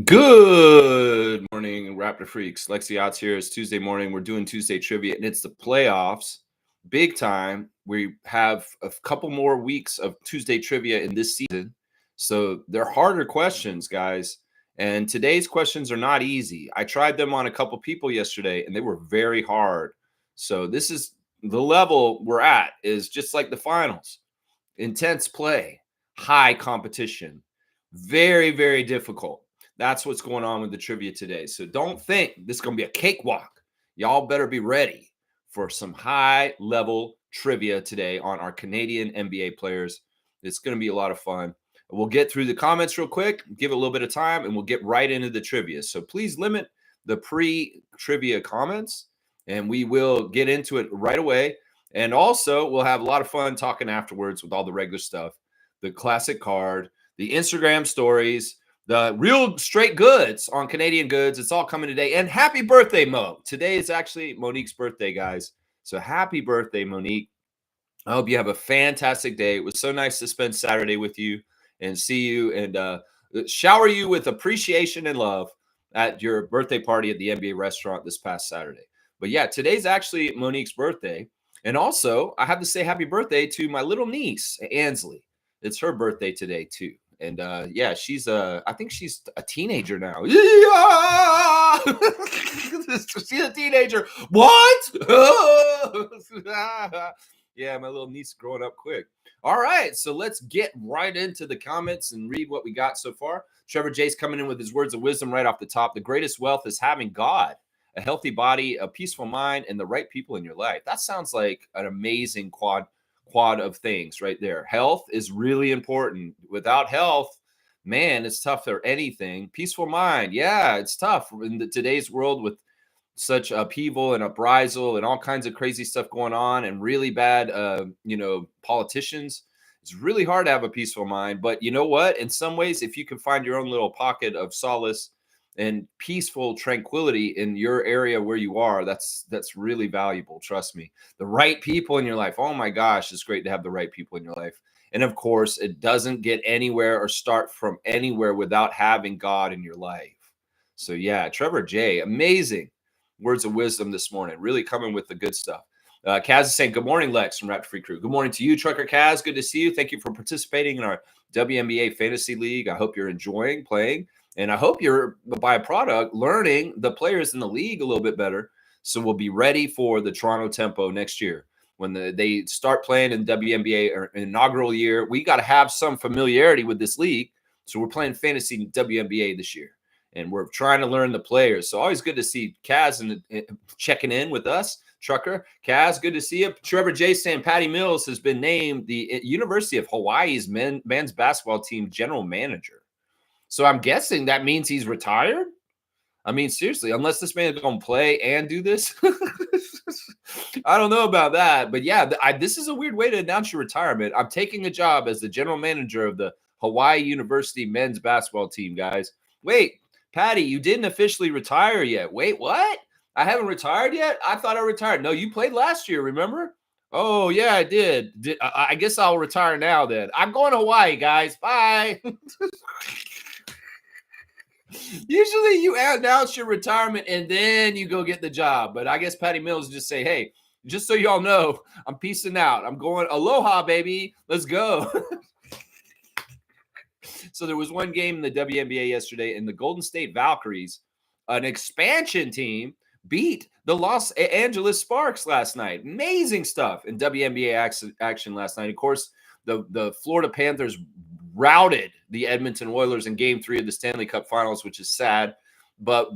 Good morning, Raptor Freaks. Lexi Otts here. It's Tuesday morning. We're doing Tuesday Trivia, and it's the playoffs. Big time. We have a couple more weeks of Tuesday Trivia in this season. So they're harder questions, guys. And today's questions are not easy. I tried them on a couple people yesterday, and they were very hard. So this is the level we're at, is just like the finals. Intense play, high competition, very, very difficult. That's what's going on with the trivia today. So don't think this is going to be a cakewalk. Y'all better be ready for some high level trivia today on our Canadian NBA players. It's going to be a lot of fun. We'll get through the comments real quick, give it a little bit of time, and we'll get right into the trivia. So please limit the pre-trivia comments, and we will get into it right away. And also, we'll have a lot of fun talking afterwards with all the regular stuff, the classic card, the Instagram stories, the real straight goods on Canadian goods. It's all coming today. And happy birthday, Mo. Today is actually Monique's birthday, guys. So happy birthday, Monique. I hope you have a fantastic day. It was so nice to spend Saturday with you and see you and shower you with appreciation and love at your birthday party at the NBA restaurant this past Saturday. But yeah, today's actually Monique's birthday. And also, I have to say happy birthday to my little niece, Ansley. It's her birthday today, too. And yeah, she's I think she's a teenager now. Yeah! She's a teenager. What? Yeah, my little niece growing up quick. All right, so let's get right into the comments and read what we got so far. Trevor J's coming in with his words of wisdom right off the top. The greatest wealth is having God, a healthy body, a peaceful mind, and the right people in your life. That sounds like an amazing quad of things right there. Health is really important. Without health, man, it's tough for anything. Peaceful mind, yeah, it's tough in today's world with such upheaval and uprisal and all kinds of crazy stuff going on and really bad, politicians. It's really hard to have a peaceful mind. But you know what? In some ways, if you can find your own little pocket of solace and peaceful tranquility in your area where you are, that's really valuable. Trust me. The right people in your life. Oh my gosh, it's great to have the right people in your life. And of course, it doesn't get anywhere or start from anywhere without having God in your life. So yeah, Trevor J, amazing words of wisdom this morning. Really coming with the good stuff. Kaz is saying, good morning, Lex from Raptor Freak Crew. Good morning to you, Trucker Kaz. Good to see you. Thank you for participating in our WNBA Fantasy League. I hope you're enjoying playing. And I hope you're, by product, learning the players in the league a little bit better. So we'll be ready for the Toronto Tempo next year. When they start playing in WNBA or inaugural year, we got to have some familiarity with this league. So we're playing fantasy WNBA this year. And we're trying to learn the players. So always good to see Kaz and checking in with us. Trucker, Kaz, good to see you. Trevor J saying Patty Mills has been named the University of Hawaii's men's basketball team general manager. So I'm guessing that means he's retired. I mean, seriously, unless this man is going to play and do this. I don't know about that. But yeah, this is a weird way to announce your retirement. I'm taking a job as the general manager of the Hawaii University men's basketball team, guys. Wait, Patty, you didn't officially retire yet. Wait, what? I haven't retired yet? I thought I retired. No, you played last year, remember? Oh, yeah, I did. I guess I'll retire now then. I'm going to Hawaii, guys. Bye. Usually you announce your retirement and then you go get the job. But I guess Patty Mills just say, hey, just so y'all know, I'm peacing out. I'm going aloha, baby. Let's go. So there was one game in the WNBA yesterday, and the Golden State Valkyries, an expansion team, beat the Los Angeles Sparks last night. Amazing stuff in WNBA action last night. Of course, the Florida Panthers routed the Edmonton Oilers in Game 3 of the Stanley Cup Finals, which is sad. But,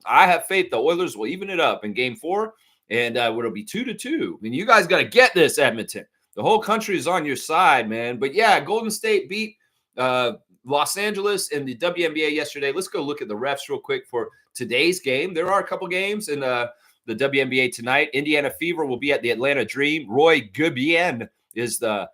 I have faith the Oilers will even it up in Game 4, and it'll be 2-2. And you guys got to get this, Edmonton. The whole country is on your side, man. But, yeah, Golden State beat Los Angeles in the WNBA yesterday. Let's go look at the refs real quick for today's game. There are a couple games in the WNBA tonight. Indiana Fever will be at the Atlanta Dream. Roy Gubien is the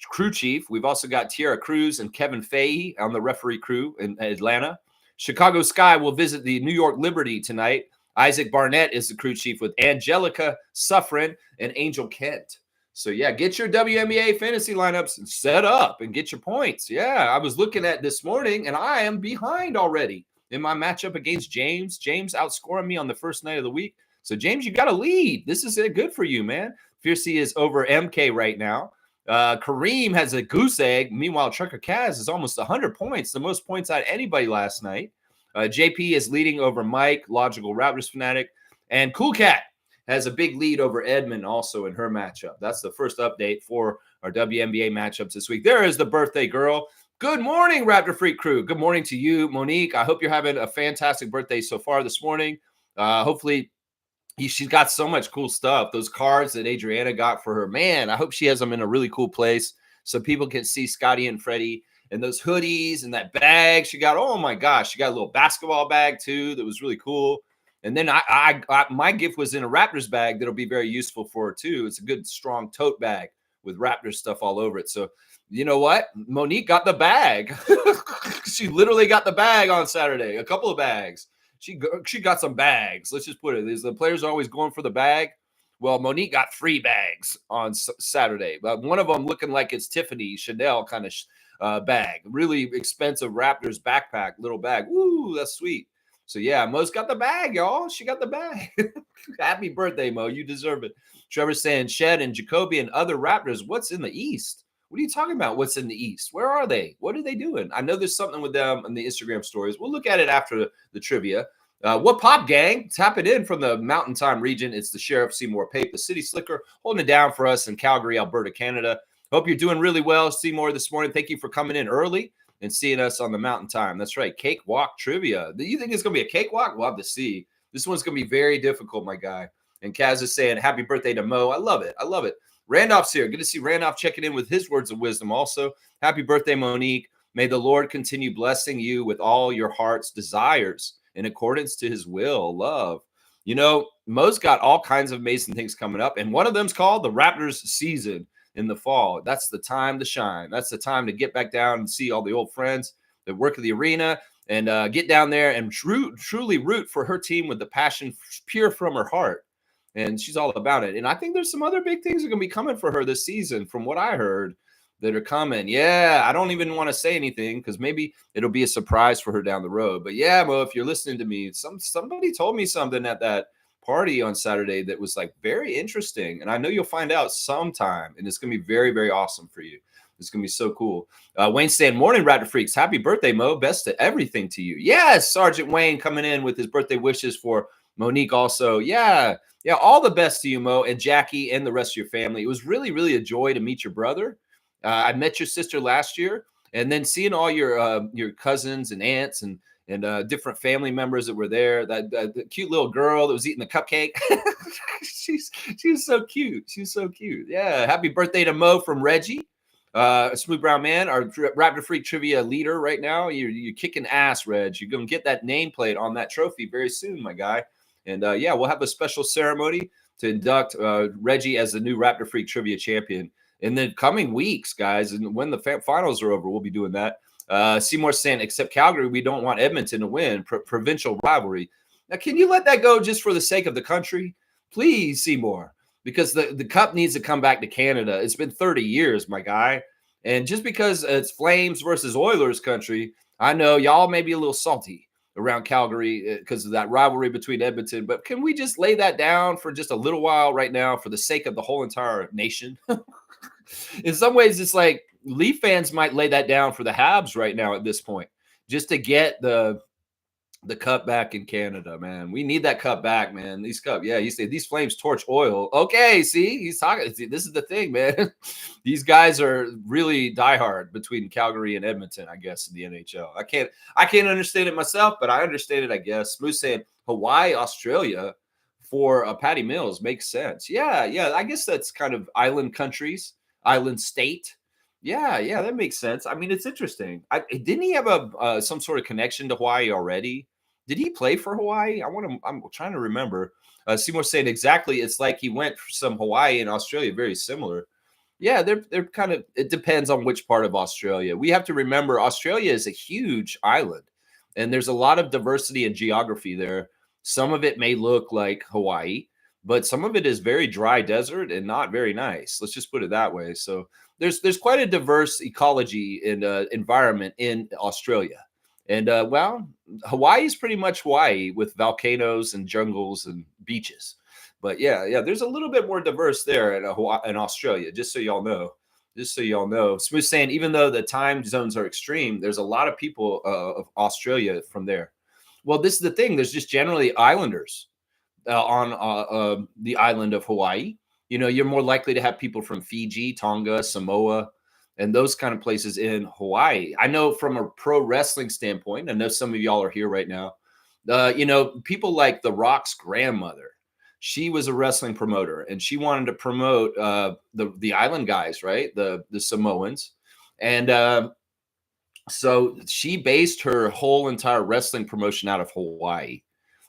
crew chief. We've also got Tierra Cruz and Kevin Fahey on the referee crew in Atlanta. Chicago Sky will visit the New York Liberty tonight. Isaac Barnett is the crew chief with Angelica Suffren and Angel Kent. So, yeah, get your WNBA fantasy lineups and set up and get your points. Yeah, I was looking at this morning, and I am behind already in my matchup against James. James outscoring me on the first night of the week. So, James, you got a lead. This is good for you, man. Fiercey is over MK right now. Kareem has a goose egg. Meanwhile, Trucker Kaz is almost 100 points, the most points out of anybody last night. JP is leading over Mike, Logical Raptors Fanatic. And Cool Cat has a big lead over Edmund also in her matchup. That's the first update for our WNBA matchups this week. There is the birthday girl. Good morning, Raptor Freak crew. Good morning to you, Monique. I hope you're having a fantastic birthday so far this morning. Hopefully, she's got so much cool stuff. Those cards that Adriana got for her, man, I hope she has them in a really cool place so people can see Scotty and Freddie. And those hoodies and that bag she got. Oh, my gosh. She got a little basketball bag, too, that was really cool. And then my gift was in a Raptors bag that'll be very useful for her, too. It's a good, strong tote bag with Raptors stuff all over it. So, you know what? Monique got the bag. She literally got the bag on Saturday, a couple of bags. She got some bags. Let's just put it. The players are always going for the bag. Well, Monique got 3 bags on Saturday. But one of them looking like it's Tiffany Chanel kind of bag. Really expensive Raptors backpack, little bag. Woo, that's sweet. So, yeah, Mo's got the bag, y'all. She got the bag. Happy birthday, Mo. You deserve it. Trevor's saying, Shed and Jacoby and other Raptors, what's in the East? What are you talking about? What's in the East? Where are they? What are they doing? I know there's something with them in the Instagram stories. We'll look at it after the trivia. What pop, gang? Tap it in from the Mountain Time region. It's the Sheriff Seymour Pape, the City Slicker, holding it down for us in Calgary, Alberta, Canada. Hope you're doing really well, Seymour, this morning. Thank you for coming in early and seeing us on the Mountain Time. That's right. Cakewalk trivia. Do you think it's going to be a cakewalk? We'll have to see. This one's going to be very difficult, my guy. And Kaz is saying, happy birthday to Mo. I love it. I love it. Randolph's here. Good to see Randolph checking in with his words of wisdom also. Happy birthday, Monique. May the Lord continue blessing you with all your heart's desires in accordance to his will. Love. You know, Mo's got all kinds of amazing things coming up, and one of them's called the Raptors season in the fall. That's the time to shine. That's the time to get back down and see all the old friends that work at the arena and get down there and truly root for her team with the passion pure from her heart. And she's all about it. And I think there's some other big things that are going to be coming for her this season from what I heard that are coming. Yeah, I don't even want to say anything because maybe it'll be a surprise for her down the road. But yeah, Mo, if you're listening to me, somebody told me something at that party on Saturday that was like very interesting. And I know you'll find out sometime. And it's going to be very, very awesome for you. It's going to be so cool. Wayne saying, morning, Raptor Freaks. Happy birthday, Mo. Best of everything to you. Yes, Sergeant Wayne coming in with his birthday wishes for Monique also. Yeah, all the best to you, Mo, and Jackie and the rest of your family. It was really, really a joy to meet your brother. I met your sister last year, and then seeing all your cousins and aunts and different family members that were there. That cute little girl that was eating the cupcake. she was so cute. She was so cute. Yeah. Happy birthday to Mo from Reggie. Smooth Brown Man, our Raptor Freak Trivia leader right now. You're kicking ass, Reg. You're going to get that nameplate on that trophy very soon, my guy. And yeah, we'll have a special ceremony to induct Reggie as the new Raptor Freak Trivia champion in the coming weeks, guys. And when the finals are over, we'll be doing that. Seymour saying, except Calgary, we don't want Edmonton to win. Provincial rivalry. Now, can you let that go just for the sake of the country? Please, Seymour, because the cup needs to come back to Canada. It's been 30 years, my guy. And just because it's Flames versus Oilers country, I know y'all may be a little salty around Calgary because of that rivalry between Edmonton. But can we just lay that down for just a little while right now for the sake of the whole entire nation? In some ways, it's like Leaf fans might lay that down for the Habs right now at this point, just to get the cup back in Canada, man. We need that cup back, man. These cup, yeah. You say these Flames torch oil. Okay, see, he's talking. See, this is the thing, man. These guys are really diehard between Calgary and Edmonton, I guess, in the NHL. I can't understand it myself, but I understand it, I guess. Smooth saying Hawaii, Australia for Patty Mills makes sense. Yeah. I guess that's kind of island countries, island state. Yeah, that makes sense. I mean, it's interesting. Didn't he have some sort of connection to Hawaii already? Did he play for Hawaii? I'm trying to remember. Seymour saying exactly. It's like he went for some Hawaii and Australia, very similar. Yeah, they're kind of. It depends on which part of Australia. We have to remember Australia is a huge island, and there's a lot of diversity in geography there. Some of it may look like Hawaii, but some of it is very dry desert and not very nice. Let's just put it that way. So there's quite a diverse ecology and environment in Australia. And well, Hawaii is pretty much Hawaii with volcanoes and jungles and beaches. But yeah, there's a little bit more diverse there in Australia, just so y'all know. Just so y'all know. Smooth saying, even though the time zones are extreme, there's a lot of people of Australia from there. Well, this is the thing. There's just generally islanders on the island of Hawaii. You know, you're more likely to have people from Fiji, Tonga, Samoa, and those kind of places in Hawaii. I know from a pro wrestling standpoint, I know some of y'all are here right now. You know, people like The Rock's grandmother. She was a wrestling promoter, and she wanted to promote the island guys, right? The Samoans, and so she based her whole entire wrestling promotion out of Hawaii.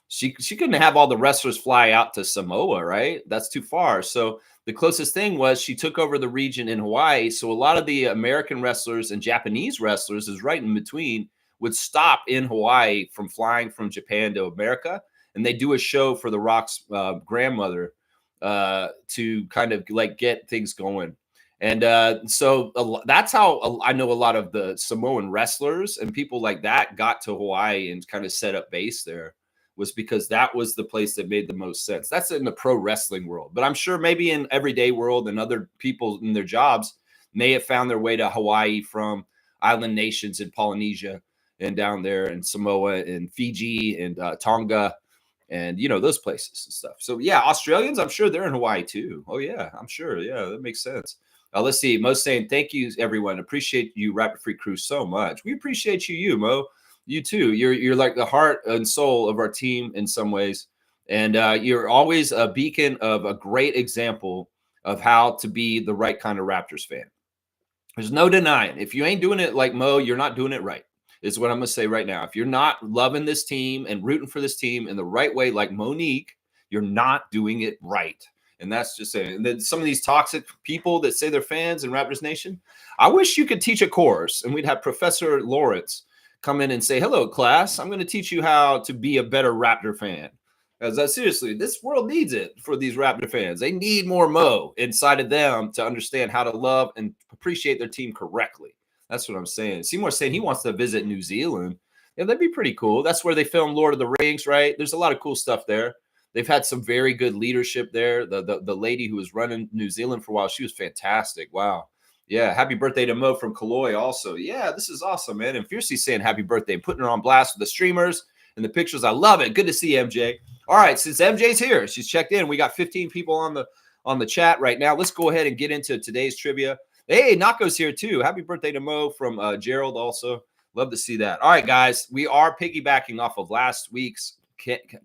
She couldn't have all the wrestlers fly out to Samoa, right? That's too far. So the closest thing was she took over the region in Hawaii. So a lot of the American wrestlers and Japanese wrestlers is right in between would stop in Hawaii from flying from Japan to America, and they do a show for The Rock's grandmother to kind of like get things going. And so that's how I know a lot of the Samoan wrestlers and people like that got to Hawaii and kind of set up base there, was because that was the place that made the most sense. That's in the pro wrestling world. But I'm sure maybe in everyday world and other people in their jobs may have found their way to Hawaii from island nations in Polynesia and down there in Samoa and Fiji and Tonga and, you know, those places and stuff. So, yeah, Australians, I'm sure they're in Hawaii too. Oh, yeah, I'm sure. Yeah, that makes sense. Let's see. Mo's saying, thank you, everyone. Appreciate you, Raptor Freak Crew, so much. We appreciate you, Mo. You too. You're like the heart and soul of our team in some ways, and you're always a beacon of a great example of how to be the right kind of Raptors fan. There's no denying. If you ain't doing it like Mo, you're not doing it right. Is what I'm gonna say right now. If you're not loving this team and rooting for this team in the right way, like Monique, you're not doing it right. And that's just saying. And then some of these toxic people that say they're fans in Raptors Nation, I wish you could teach a course and we'd have Professor Lawrence come in and say, hello, class, I'm going to teach you how to be a better Raptor fan. Because seriously, this world needs it for these Raptor fans. They need more Mo inside of them to understand how to love and appreciate their team correctly. That's what I'm saying. Seymour's saying he wants to visit New Zealand. Yeah, that'd be pretty cool. That's where they filmed Lord of the Rings, right? There's a lot of cool stuff there. They've had some very good leadership there. The lady who was running New Zealand for a while, she was fantastic. Wow. Yeah, happy birthday to Mo from Killoy also. Yeah, this is awesome, man. And Fiercely saying happy birthday and putting her on blast with the streamers and the pictures. I love it. Good to see MJ. All right, since MJ's here, she's checked in. We got 15 people on the chat right now. Let's go ahead and get into today's trivia. Hey, Nako's here too. Happy birthday to Mo from Gerald also. Love to see that. All right, guys, we are piggybacking off of last week's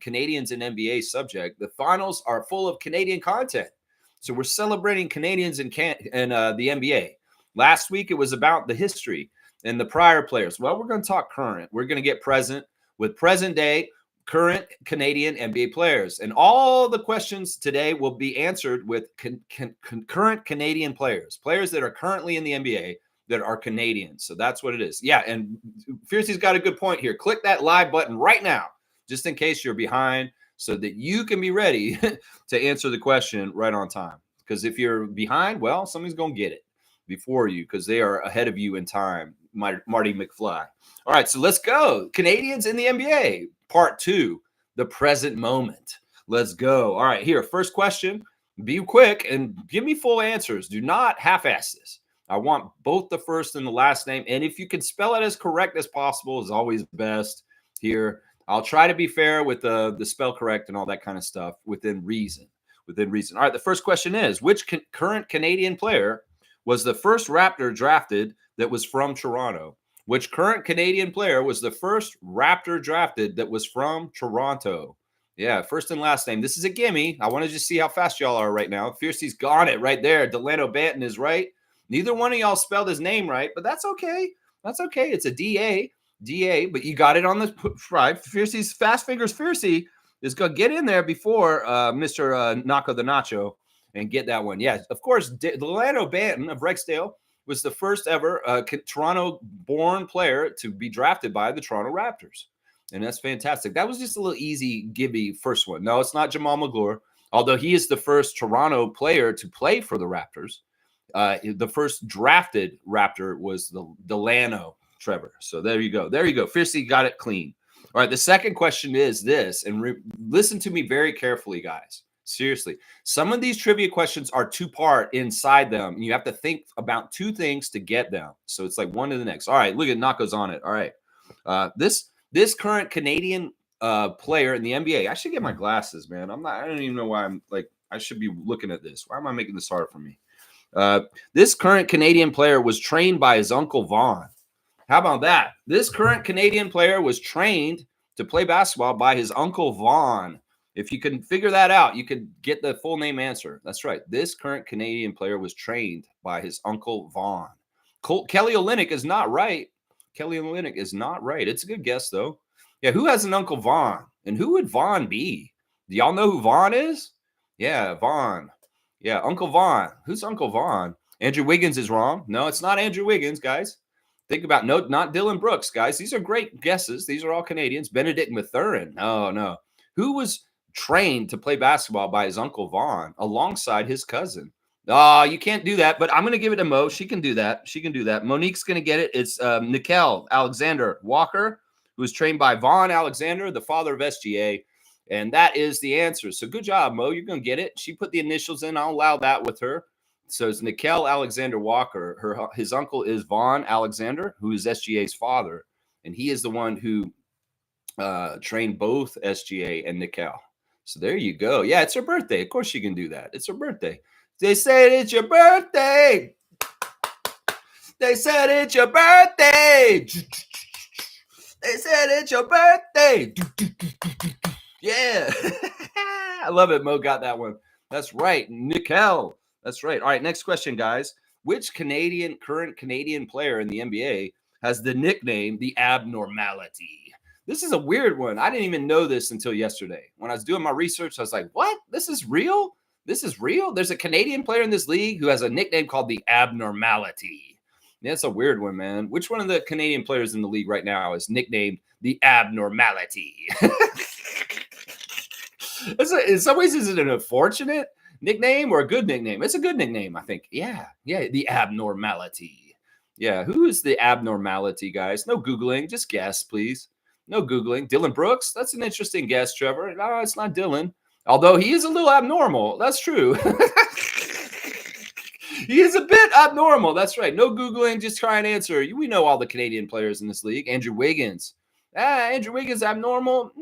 Canadians and NBA subject. The finals are full of Canadian content. So we're celebrating Canadians and the NBA. Last week, it was about the history and the prior players. Well, we're going to talk current. We're going to get present with present day current Canadian NBA players. And all the questions today will be answered with current Canadian players that are currently in the NBA that are Canadians. So that's what it is. Yeah, and Fiercey's got a good point here. Click that live button right now, just in case you're behind, so that you can be ready to answer the question right on time. Because if you're behind, well, somebody's going to get it before you because they are ahead of you in time, Marty McFly. All right, so let's go. Canadians in the NBA, part 2, the present moment. Let's go. All right, here, first question. Be quick and give me full answers. Do not half-ass this. I want both the first and the last name. And if you can spell it as correct as possible, is always best here. I'll try to be fair with the spell correct and all that kind of stuff within reason. All right, the first question is, which current Canadian player was the first Raptor drafted that was from Toronto? Which current Canadian player was the first Raptor drafted that was from Toronto? Yeah, first and last name. This is a gimme. I want to just see how fast y'all are right now. Fiercey's got it right there. Delano Banton is right. Neither one of y'all spelled his name right, but that's okay. That's okay. It's a DA, but you got it on the right. Fiercey's fast fingers. Fiercey is going to get in there before Mr. Nako the Nacho and get that one. Yeah, of course, Delano Banton of Rexdale was the first ever Toronto-born player to be drafted by the Toronto Raptors. And that's fantastic. That was just a little easy gibby first one. No, it's not Jamal McGlure, although he is the first Toronto player to play for the Raptors. The first drafted Raptor was the Delano Trevor. So there you go. There you go. Fiercely got it clean. All right. The second question is this, and listen to me very carefully, guys. Seriously. Some of these trivia questions are two-part inside them. You have to think about two things to get them. So it's like one to the next. All right. Look at Nako's on it. All right. This current Canadian player in the NBA. I should get my glasses, man. I don't even know why I'm like, I should be looking at this. Why am I making this hard for me? This current Canadian player was trained by his uncle Vaughn. How about that? This current Canadian player was trained to play basketball by his uncle Vaughn. If you can figure that out, you could get the full name answer. That's right. This current Canadian player was trained by his uncle Vaughn. Kelly Olynyk is not right. Kelly Olynyk is not right. It's a good guess, though. Yeah, who has an Uncle Vaughn? And who would Vaughn be? Do y'all know who Vaughn is? Yeah, Vaughn. Yeah, Uncle Vaughn. Who's Uncle Vaughn? Andrew Wiggins is wrong. No, it's not Andrew Wiggins, guys. Think about not Dylan Brooks, guys. These are great guesses. These are all Canadians. Benedict Mathurin. No. Who was trained to play basketball by his Uncle Vaughn alongside his cousin? Oh, you can't do that, but I'm going to give it to Mo. She can do that. Monique's going to get it. It's Nickel Alexander Walker, who was trained by Vaughn Alexander, the father of SGA. And that is the answer. So good job, Mo. You're going to get it. She put the initials in. I'll allow that with her. So it's Nickel Alexander Walker. His uncle is Vaughn Alexander, who is SGA's father. And he is the one who trained both SGA and Nickel. So there you go. Yeah, it's her birthday. Of course she can do that. It's her birthday. They said it's your birthday. They said it's your birthday. They said it's your birthday. Yeah. I love it. Mo got that one. That's right. Nickel. That's right. All right. Next question, guys. Which current Canadian player in the NBA has the nickname The Abnormality? This is a weird one. I didn't even know this until yesterday. When I was doing my research, I was like, what? This is real? This is real? There's a Canadian player in this league who has a nickname called The Abnormality. That's a weird one, man. Which one of the Canadian players in the league right now is nicknamed The Abnormality? In some ways, is it an unfortunate nickname or a good nickname? It's a good nickname, I think. Yeah, The Abnormality. Yeah, who is The Abnormality, guys? No Googling. Just guess, please. No Googling. Dylan Brooks? That's an interesting guess, Trevor. No, it's not Dylan. Although he is a little abnormal. That's true. He is a bit abnormal. That's right. No Googling. Just try and answer. We know all the Canadian players in this league. Andrew Wiggins. Andrew Wiggins abnormal?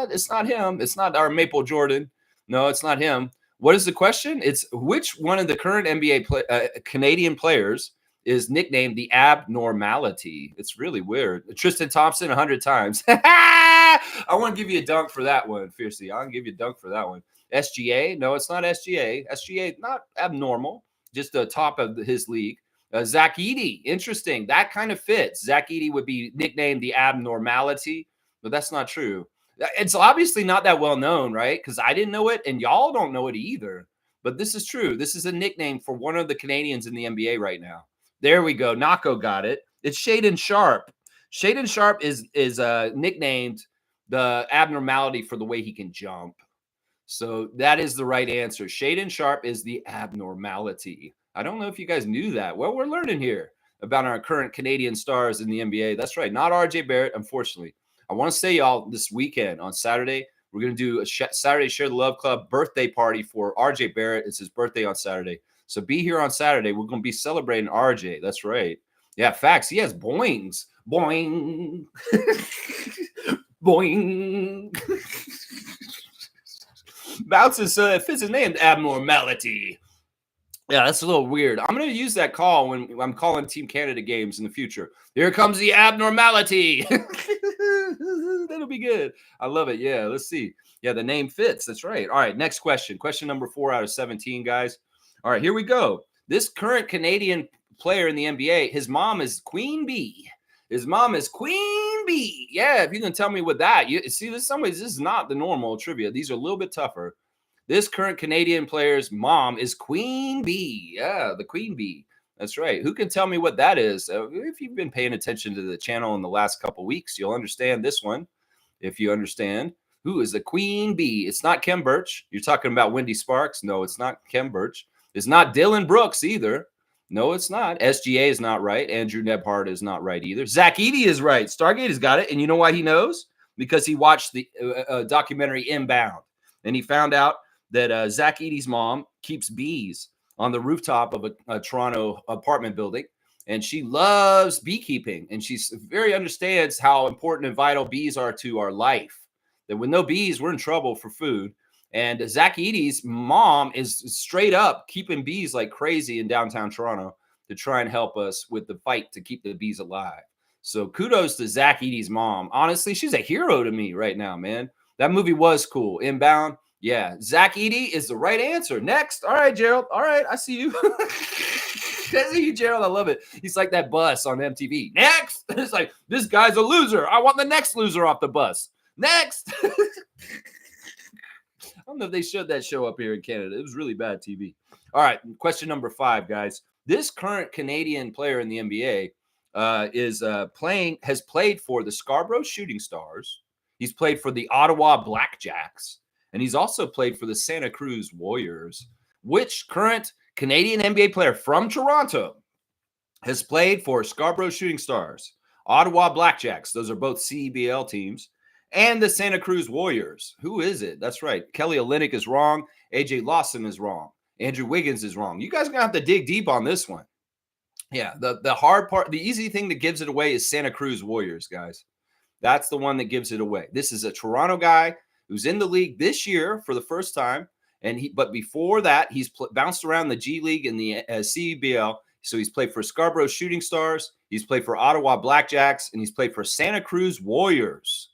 It's not him. It's not our Maple Jordan. No, it's not him. What is the question? It's which one of the current NBA Canadian players is nicknamed The Abnormality? It's really weird. Tristan Thompson 100 times. I want to give you a dunk for that one, Fiercely. I'll give you a dunk for that one. SGA? No, it's not SGA. SGA, not abnormal, just the top of his league. Zach Edey, interesting. That kind of fits. Zach Edey would be nicknamed The Abnormality, but that's not true. It's obviously not that well known, right? Because I didn't know it, and y'all don't know it either. But this is true. This is a nickname for one of the Canadians in the NBA right now. There we go. Nako got it. It's Shaedon Sharpe. Shaedon Sharpe is nicknamed The Abnormality for the way he can jump. So that is the right answer. Shaedon Sharpe is The Abnormality. I don't know if you guys knew that. Well, we're learning here about our current Canadian stars in the NBA. That's right. Not RJ Barrett, unfortunately. I want to say, y'all, this weekend on Saturday, we're going to do a Saturday Share the Love Club birthday party for RJ Barrett. It's his birthday on Saturday. So be here on Saturday. We're going to be celebrating RJ. That's right. Yeah, facts. He has boings. Boing. Boing. Bounces fits his name, Abnormality. Yeah, that's a little weird. I'm going to use that call when I'm calling Team Canada games in the future. Here comes the Abnormality. That'll be good. I love it. Yeah, let's see. Yeah, the name fits. That's right. All right, next question. Question number 4 out of 17, guys. All right, here we go. This current Canadian player in the NBA, his mom is Queen Bee. His mom is Queen Bee. Yeah, if you can tell me what that. You see, in some ways, this is not the normal trivia. These are a little bit tougher. This current Canadian player's mom is Queen Bee. Yeah, the Queen Bee. That's right. Who can tell me what that is? If you've been paying attention to the channel in the last couple weeks, you'll understand this one. If you understand. Who is the Queen Bee? It's not Kem Birch. You're talking about Wendy Sparks. No, it's not Kem Birch. It's not Dylan Brooks either. No, it's not. SGA is not right. Andrew Nebhart is not right either. Zach Edey is right. Stargate has got it. And you know why he knows? Because he watched the documentary Inbound. And he found out that Zach Edey's mom keeps bees on the rooftop of a Toronto apartment building. And she loves beekeeping. And she very understands how important and vital bees are to our life. That with no bees, we're in trouble for food. And Zach Edey's mom is straight up keeping bees like crazy in downtown Toronto to try and help us with the fight to keep the bees alive. So kudos to Zach Edey's mom. Honestly, she's a hero to me right now, man. That movie was cool. Inbound. Yeah. Zach Edey is the right answer. Next. All right, Gerald. All right. I see you. I see you, Gerald. I love it. He's like that bus on MTV. Next. It's like, this guy's a loser. I want the next loser off the bus. Next. I don't know if they showed that show up here in Canada. It was really bad TV. All right, question number 5, guys. This current Canadian player in the NBA has played for the Scarborough Shooting Stars. He's played for the Ottawa Blackjacks, and he's also played for the Santa Cruz Warriors. Which current Canadian NBA player from Toronto has played for Scarborough Shooting Stars, Ottawa Blackjacks? Those are both CBL teams. And the Santa Cruz Warriors. Who is it? That's right. Kelly Olynyk is wrong. AJ Lawson is wrong. Andrew Wiggins is wrong. You guys are going to have to dig deep on this one. Yeah, the hard part, the easy thing that gives it away is Santa Cruz Warriors, guys. That's the one that gives it away. This is a Toronto guy who's in the league this year for the first time. But before that, he's bounced around the G League and the CBL. So he's played for Scarborough Shooting Stars. He's played for Ottawa Blackjacks. And he's played for Santa Cruz Warriors.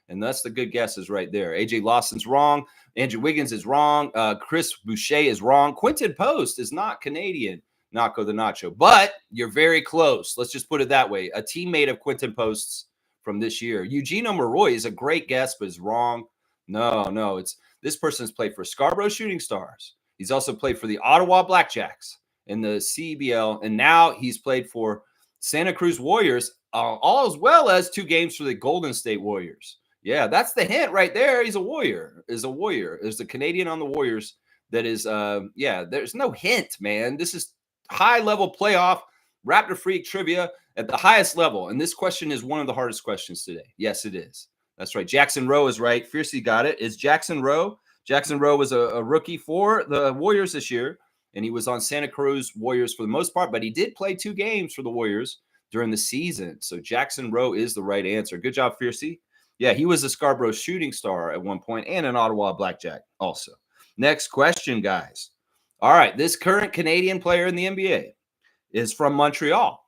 And that's the good guesses right there. AJ Lawson's wrong. Andrew Wiggins is wrong. Chris Boucher is wrong. Quentin Post is not Canadian. Nacho the Nacho. But you're very close. Let's just put it that way. A teammate of Quentin Post's from this year. Eugenio Maroy is a great guess, but is wrong. No. It's this person's played for Scarborough Shooting Stars. He's also played for the Ottawa Blackjacks in the CBL. And now he's played for Santa Cruz Warriors, all as well as 2 games for the Golden State Warriors. Yeah, that's the hint right there. He's a Warrior. There's a Canadian on the Warriors that is, there's no hint, man. This is high-level playoff Raptor Freak Trivia at the highest level. And this question is one of the hardest questions today. Yes, it is. That's right. Jackson Rowe is right. Fiercey got it. It's Jackson Rowe. Jackson Rowe was a rookie for the Warriors this year. And he was on Santa Cruz Warriors for the most part, but he did play 2 games for the Warriors during the season. So Jackson Rowe is the right answer. Good job, Fiercey. Yeah, he was a Scarborough Shooting Star at one point and an Ottawa Blackjack also. Next question, guys. All right, this current Canadian player in the NBA is from Montreal.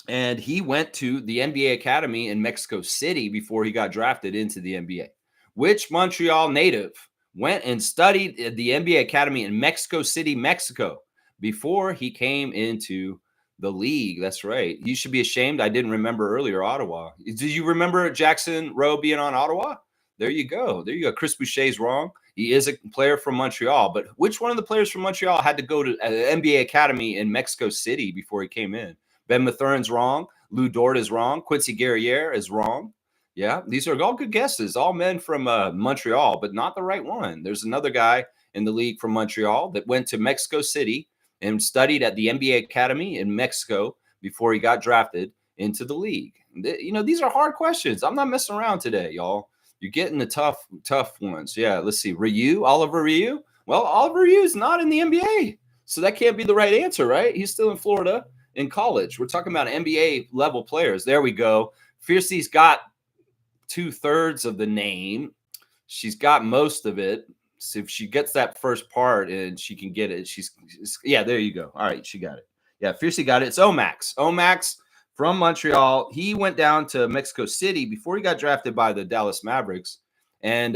And he went to the NBA Academy in Mexico City before he got drafted into the NBA. Which Montreal native went and studied at the NBA Academy in Mexico City, Mexico, before he came into the league? That's right. You should be ashamed. I didn't remember earlier Ottawa. Did you remember Jackson Rowe being on Ottawa? There you go. Chris Boucher's wrong. He is a player from Montreal. But which one of the players from Montreal had to go to the NBA Academy in Mexico City before he came in? Ben Mathurin's wrong. Lou Dort is wrong. Quincy Guerriere is wrong. Yeah, these are all good guesses. All men from Montreal, but not the right one. There's another guy in the league from Montreal that went to Mexico City and studied at the NBA Academy in Mexico before he got drafted into the league. These are hard questions. I'm not messing around today, y'all. You're getting the tough ones. Yeah, let's see. Oliver Ryu. Well, Oliver Ryu is not in the NBA, so that can't be the right answer, right? He's still in Florida in college. We're talking about NBA level players. There we go. Fiercey's got 2/3 of the name. She's got most of it. So if she gets that first part and she can get it, there you go. All right, she got it. Yeah, Fiercey got it. It's Omax from Montreal. He went down to Mexico City before he got drafted by the Dallas Mavericks and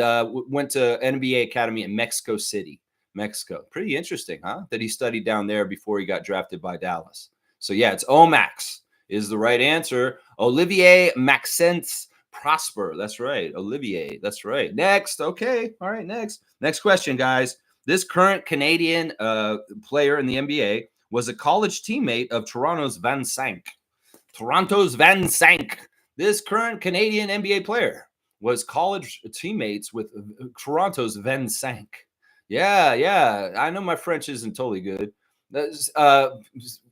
went to NBA Academy in Mexico City, Mexico. Pretty interesting, huh? That he studied down there before he got drafted by Dallas. So yeah, it's Omax is the right answer. Olivier Maxence Prosper. That's right. Olivier. That's right. Next. Okay. All right. Next question, guys. This current Canadian player in the NBA was a college teammate of Toronto's Van Sank. This current Canadian NBA player was college teammates with Toronto's Van Sank. Yeah. I know my French isn't totally good,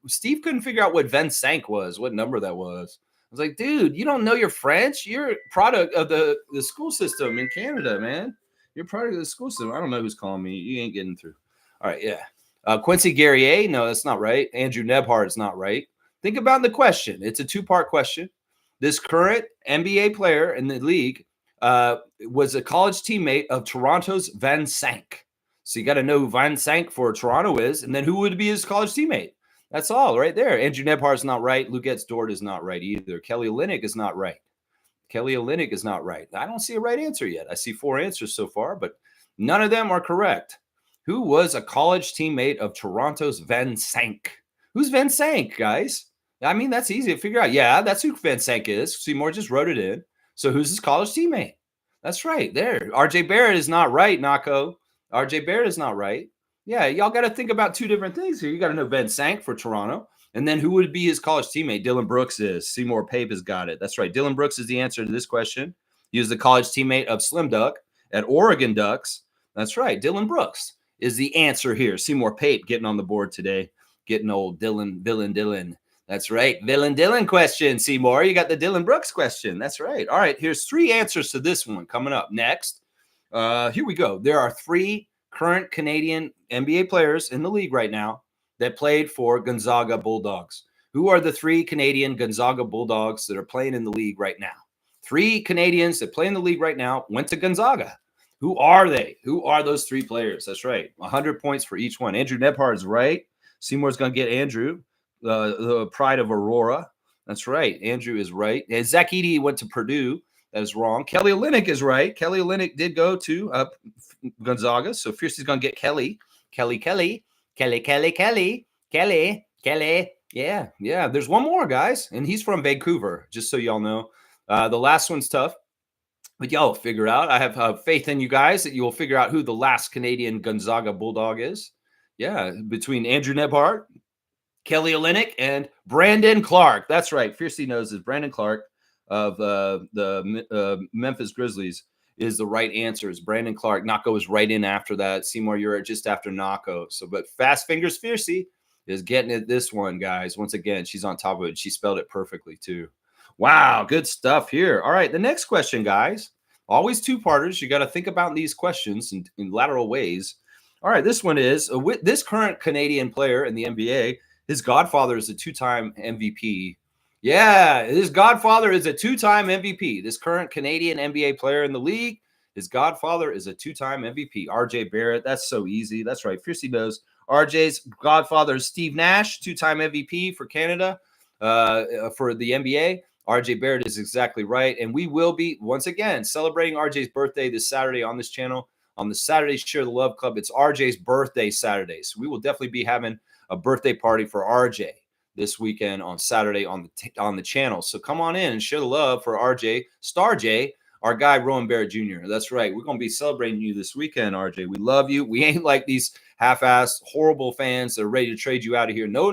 Steve couldn't figure out what Ven Sank was, what number that was. I was like, dude, you don't know your French? You're a product of the school system in Canada, man. You're a product of the school system. I don't know who's calling me. You ain't getting through. All right, yeah. Quincy Guerrier, no, that's not right. Andrew Nebhart is not right. Think about the question. It's a two-part question. This current NBA player in the league was a college teammate of Toronto's Van Sank. So you got to know who Van Sank for Toronto is, and then who would be his college teammate. That's all right there. Andrew Nebhart is not right. Luguentz Dort is not right either. Kelly Olynyk is not right. Kelly Olynyk is not right. I don't see a right answer yet. I see 4 answers so far, but none of them are correct. Who was a college teammate of Toronto's Van Sank? Who's Van Sank, guys? I mean, that's easy to figure out. Yeah, that's who Van Sank is. Seymour just wrote it in. So who's his college teammate? That's right. There. RJ Barrett is not right, Nako. RJ Barrett is not right. Yeah, y'all got to think about 2 different things here. You got to know Van Sank for Toronto, and then who would be his college teammate? Dylan Brooks is. Seymour Pape has got it. That's right. Dylan Brooks is the answer to this question. He was the college teammate of Slim Duck at Oregon Ducks. That's right. Dylan Brooks is the answer here. Seymour Pape getting on the board today. Getting old Dylan. That's right. Dylan question, Seymour. You got the Dylan Brooks question. That's right. All right. Here's 3 answers to this one coming up next. Here we go. There are 3 current Canadian NBA players in the league right now that played for Gonzaga Bulldogs. Who are the 3 Canadian Gonzaga Bulldogs that are playing in the league right now? 3 Canadians that play in the league right now went to Gonzaga. Who are they? Who are those 3 players? That's right. 100 points for each one. Andrew Nebhart is right. Seymour's going to get Andrew, the pride of Aurora. That's right. Andrew is right. And Zach Edey went to Purdue. That is wrong. Kelly Olynyk is right. Kelly Olynyk did go to Gonzaga. So Fiercey's going to get Kelly. Kelly. Yeah. There's one more, guys. And he's from Vancouver, just so y'all know. The last one's tough. But y'all will figure out. I have faith in you guys that you will figure out who the last Canadian Gonzaga Bulldog is. Yeah, between Andrew Nebhart, Kelly Olynyk, and Brandon Clark. That's right. Fiercey knows is Brandon Clark of the Memphis Grizzlies is the right answer. Is Brandon Clark. Nako is right in after that. Seymour, you're just after Nako. So, but Fast Fingers Fiercey is getting it this one, guys. Once again, she's on top of it. She spelled it perfectly, too. Wow, good stuff here. All right, the next question, guys. Always 2-parters. You got to think about these questions in lateral ways. All right, this one is, this current Canadian player in the NBA, his godfather is a 2-time MVP. Yeah, his godfather is a 2-time MVP. This current Canadian NBA player in the league, his godfather is a 2-time MVP. RJ Barrett, that's so easy. That's right. Fiercey knows. RJ's godfather is Steve Nash, 2-time MVP for Canada, for the NBA. RJ Barrett is exactly right. And we will be, once again, celebrating RJ's birthday this Saturday on this channel. On the Saturday Share the Love Club, it's RJ's birthday Saturday. So we will definitely be having a birthday party for RJ this weekend on Saturday on the channel. So come on in and share the love for RJ, Star J, our guy Rowan Barrett Jr. That's right. We're going to be celebrating you this weekend, RJ. We love you. We ain't like these half-assed, horrible fans that are ready to trade you out of here. No.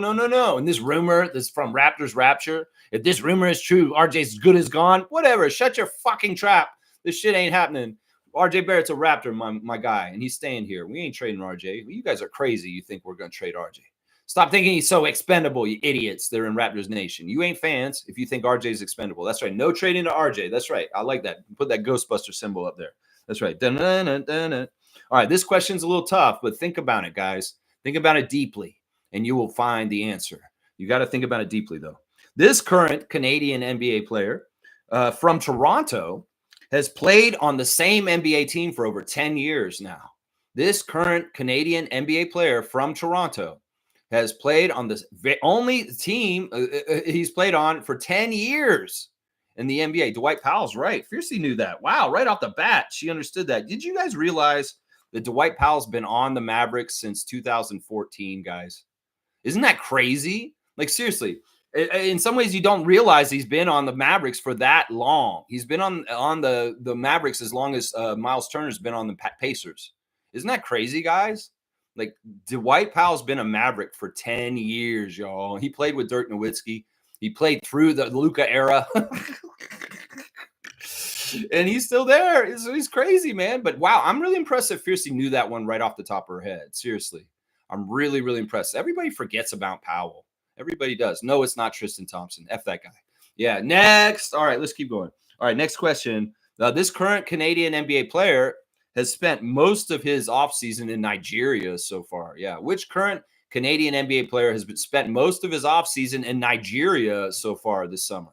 And this rumor that's from Raptors Rapture, if this rumor is true, RJ's good as gone. Whatever. Shut your fucking trap. This shit ain't happening. RJ Barrett's a Raptor, my guy, and he's staying here. We ain't trading RJ. You guys are crazy. You think we're going to trade RJ. Stop thinking he's so expendable, you idiots. They're in Raptors Nation. You ain't fans if you think RJ is expendable. That's right. No trading to RJ. That's right. I like that. Put that Ghostbuster symbol up there. That's right. All right. This question's a little tough, but think about it, guys. Think about it deeply, and you will find the answer. You got to think about it deeply, though. This current Canadian NBA player from Toronto has played on the same NBA team for over 10 years now. This current Canadian NBA player from Toronto has played on the only team he's played on for 10 years in the NBA. Dwight Powell's right. Fiercey knew that. Wow, right off the bat, she understood that. Did you guys realize that Dwight Powell's been on the Mavericks since 2014, guys? Isn't that crazy? Like, seriously. In some ways, you don't realize he's been on the Mavericks for that long. He's been on the Mavericks as long as Miles Turner's been on the Pacers. Isn't that crazy, guys? Like, Dwight Powell's been a Maverick for 10 years, y'all. He played with Dirk Nowitzki. He played through the Luka era. And he's still there. He's crazy, man. But, wow, I'm really impressed that Fiercey knew that one right off the top of her head. Seriously. I'm really, really impressed. Everybody forgets about Powell. Everybody does. No, it's not Tristan Thompson. F that guy. Yeah, next. All right, let's keep going. All right, next question. This current Canadian NBA player has spent most of his offseason in Nigeria so far. Yeah, which current Canadian NBA player has spent most of his offseason in Nigeria so far this summer?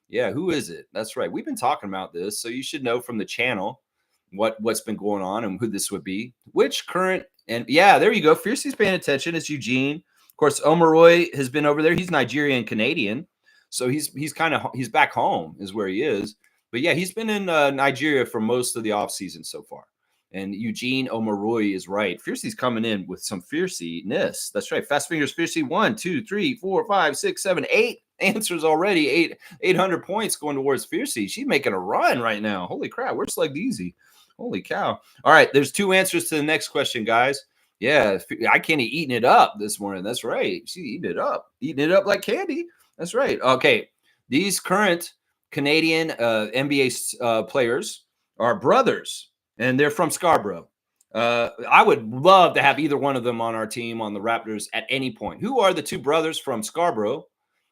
Yeah, who is it? That's right. We've been talking about this, so you should know from the channel what's been going on and who this would be. Which current and yeah, there you go. Fiercey's paying attention. It's Eugene. Of course, Omaroy has been over there. He's Nigerian Canadian, so he's back home is where he is. But yeah, he's been in Nigeria for most of the offseason so far. And Eugene Omaroy is right. Fiercey's coming in with some fierciness. That's right. Fast Fingers Fiercey. 1, 2, 3, 4, 5, 6, 7, 8 answers already. 800 points going towards Fiercey. She's making a run right now. Holy crap. Where's Slugged Easy? Holy cow. All right. There's 2 answers to the next question, guys. Yeah. I can't eating it up this morning. That's right. She's eating it up. Eating it up like candy. That's right. Okay. These current Canadian NBA players are brothers. And they're from Scarborough. I would love to have either one of them on our team on the Raptors at any point. Who are the 2 brothers from Scarborough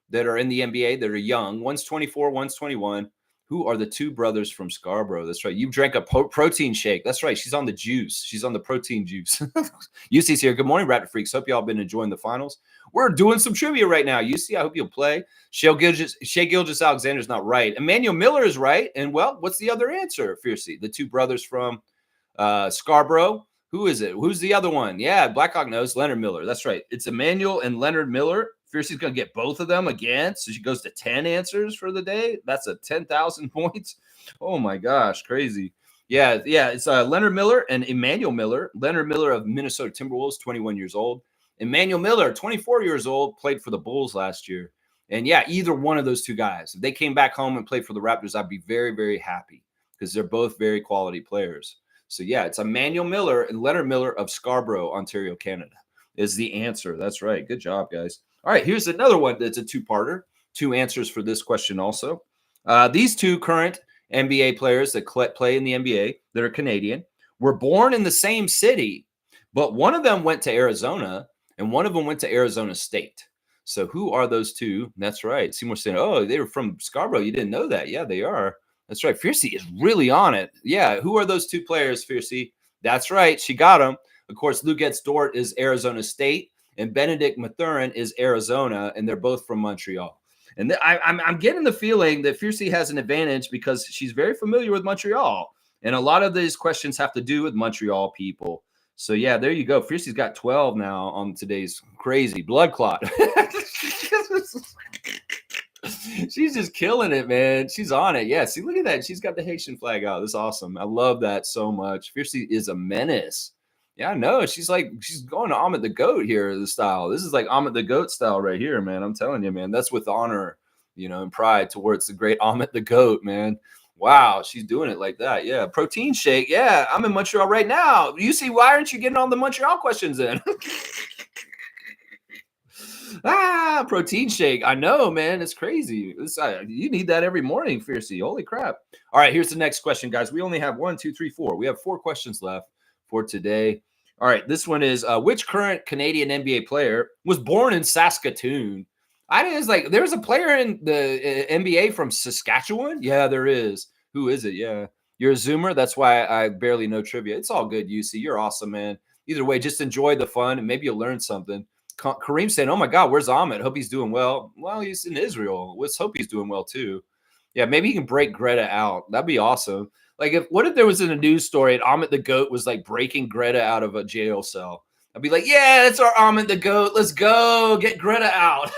that are in the NBA that are young? One's 24, one's 21. Who are the 2 brothers from Scarborough? That's right. You drank a protein shake. That's right. She's on the juice. She's on the protein juice. UC's here. Good morning, Raptor Freaks. Hope y'all been enjoying the finals. We're doing some trivia right now. UC, I hope you'll play. Shea Gilgeous-Alexander's not right. Emmanuel Miller is right. And, well, what's the other answer, Fiercey? The 2 brothers from Scarborough. Who is it? Who's the other one? Yeah, Blackhawk knows. Leonard Miller. That's right. It's Emmanuel and Leonard Miller. Fiercey's going to get both of them again. So she goes to 10 answers for the day. That's a 10,000 points. Oh, my gosh. Crazy. Yeah. It's Leonard Miller and Emmanuel Miller. Leonard Miller of Minnesota Timberwolves, 21 years old. Emmanuel Miller, 24 years old, played for the Bulls last year. And, yeah, either one of those 2 guys. If they came back home and played for the Raptors, I'd be very, very happy because they're both very quality players. So, yeah, it's Emmanuel Miller and Leonard Miller of Scarborough, Ontario, Canada is the answer. That's right. Good job, guys. All right, here's another one that's a 2-parter. 2 answers for this question also. These 2 current NBA players that play in the NBA that are Canadian were born in the same city, but one of them went to Arizona and one of them went to Arizona State. So who are those 2? That's right. Seymour saying, oh, they were from Scarborough. You didn't know that. Yeah, they are. That's right. Fiercey is really on it. Yeah, who are those 2 players, Fiercey? That's right. She got them. Of course, Luguetz Dort is Arizona State, and Benedict Mathurin is Arizona, and they're both from Montreal. And I'm getting the feeling that Fiercey has an advantage because she's very familiar with Montreal, and a lot of these questions have to do with Montreal people. So, yeah, there you go. Fiercey's got 12 now on today's crazy blood clot. She's just killing it, man. She's on it. Yeah, see, look at that. She's got the Haitian flag out. That's awesome. I love that so much. Fiercey is a menace. Yeah, I know. She's going to Ahmet the Goat here, the style. This is like Ahmet the Goat style right here, man. I'm telling you, man. That's with honor, and pride towards the great Ahmet the Goat, man. Wow, she's doing it like that. Yeah, protein shake. Yeah, I'm in Montreal right now. You see, why aren't you getting all the Montreal questions in? Protein shake. I know, man. It's crazy. You need that every morning, Fiercey. Holy crap. All right, here's the next question, guys. We only have 1, 2, 3, 4. We have 4 questions left for today. All right, this one is, which current Canadian NBA player was born in Saskatoon? There's a player in the NBA from Saskatchewan? Yeah, there is. Who is it? Yeah. You're a Zoomer? That's why I barely know trivia. It's all good, UC. You're awesome, man. Either way, just enjoy the fun, and maybe you'll learn something. Kareem saying, oh, my God, where's Ahmed? Hope he's doing well. Well, he's in Israel. Let's hope he's doing well, too. Yeah, maybe he can break Greta out. That'd be awesome. What if there was in a news story and Ahmet the Goat was breaking Greta out of a jail cell? I'd be like, yeah, that's our Ahmet the Goat. Let's go get Greta out.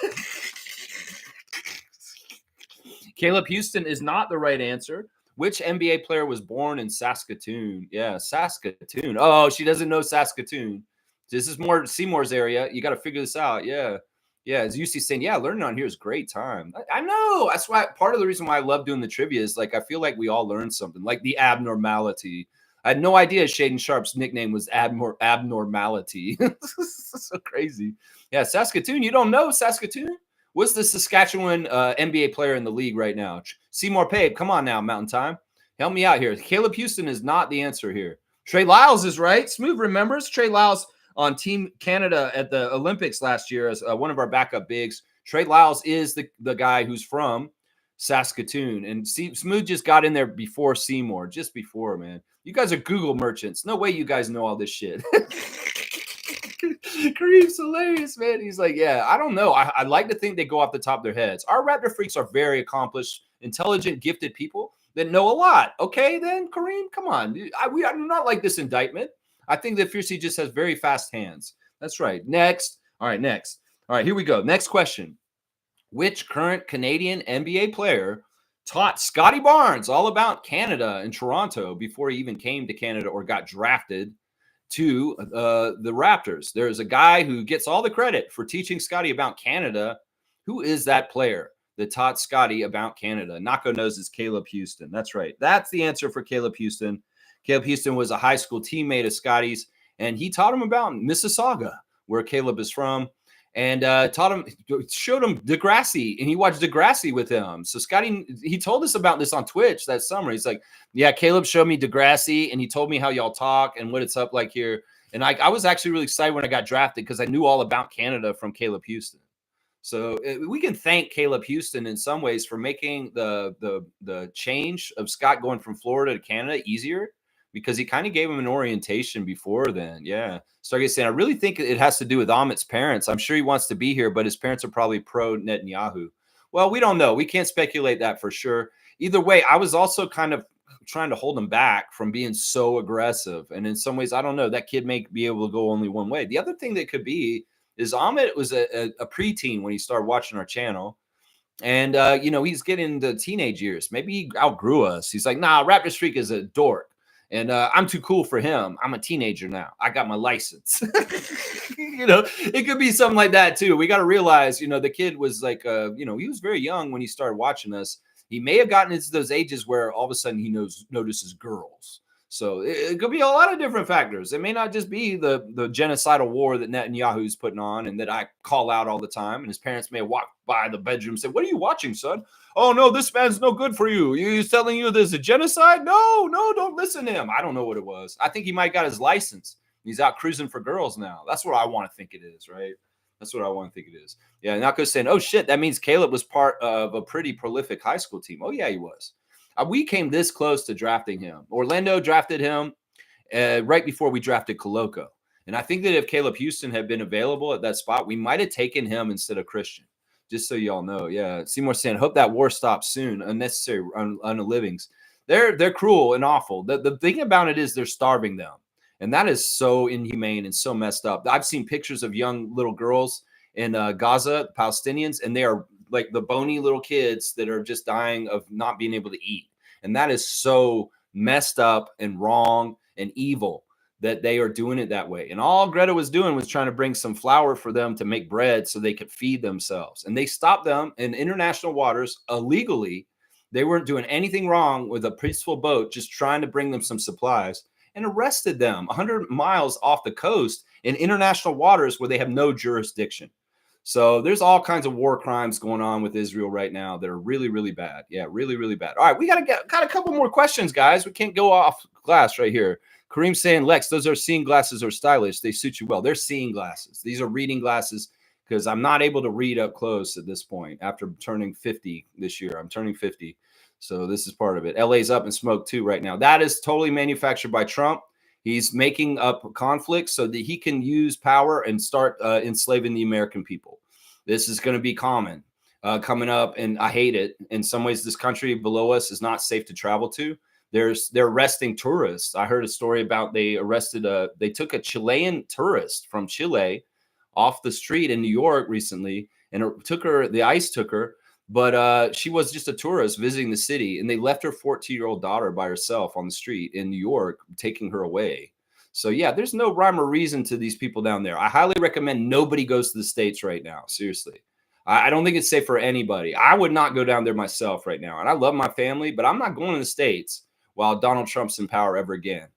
Caleb Houston is not the right answer. Which NBA player was born in Saskatoon? Yeah, Saskatoon. Oh, she doesn't know Saskatoon. This is more Seymour's area. You got to figure this out. Yeah. Yeah, as UC saying, yeah, learning on here is great time. I know. That's why part of the reason why I love doing the trivia is I feel like we all learn something, like the abnormality. I had no idea Shaden Sharp's nickname was abnormality. So crazy. Yeah, Saskatoon. You don't know Saskatoon? What's the Saskatchewan NBA player in the league right now? Seymour Pape. Come on now, Mountain Time. Help me out here. Caleb Houston is not the answer here. Trey Lyles is right. Smooth remembers. Trey Lyles on Team Canada at the Olympics last year as one of our backup bigs. Trey Lyles is the guy who's from Saskatoon. And Smooth just got in there before Seymour, just before, man. You guys are Google merchants. No way you guys know all this shit. Kareem's hilarious, man. He's like, yeah, I don't know. I like to think they go off the top of their heads. Our Raptor freaks are very accomplished, intelligent, gifted people that know a lot. Okay, then, Kareem, come on. I'm not like this indictment. I think that Fiercey just has very fast hands. That's right. Next. All right, next. All right, here we go. Next question. Which current Canadian NBA player taught Scotty Barnes all about Canada and Toronto before he even came to Canada or got drafted to the Raptors? There's a guy who gets all the credit for teaching Scotty about Canada. Who is that player that taught Scotty about Canada? Nako knows it's Caleb Houston. That's right. That's the answer for Caleb Houston. Caleb Houston was a high school teammate of Scotty's, and he taught him about Mississauga, where Caleb is from, and showed him Degrassi, and he watched Degrassi with him. So Scotty, he told us about this on Twitch that summer. He's like, yeah, Caleb showed me Degrassi, and he told me how y'all talk and what it's up like here. And I was actually really excited when I got drafted because I knew all about Canada from Caleb Houston. So we can thank Caleb Houston in some ways for making the change of Scott going from Florida to Canada easier, because he kind of gave him an orientation before then. Yeah. Stargate saying, I really think it has to do with Amit's parents. I'm sure he wants to be here, but his parents are probably pro Netanyahu. Well, we don't know. We can't speculate that for sure. Either way, I was also kind of trying to hold him back from being so aggressive. And in some ways, I don't know, that kid may be able to go only one way. The other thing that could be is Amit was a preteen when he started watching our channel. And, he's getting into teenage years. Maybe he outgrew us. He's like, nah, Raptors Freak is a dork. And I'm too cool for him. I'm a teenager now. I got my license. It could be something like that too. We got to realize, the kid was like, he was very young when he started watching us. He may have gotten into those ages where all of a sudden he notices girls. So it could be a lot of different factors. It may not just be the genocidal war that Netanyahu's putting on and that I call out all the time. And his parents may have walked by the bedroom and said, what are you watching, son? Oh, no, this man's no good for you. He's telling you there's a genocide? No, don't listen to him. I don't know what it was. I think he might got his license. He's out cruising for girls now. That's what I want to think it is, right? That's what I want to think it is. Yeah, Nako's saying, oh, shit, that means Caleb was part of a pretty prolific high school team. Oh, yeah, he was. We came this close to drafting him. Orlando drafted him right before we drafted Koloko. And I think that if Caleb Houston had been available at that spot, we might have taken him instead of Christian. Just so y'all know. Yeah. Seymour saying, hope that war stops soon. Unnecessary unlivings. They're cruel and awful. The thing about it is they're starving them. And that is so inhumane and so messed up. I've seen pictures of young little girls in Gaza, Palestinians, and they are like the bony little kids that are just dying of not being able to eat. And that is so messed up and wrong and evil that they are doing it that way. And all Greta was doing was trying to bring some flour for them to make bread so they could feed themselves. And they stopped them in international waters illegally. They weren't doing anything wrong with a peaceful boat, just trying to bring them some supplies, and arrested them 100 miles off the coast in international waters where they have no jurisdiction. So there's all kinds of war crimes going on with Israel right now that are really, really bad. Yeah, really, really bad. All right, we got a couple more questions, guys. We can't go off glass right here. Kareem saying, Lex, those are seeing glasses or stylish. They suit you well. They're seeing glasses. These are reading glasses because I'm not able to read up close at this point after turning 50 this year. I'm turning 50. So this is part of it. LA's up in smoke too right now. That is totally manufactured by Trump. He's making up conflicts so that he can use power and start enslaving the American people. This is going to be common coming up, and I hate it. In some ways, this country below us is not safe to travel to. They're arresting tourists. I heard a story about they took a Chilean tourist from Chile off the street in New York recently, and the ICE took her, but she was just a tourist visiting the city, and they left her 14-year-old daughter by herself on the street in New York, taking her away. So yeah, there's no rhyme or reason to these people down there. I highly recommend nobody goes to the States right now. Seriously. I don't think it's safe for anybody. I would not go down there myself right now. And I love my family, but I'm not going to the States while Donald Trump's in power ever again.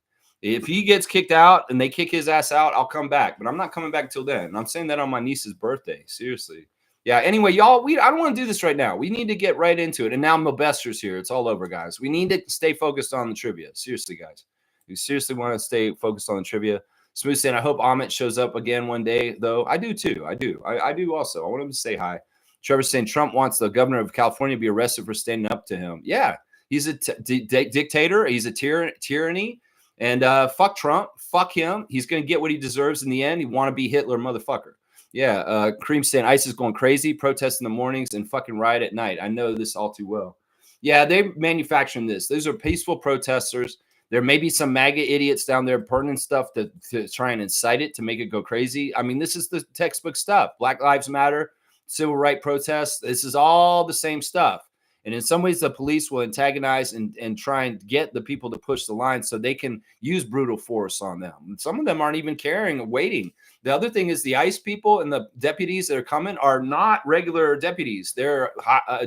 If he gets kicked out and they kick his ass out, I'll come back. But I'm not coming back till then. And I'm saying that on my niece's birthday. Seriously. Yeah, anyway, y'all, I don't want to do this right now. We need to get right into it. And now Mobester's here. It's all over, guys. We need to stay focused on the trivia. Seriously, guys. We seriously want to stay focused on the trivia. Smooth saying, I hope Amit shows up again one day, though. I do too. I do. I do also. I want him to say hi. Trevor saying Trump wants the governor of California to be arrested for standing up to him. Yeah, he's a dictator. He's a tyranny. And fuck Trump. Fuck him. He's going to get what he deserves in the end. He want to be Hitler, motherfucker. Yeah, Cream saying ICE is going crazy, protest in the mornings and fucking riot at night. I know this all too well. Yeah, they're manufacturing this. Those are peaceful protesters. There may be some MAGA idiots down there burning stuff to try and incite it, to make it go crazy. I mean, this is the textbook stuff. Black Lives Matter, civil rights protests. This is all the same stuff. And in some ways, the police will antagonize and try and get the people to push the line so they can use brutal force on them. And some of them aren't even caring or waiting. The other thing is the ICE people and the deputies that are coming are not regular deputies. They're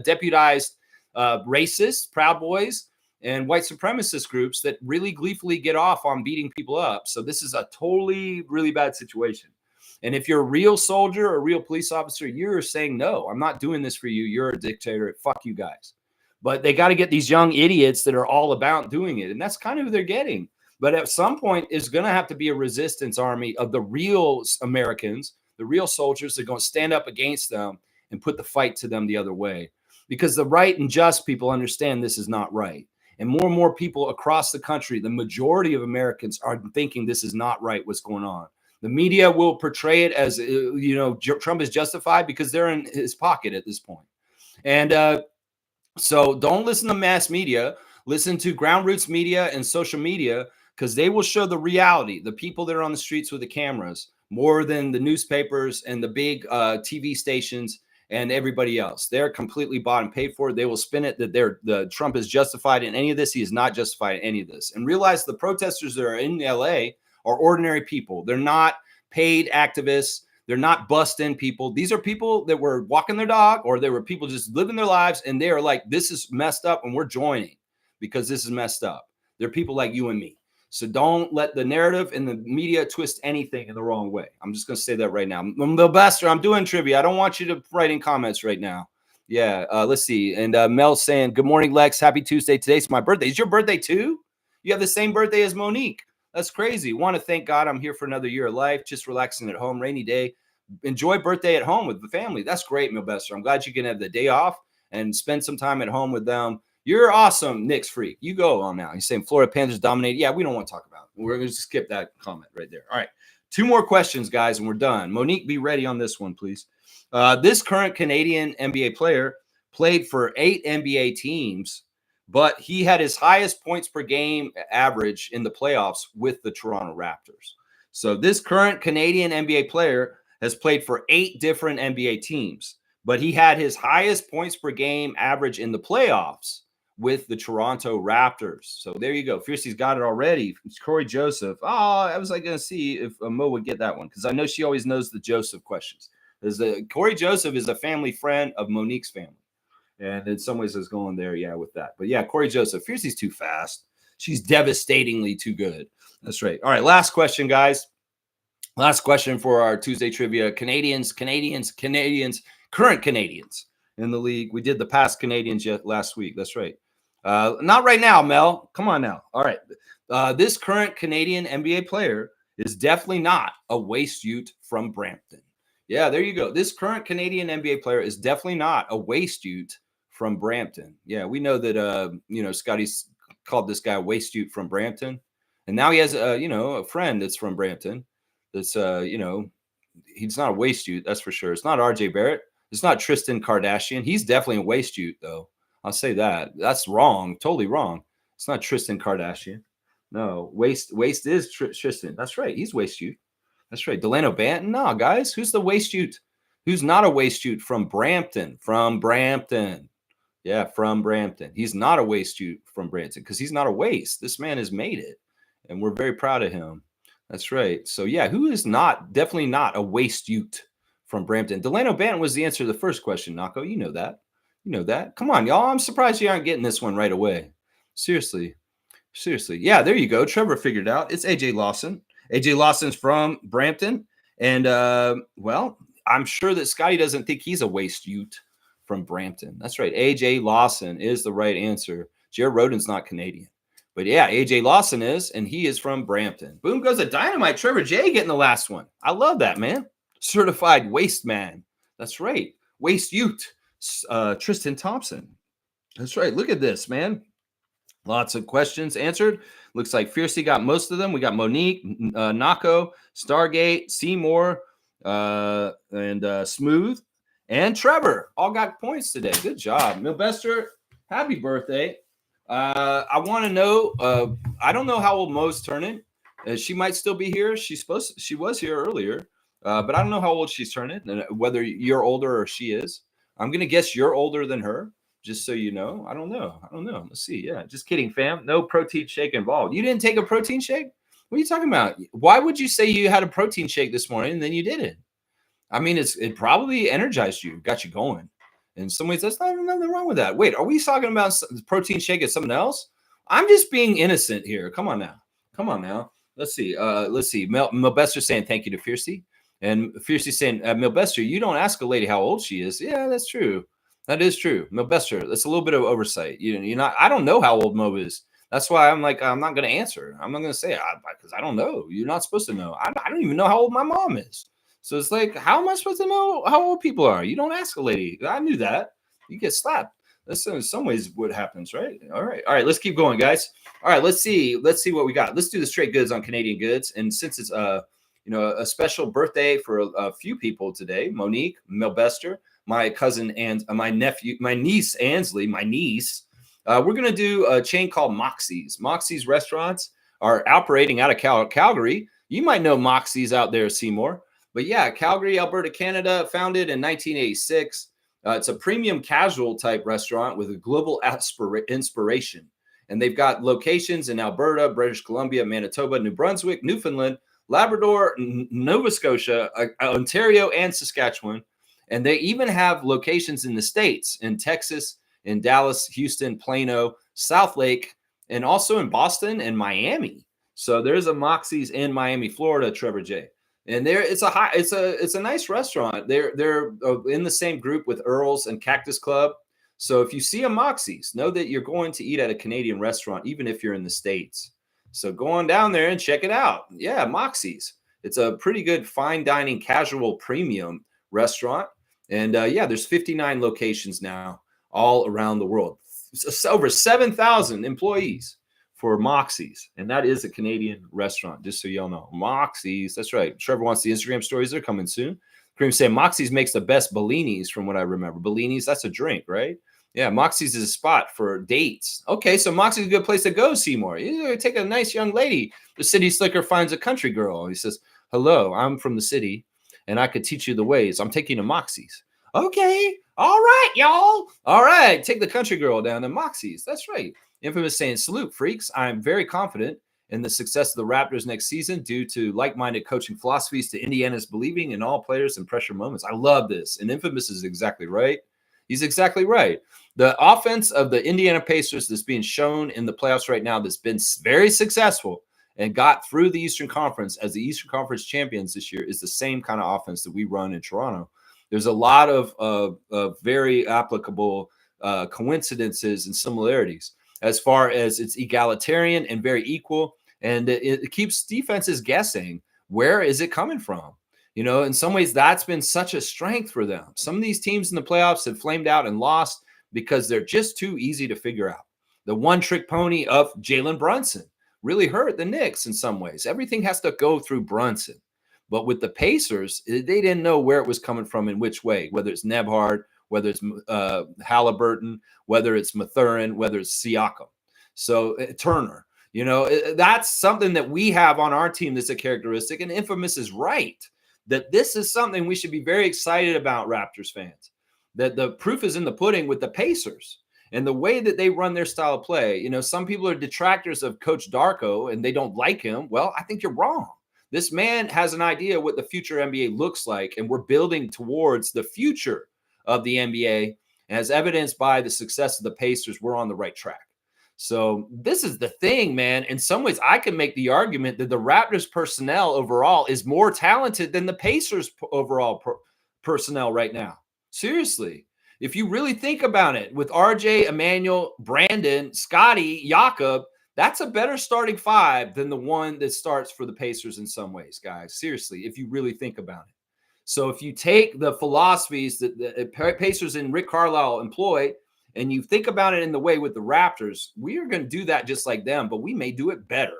deputized racists, Proud Boys, and white supremacist groups that really gleefully get off on beating people up. So this is a totally really bad situation. And if you're a real soldier or a real police officer, you're saying, no, I'm not doing this for you. You're a dictator. Fuck you guys. But they got to get these young idiots that are all about doing it. And that's kind of who they're getting. But at some point, it's going to have to be a resistance army of the real Americans, the real soldiers that are going to stand up against them and put the fight to them the other way. Because the right and just people understand this is not right. And more people across the country, the majority of Americans are thinking this is not right, what's going on. The media will portray it as, Trump is justified because they're in his pocket at this point. And so don't listen to mass media. Listen to ground roots media and social media, because they will show the reality, the people that are on the streets with the cameras, more than the newspapers and the big TV stations and everybody else. They're completely bought and paid for. They will spin it that the Trump is justified in any of this. He is not justified in any of this. And realize the protesters that are in LA are ordinary people. They're not paid activists. They're not bust-in people. These are people that were walking their dog, or they were people just living their lives, and they are like, this is messed up, and we're joining because this is messed up. They're people like you and me. So don't let the narrative and the media twist anything in the wrong way. I'm just going to say that right now. I'm the best. I'm doing trivia. I don't want you to write in comments right now. Yeah, let's see. And Mel's saying, good morning, Lex. Happy Tuesday. Today's my birthday. Is your birthday too? You have the same birthday as Monique. That's crazy. Want to thank God I'm here for another year of life, just relaxing at home, rainy day. Enjoy birthday at home with the family. That's great, Milbester. I'm glad you can have the day off and spend some time at home with them. You're awesome, Knicks freak. You go on now. He's saying Florida Panthers dominate. Yeah, we don't want to talk about it. We're going to skip that comment right there. All right. 2 more questions, guys, and we're done. Monique, be ready on this one, please. This current Canadian NBA player played for 8 NBA teams, but he had his highest points per game average in the playoffs with the Toronto Raptors. So this current Canadian NBA player has played for 8 different NBA teams, but he had his highest points per game average in the playoffs with the Toronto Raptors. So there you go. Fiercey's got it already. It's Corey Joseph. Oh, I was like going to see if Mo would get that one, because I know she always knows the Joseph questions. Corey Joseph is a family friend of Monique's family. And in some ways, it's going there, yeah, with that. But yeah, Corey Joseph. Fiercey's too fast. She's devastatingly too good. That's right. All right, last question, guys. Last question for our Tuesday trivia. Canadians, current Canadians in the league. We did the past Canadians last week. That's right. Not right now, Mel. Come on now. All right. This current Canadian NBA player is definitely not a waste ute from Brampton. Yeah, there you go. This current Canadian NBA player is definitely not a waste ute from Brampton. Yeah, we know that, Scotty's called this guy a waste ute from Brampton. And now he has, a friend that's from Brampton. That's, he's not a waste ute, that's for sure. It's not RJ Barrett. It's not Tristan Kardashian. He's definitely a waste ute, though. I'll say that. That's wrong. Totally wrong. It's not Tristan Kardashian. No, waste is Tristan. That's right. He's waste ute. That's right. Delano Banton. No, guys. Who's the waste ute? Who's not a waste ute from Brampton? From Brampton. Yeah, from Brampton. He's not a waste ute from Brampton because he's not a waste. This man has made it, and we're very proud of him. That's right. So, yeah, who is definitely not a waste ute from Brampton? Delano Banton was the answer to the first question, Nako. You know that. You know that. Come on, y'all. I'm surprised you aren't getting this one right away. Seriously. Yeah, there you go. Trevor figured it out. It's AJ Lawson. AJ Lawson's from Brampton. And, I'm sure that Scotty doesn't think he's a waste ute from Brampton. That's right. AJ Lawson is the right answer. Jared Roden's not Canadian. But yeah, AJ Lawson is, and he is from Brampton. Boom goes a dynamite. Trevor J getting the last one. I love that, man. Certified waste man. That's right. Waste Ute. Tristan Thompson. That's right. Look at this, man. Lots of questions answered. Looks like Fiercey got most of them. We got Monique, Nako, Stargate, Seymour, and Smooth, and Trevor. All got points today. Good job. Milbester, happy birthday. I want to know, I don't know how old Mo's turning. She might still be here. She was here earlier, but I don't know how old she's turning, and whether you're older or she is. I'm going to guess you're older than her. Just so you know. I don't know. Let's see. Yeah, just kidding, fam. No protein shake involved. You didn't take a protein shake? What are you talking about? Why would you say you had a protein shake this morning and then you didn't? I mean, it probably energized you, got you going. In some ways, that's not nothing wrong with that. Wait, are we talking about protein shake as something else? I'm just being innocent here. Come on now. Let's see. Milbester saying thank you to Fiercey. And Fiercey saying, Milbester, you don't ask a lady how old she is. Yeah, that's true. That is true. Milbester, that's a little bit of oversight. You're not. I don't know how old Mo is. That's why I'm like, I'm not going to answer. I'm not going to say because I don't know. You're not supposed to know. I don't even know how old my mom is. So it's like, how am I supposed to know how old people are? You don't ask a lady. I knew that. You get slapped. That's in some ways what happens, right? All right. Let's keep going, guys. All right, let's see what we got. Let's do the straight goods on Canadian goods. And since it's a special birthday for a few people today, Monique, Milbester, my cousin and my niece Ansley, we're going to do a chain called Moxie's. Moxie's restaurants are operating out of Calgary. You might know Moxie's out there, Seymour. But yeah, Calgary, Alberta, Canada, founded in 1986. It's a premium casual type restaurant with a global inspiration. And they've got locations in Alberta, British Columbia, Manitoba, New Brunswick, Newfoundland, Labrador, Nova Scotia, Ontario, and Saskatchewan. And they even have locations in the States, in Texas, in Dallas, Houston, Plano, South Lake, and also in Boston and Miami. So there's a Moxie's in Miami, Florida, Trevor J. And it's a nice restaurant. They're in the same group with Earl's and Cactus Club. So if you see a Moxie's, know that you're going to eat at a Canadian restaurant, even if you're in the States. So go on down there and check it out. Yeah, Moxie's. It's a pretty good fine dining, casual, premium restaurant. And there's 59 locations now all around the world. It's over 7,000 employees for Moxie's. And that is a Canadian restaurant, just so y'all know. Moxie's, that's right. Trevor wants the Instagram stories. They're coming soon. Cream saying Moxie's makes the best Bellinis from what I remember. Bellinis, that's a drink, right? Yeah, Moxie's is a spot for dates. Okay, so Moxie's a good place to go, Seymour. You take a nice young lady. The city slicker finds a country girl. He says, hello, I'm from the city, and I could teach you the ways. I'm taking you to Moxie's. Okay, all right, y'all. All right, take the country girl down to Moxie's. That's right. Infamous saying, salute, freaks. I'm very confident in the success of the Raptors next season due to like-minded coaching philosophies to Indiana's believing in all players in pressure moments. I love this. And Infamous is exactly right. He's exactly right. The offense of the Indiana Pacers that's being shown in the playoffs right now that's been very successful and got through the Eastern Conference as the Eastern Conference champions this year is the same kind of offense that we run in Toronto. There's a lot of very applicable coincidences and similarities as far as it's egalitarian and very equal. And it keeps defenses guessing, where is it coming from? You know, in some ways, that's been such a strength for them. Some of these teams in the playoffs have flamed out and lost because they're just too easy to figure out. The one-trick pony of Jalen Brunson really hurt the Knicks in some ways. Everything has to go through Brunson. But with the Pacers, they didn't know where it was coming from in which way, whether it's Nebhard, whether it's Halliburton, whether it's Mathurin, whether it's Siakam. So Turner, you know, that's something that we have on our team that's a characteristic. And Infamous is right that this is something we should be very excited about, Raptors fans, that the proof is in the pudding with the Pacers and the way that they run their style of play. You know, some people are detractors of Coach Darko and they don't like him. Well, I think you're wrong. This man has an idea what the future NBA looks like, and we're building towards the future of the NBA. And as evidenced by the success of the Pacers, we're on the right track. So this is the thing, man. In some ways, I can make the argument that the Raptors personnel overall is more talented than the Pacers overall personnel right now. Seriously. If you really think about it, with RJ, Emmanuel, Brandon, Scotty, Jakob, That's a better starting five than the one that starts for the Pacers in some ways, guys. Seriously, if you really think about it. So if you take the philosophies that the Pacers and Rick Carlisle employ, and you think about it in the way with the Raptors, we are going to do that just like them, but we may do it better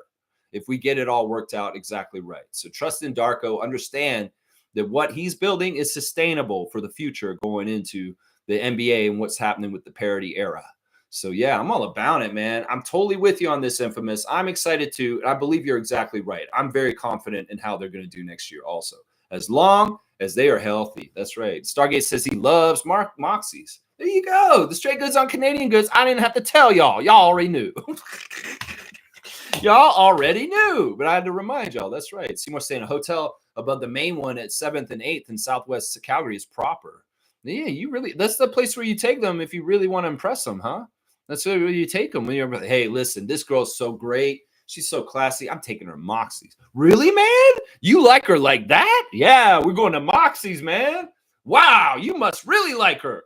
if we get it all worked out exactly right. So trust in Darko, understand that what he's building is sustainable for the future going into the NBA and what's happening with the parity era. So yeah, I'm all about it, man. I'm totally with you on this, Infamous. I'm excited too. I believe you're exactly right. I'm very confident in how they're going to do next year also, as long as they are healthy. That's right. Stargate says he loves Moxies. There you go. The straight goods on Canadian goods. I didn't have to tell y'all. Y'all already knew. Y'all already knew, but I had to remind y'all. That's right. Seymour saying a hotel above the main one at 7th and 8th in Southwest Calgary is proper. Yeah, that's the place where you take them if you really want to impress them, huh? That's where you take them when you're like, hey, listen, this girl's so great. She's so classy. I'm taking her Moxies. Really, man? You like her like that? Yeah, we're going to Moxies, man. Wow, you must really like her.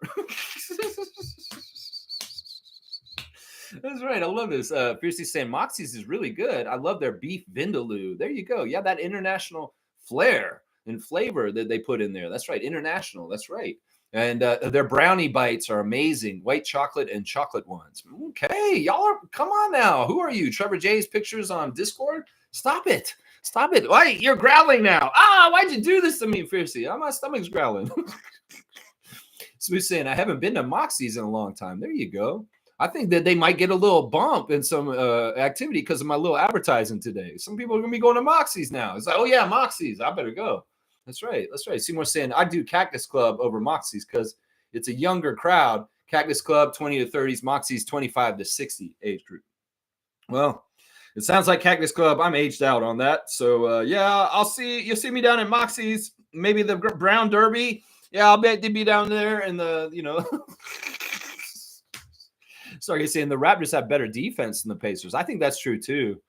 That's right. I love this. Fiercely saying Moxies is really good. I love their beef vindaloo. There you go. Yeah, that international flair and flavor that they put in there. That's right. International. That's right. And their brownie bites are amazing. White chocolate and chocolate ones. Okay, y'all are, come on now. Who are you? Trevor J's pictures on Discord? Stop it. Stop it. Why? You're growling now. Why'd you do this to me, Fiercely? My stomach's growling. Smooth saying, I haven't been to Moxie's in a long time. There you go. I think that they might get a little bump in some activity because of my little advertising today. Some people are going to be going to Moxie's now. It's like, oh, yeah, Moxie's. I better go. That's right. That's right. Seymour saying, I do Cactus Club over Moxie's because it's a younger crowd. Cactus Club, 20 to 30s. Moxie's, 25 to 60 age group. Well, it sounds like Cactus Club. I'm aged out on that. So, yeah, you'll see me down at Moxie's. Maybe the Brown Derby. Yeah, I'll bet they'd be down there in the, Sorry, saying the Raptors have better defense than the Pacers. I think that's true too.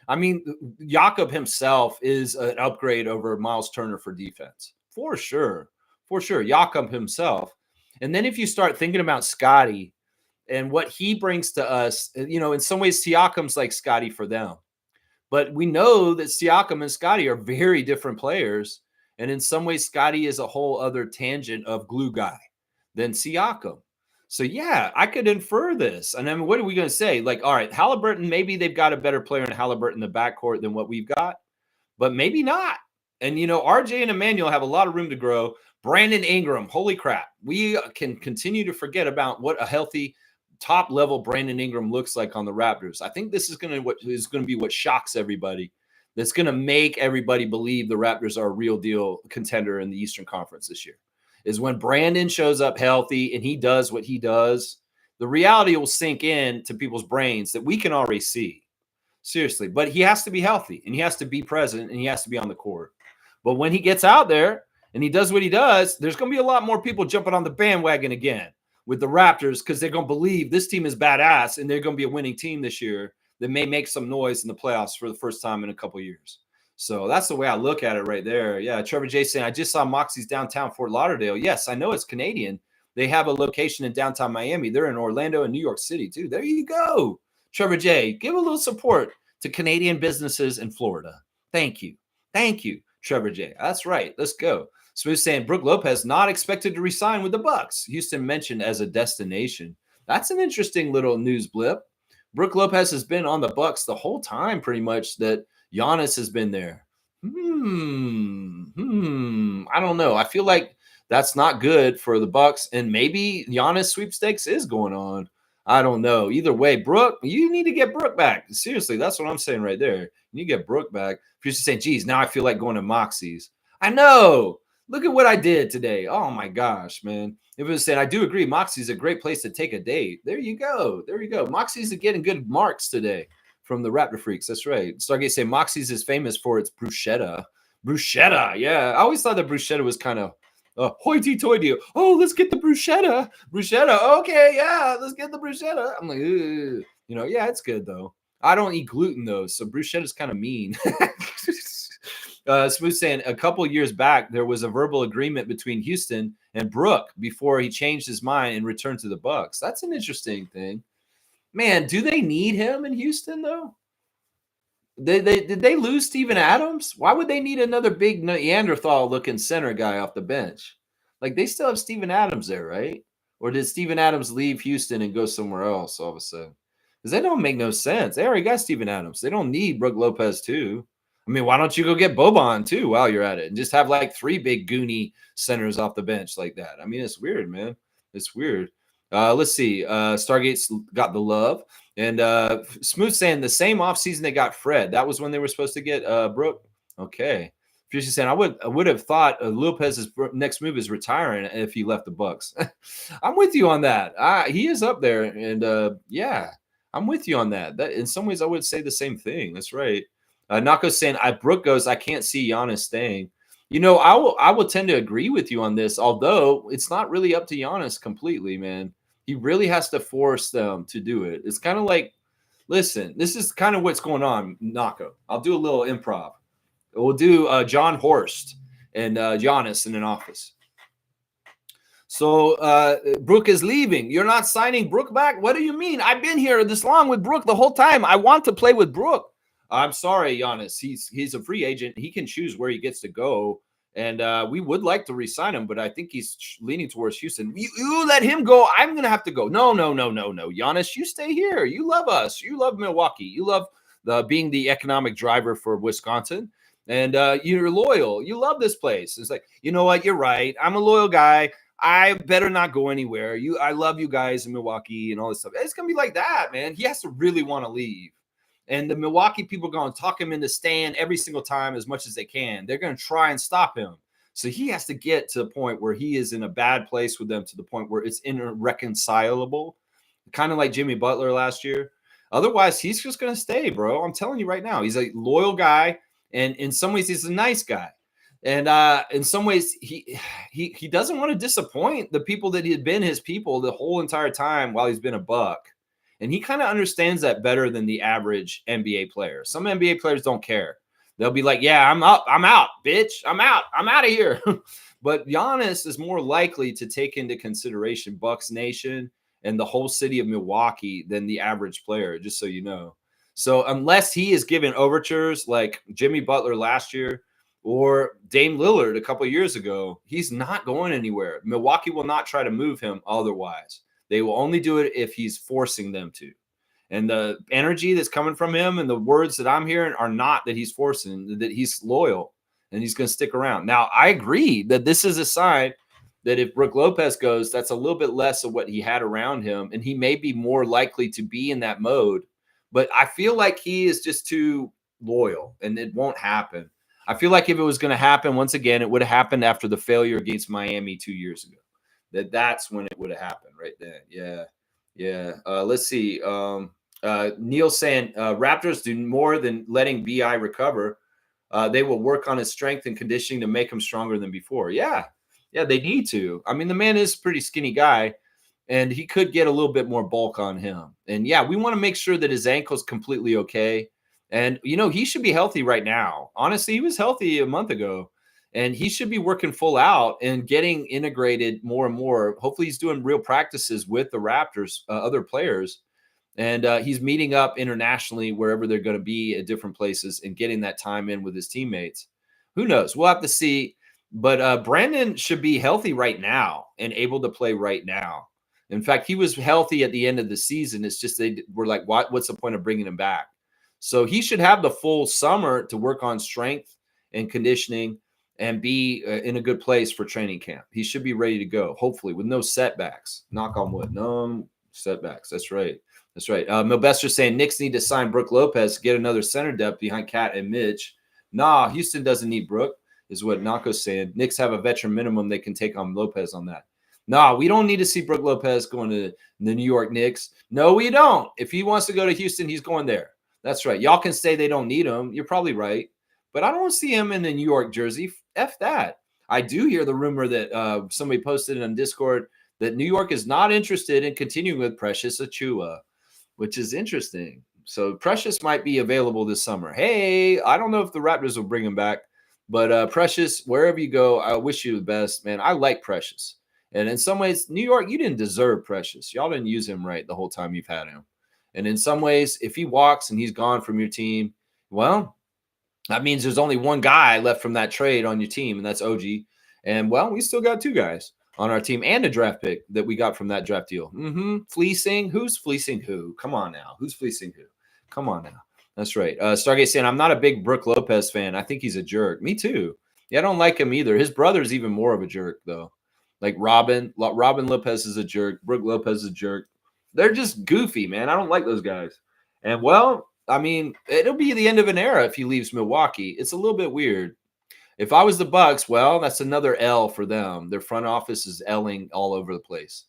I mean, Jakob himself is an upgrade over Miles Turner for defense. For sure. For sure. Jakob himself. And then if you start thinking about Scotty and what he brings to us, in some ways, Siakam's like Scotty for them. But we know that Siakam and Scotty are very different players. And in some ways, Scotty is a whole other tangent of glue guy than Siakam. So, yeah, I could infer this. And then what are we going to say? Like, all right, Halliburton, maybe they've got a better player in Halliburton in the backcourt than what we've got, but maybe not. And, RJ and Emmanuel have a lot of room to grow. Brandon Ingram, holy crap. We can continue to forget about what a healthy top-level Brandon Ingram looks like on the Raptors. I think this is going to be what shocks everybody. That's going to make everybody believe the Raptors are a real deal contender in the Eastern Conference this year. Is when Brandon shows up healthy and he does what he does, the reality will sink in to people's brains that we can already see. Seriously. But he has to be healthy and he has to be present and he has to be on the court. But when he gets out there and he does what he does, there's going to be a lot more people jumping on the bandwagon again with the Raptors because they're going to believe this team is badass and they're going to be a winning team this year that may make some noise in the playoffs for the first time in a couple of years. So that's the way I look at it right there. Yeah, Trevor J saying, I just saw Moxie's downtown Fort Lauderdale. Yes, I know it's Canadian. They have a location in downtown Miami. They're in Orlando and New York City, too. There you go. Trevor J, give a little support to Canadian businesses in Florida. Thank you. Thank you, Trevor J. That's right. Let's go. Smooth saying, Brook Lopez not expected to resign with the Bucks. Houston mentioned as a destination. That's an interesting little news blip. Brook Lopez has been on the Bucks the whole time, pretty much, that Giannis has been there. I don't know. I feel like that's not good for the Bucks, and maybe Giannis sweepstakes is going on. I don't know. Either way, Brook, you need to get Brook back. Seriously, that's what I'm saying right there. You need to get Brook back. If you're just saying, geez, now I feel like going to Moxie's. I know. Look at what I did today. Oh, my gosh, man. If it was saying, I do agree, Moxie's a great place to take a date. There you go. There you go. Moxie's are getting good marks today from the Raptor Freaks. That's right. Stargate say Moxie's is famous for its bruschetta. Bruschetta, yeah. I always thought that bruschetta was kind of hoity-toity. Oh, let's get the bruschetta. Bruschetta, okay, yeah, let's get the bruschetta. I'm like, yeah, it's good, though. I don't eat gluten, though, so bruschetta's kind of mean. Smooth saying, a couple years back, there was a verbal agreement between Houston and Brook before he changed his mind and returned to the Bucks. That's an interesting thing. Man, do they need him in Houston though? Did they lose Steven Adams? Why would they need another big Neanderthal looking center guy off the bench? Like they still have Steven Adams there, right? Or did Steven Adams leave Houston and go somewhere else all of a sudden? Because that don't make no sense. They already got Steven Adams. They don't need Brook Lopez too. I mean, why don't you go get Boban too while you're at it and just have like 3 big goony centers off the bench like that? I mean, it's weird, man. It's weird. Let's see. Stargate's got the love. And Smooth saying the same offseason they got Fred. That was when they were supposed to get Brook. Okay. Fuchsia saying I would have thought Lopez's next move is retiring if he left the Bucks. I'm with you on that. He is up there, and yeah, I'm with you on that. That in some ways I would say the same thing. That's right. Nako's saying Brook goes. I can't see Giannis staying. You know, I will tend to agree with you on this, although it's not really up to Giannis completely, man. He really has to force them to do it. It's kind of like, listen, this is kind of what's going on, Nako. I'll do a little improv. We'll do John Horst and Giannis in an office. So Brook is leaving. You're not signing Brook back? What do you mean? I've been here this long with Brook the whole time. I want to play with Brook. I'm sorry, Giannis. He's a free agent. He can choose where he gets to go. And we would like to re-sign him, but I think he's leaning towards Houston. You let him go. I'm going to have to go. No. Giannis, you stay here. You love us. You love Milwaukee. You love being the economic driver for Wisconsin. And you're loyal. You love this place. It's like, you know what? You're right. I'm a loyal guy. I better not go anywhere. I love you guys in Milwaukee and all this stuff. It's going to be like that, man. He has to really want to leave. And the Milwaukee people are going to talk him into staying every single time as much as they can. They're going to try and stop him. So he has to get to the point where he is in a bad place with them, to the point where it's irreconcilable, kind of like Jimmy Butler last year. Otherwise, he's just going to stay, bro. I'm telling you right now. He's a loyal guy, and in some ways, he's a nice guy. And in some ways, he doesn't want to disappoint the people that he had been his people the whole entire time while he's been a Buck. And he kind of understands that better than the average NBA player. Some NBA players don't care. They'll be like, yeah, I'm up. I'm out, bitch. I'm out. I'm out of here. But Giannis is more likely to take into consideration Bucks Nation and the whole city of Milwaukee than the average player, just so you know. So unless he is given overtures like Jimmy Butler last year or Dame Lillard a couple of years ago, he's not going anywhere. Milwaukee will not try to move him otherwise. They will only do it if he's forcing them to. And the energy that's coming from him and the words that I'm hearing are not that he's forcing, that he's loyal and he's going to stick around. Now, I agree that this is a sign that if Brook Lopez goes, that's a little bit less of what he had around him, and he may be more likely to be in that mode. But I feel like he is just too loyal, and it won't happen. I feel like if it was going to happen, once again, it would have happened after the failure against Miami 2 years ago. That's when it would have happened right then. Yeah. Let's see. Neil saying Raptors do more than letting BI recover. They will work on his strength and conditioning to make him stronger than before. Yeah, they need to. I mean, the man is a pretty skinny guy, and he could get a little bit more bulk on him. And yeah, we want to make sure that his ankle's completely okay. And, you know, he should be healthy right now. Honestly, he was healthy a month ago. And he should be working full out and getting integrated more and more. Hopefully he's doing real practices with the Raptors, other players. And he's meeting up internationally wherever they're going to be at different places and getting that time in with his teammates. Who knows? We'll have to see. But Brandon should be healthy right now and able to play right now. In fact, he was healthy at the end of the season. It's just they were like, what's the point of bringing him back? So he should have the full summer to work on strength and conditioning and be in a good place for training camp. He should be ready to go, hopefully, with no setbacks. Knock on wood. No setbacks. That's right. Milbester saying Knicks need to sign Brook Lopez to get another center depth behind Cat and Mitch. Nah, Houston doesn't need Brook, is what Nako's saying. Knicks have a veteran minimum. They can take on Lopez on that. Nah, we don't need to see Brook Lopez going to the New York Knicks. No, we don't. If he wants to go to Houston, he's going there. That's right. Y'all can say they don't need him. You're probably right. But I don't see him in the New York jersey. F that. I do hear the rumor that somebody posted on Discord that New York is not interested in continuing with Precious Achiuwa, which is interesting. So Precious might be available this summer. Hey, I don't know if the Raptors will bring him back, but Precious, wherever you go, I wish you the best, man. I like Precious. And in some ways, New York, you didn't deserve Precious. Y'all didn't use him right the whole time you've had him. And in some ways, if he walks and he's gone from your team, well, that means there's only one guy left from that trade on your team, and that's OG. And well, we still got two guys on our team and a draft pick that we got from that draft deal. Fleecing? Who's fleecing who? Come on now. Who's fleecing who? Come on now. That's right. Stargate saying, I'm not a big Brook Lopez fan. I think he's a jerk. Me too. Yeah, I don't like him either. His brother's even more of a jerk, though. Like Robin Lopez is a jerk. Brook Lopez is a jerk. They're just goofy, man. I don't like those guys. And well, I mean, it'll be the end of an era if he leaves Milwaukee. It's a little bit weird. If I was the Bucks, well, that's another L for them. Their front office is L-ing all over the place.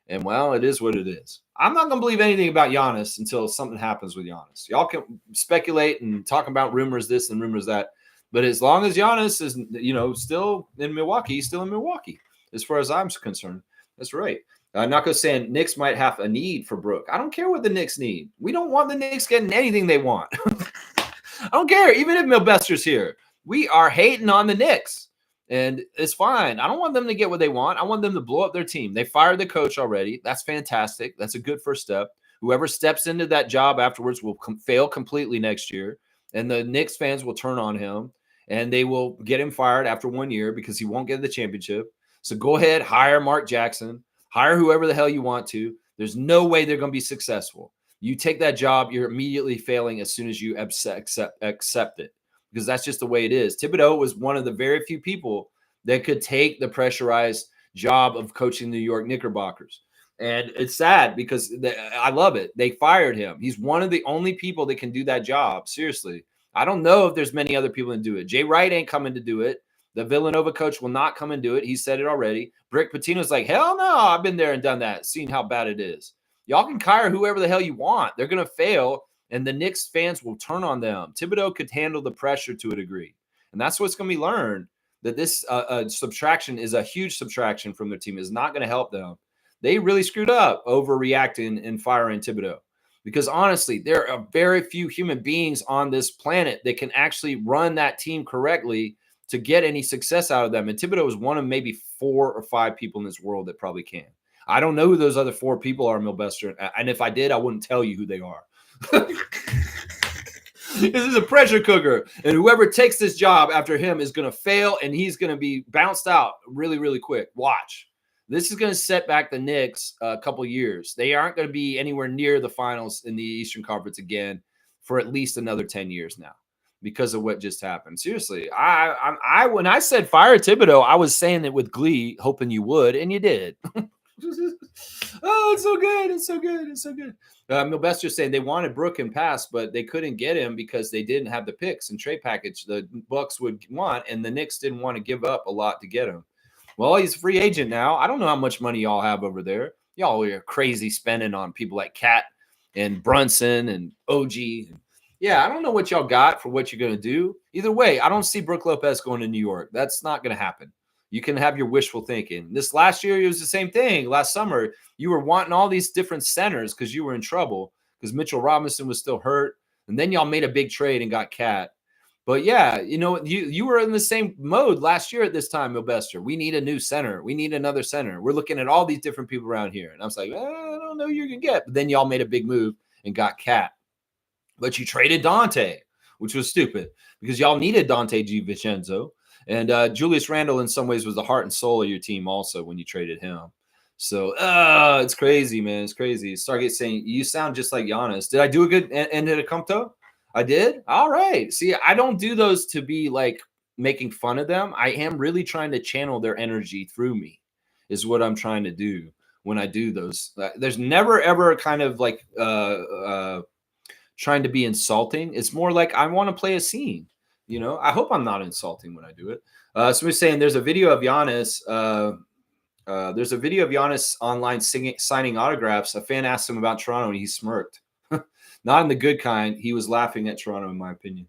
And, well, it is what it is. I'm not going to believe anything about Giannis until something happens with Giannis. Y'all can speculate and talk about rumors this and rumors that. But as long as Giannis is, still in Milwaukee, he's still in Milwaukee, as far as I'm concerned. That's right. Nako saying Knicks might have a need for Brook. I don't care what the Knicks need. We don't want the Knicks getting anything they want. I don't care. Even if Milbester's here, we are hating on the Knicks. And it's fine. I don't want them to get what they want. I want them to blow up their team. They fired the coach already. That's fantastic. That's a good first step. Whoever steps into that job afterwards will fail completely next year. And the Knicks fans will turn on him. And they will get him fired after 1 year because he won't get the championship. So go ahead, hire Mark Jackson. Hire whoever the hell you want to. There's no way they're going to be successful. You take that job, you're immediately failing as soon as you accept it. Because that's just the way it is. Thibodeau was one of the very few people that could take the pressurized job of coaching the New York Knickerbockers. And it's sad because I love it. They fired him. He's one of the only people that can do that job. Seriously. I don't know if there's many other people that do it. Jay Wright ain't coming to do it. The Villanova coach will not come and do it. He said it already. Rick Pitino's like, hell no, I've been there and done that, seen how bad it is. Y'all can hire whoever the hell you want. They're going to fail. And the Knicks fans will turn on them. Thibodeau could handle the pressure to a degree. And that's what's going to be learned, that this subtraction is a huge subtraction from their team. Is not going to help them. They really screwed up overreacting and firing Thibodeau. Because honestly, there are very few human beings on this planet that can actually run that team correctly to get any success out of them. And Thibodeau is one of maybe 4 or 5 people in this world that probably can. I don't know who those other 4 people are, Milbester. And if I did, I wouldn't tell you who they are. This is a pressure cooker, and whoever takes this job after him is going to fail, and he's going to be bounced out really, really quick. Watch. This is going to set back the Knicks a couple years. They aren't going to be anywhere near the finals in the Eastern Conference again for at least another 10 years now because of what just happened. Seriously, I when I said fire Thibodeau, I was saying it with glee, hoping you would, and you did. Oh, it's so good. It's so good. It's so good. Milbester's saying they wanted Brook and pass, but they couldn't get him because they didn't have the picks and trade package the Bucks would want, and the Knicks didn't want to give up a lot to get him. Well, he's a free agent now. I don't know how much money y'all have over there. Y'all are crazy spending on people like Cat and Brunson and OG. Yeah, I don't know what y'all got for what you're going to do. Either way, I don't see Brook Lopez going to New York. That's not going to happen. You can have your wishful thinking. This last year, it was the same thing. Last summer, you were wanting all these different centers because you were in trouble because Mitchell Robinson was still hurt. And then y'all made a big trade and got Cat. But yeah, you were in the same mode last year at this time, Milbester. We need a new center. We need another center. We're looking at all these different people around here. And I was like, I don't know who you're going to get. But then y'all made a big move and got Cat. But you traded Dante, which was stupid because y'all needed Dante DiVincenzo. And Julius Randle, in some ways, was the heart and soul of your team also when you traded him. So it's crazy, man. It's crazy. Stargate saying, you sound just like Giannis. Did I do a good end at a Compto? I did? All right. See, I don't do those to be like making fun of them. I am really trying to channel their energy through me is what I'm trying to do when I do those. There's never, ever kind of like trying to be insulting. It's more like I want to play a scene. I hope I'm not insulting when I do it. Somebody's saying there's a video of Giannis. There's a video of Giannis online signing autographs. A fan asked him about Toronto, and he smirked. Not in the good kind. He was laughing at Toronto, in my opinion.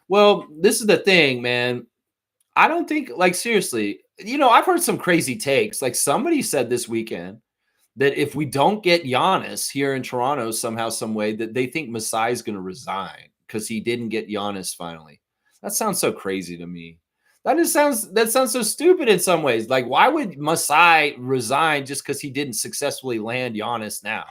Well, this is the thing, man. I don't think, like, seriously, I've heard some crazy takes. Like somebody said this weekend that if we don't get Giannis here in Toronto somehow, some way, that they think Masai is going to resign because he didn't get Giannis finally. That sounds so crazy to me. That sounds so stupid in some ways. Like, why would Masai resign just because he didn't successfully land Giannis now?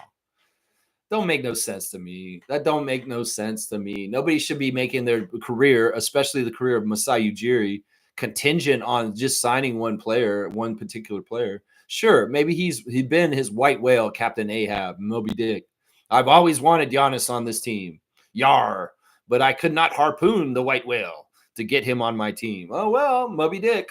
don't make no sense to me. That don't make no sense to me. Nobody should be making their career, especially the career of Masai Ujiri, contingent on just signing one player, one particular player. Sure, maybe he'd been his white whale, Captain Ahab, Moby Dick. I've always wanted Giannis on this team. Yar. But I could not harpoon the white whale to get him on my team. Oh, well, Moby Dick.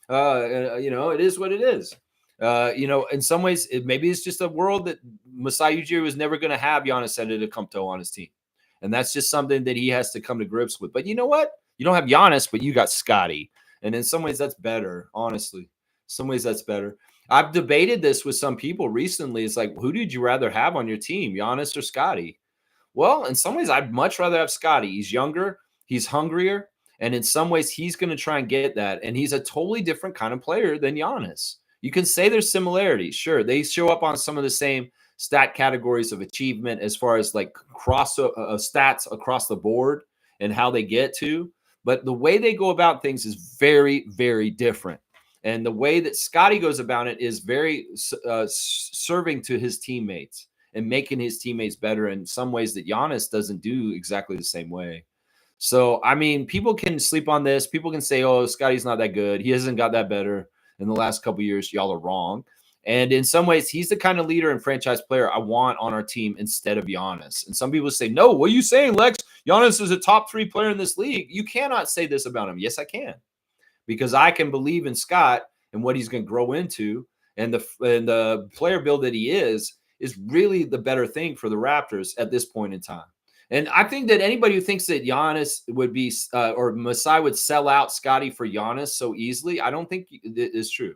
It is what it is. In some ways, maybe it's just a world that Masai Ujiri was never going to have Giannis Antetokounmpo on his team. And that's just something that he has to come to grips with. But you know what? You don't have Giannis, but you got Scotty. And in some ways, that's better, honestly. In some ways, that's better. I've debated this with some people recently. It's like, who did you rather have on your team, Giannis or Scotty? Well, in some ways, I'd much rather have Scotty. He's younger. He's hungrier. And in some ways, he's going to try and get that. And he's a totally different kind of player than Giannis. You can say there's similarities. Sure, they show up on some of the same stat categories of achievement as far as like cross stats across the board and how they get to. But the way they go about things is very, very different. And the way that Scotty goes about it is very serving to his teammates and making his teammates better in some ways that Giannis doesn't do exactly the same way. So, I mean, people can sleep on this. People can say, oh, Scotty's not that good. He hasn't got that better in the last couple of years. Y'all are wrong. And in some ways, he's the kind of leader and franchise player I want on our team instead of Giannis. And some people say, no, what are you saying, Lex? Giannis is a top 3 player in this league. You cannot say this about him. Yes, I can. Because I can believe in Scott and what he's going to grow into. And the player build that he is really the better thing for the Raptors at this point in time. And I think that anybody who thinks that Giannis would be or Masai would sell out Scotty for Giannis so easily, I don't think it is true.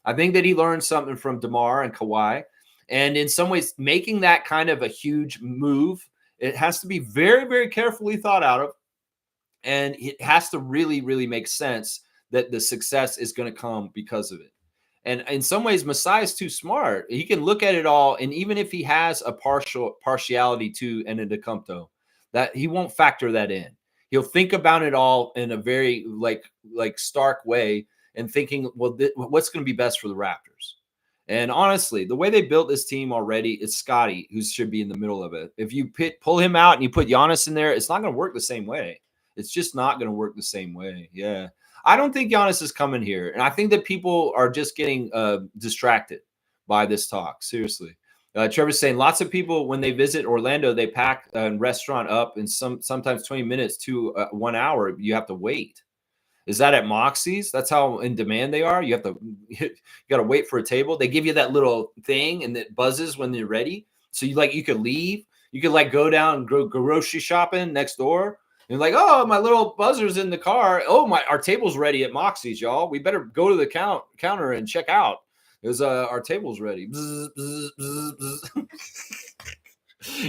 I think that he learned something from DeMar and Kawhi. And in some ways, making that kind of a huge move, it has to be very, very carefully thought out of. And it has to really, really make sense that the success is going to come because of it. And in some ways, Masai is too smart. He can look at it all. And even if he has a partiality to Antetokounmpo, that he won't factor that in. He'll think about it all in a very like stark way and thinking, well, what's going to be best for the Raptors? And honestly, the way they built this team already, it's Scotty who should be in the middle of it. If you pull him out and you put Giannis in there, it's not going to work the same way. It's just not going to work the same way. Yeah. I don't think Giannis is coming here. And I think that people are just getting distracted by this talk. Seriously. Trevor's saying lots of people, when they visit Orlando, they pack a restaurant up in sometimes 20 minutes to 1 hour. You have to wait. Is that at Moxie's? That's how in demand they are. You got to wait for a table. They give you that little thing and it buzzes when you're ready. So you could leave. You could go down and go grocery shopping next door. And oh, my little buzzer's in the car. Oh, our table's ready at Moxie's, y'all. We better go to the counter and check out. Because our table's ready. Bzz, bzz, bzz, bzz.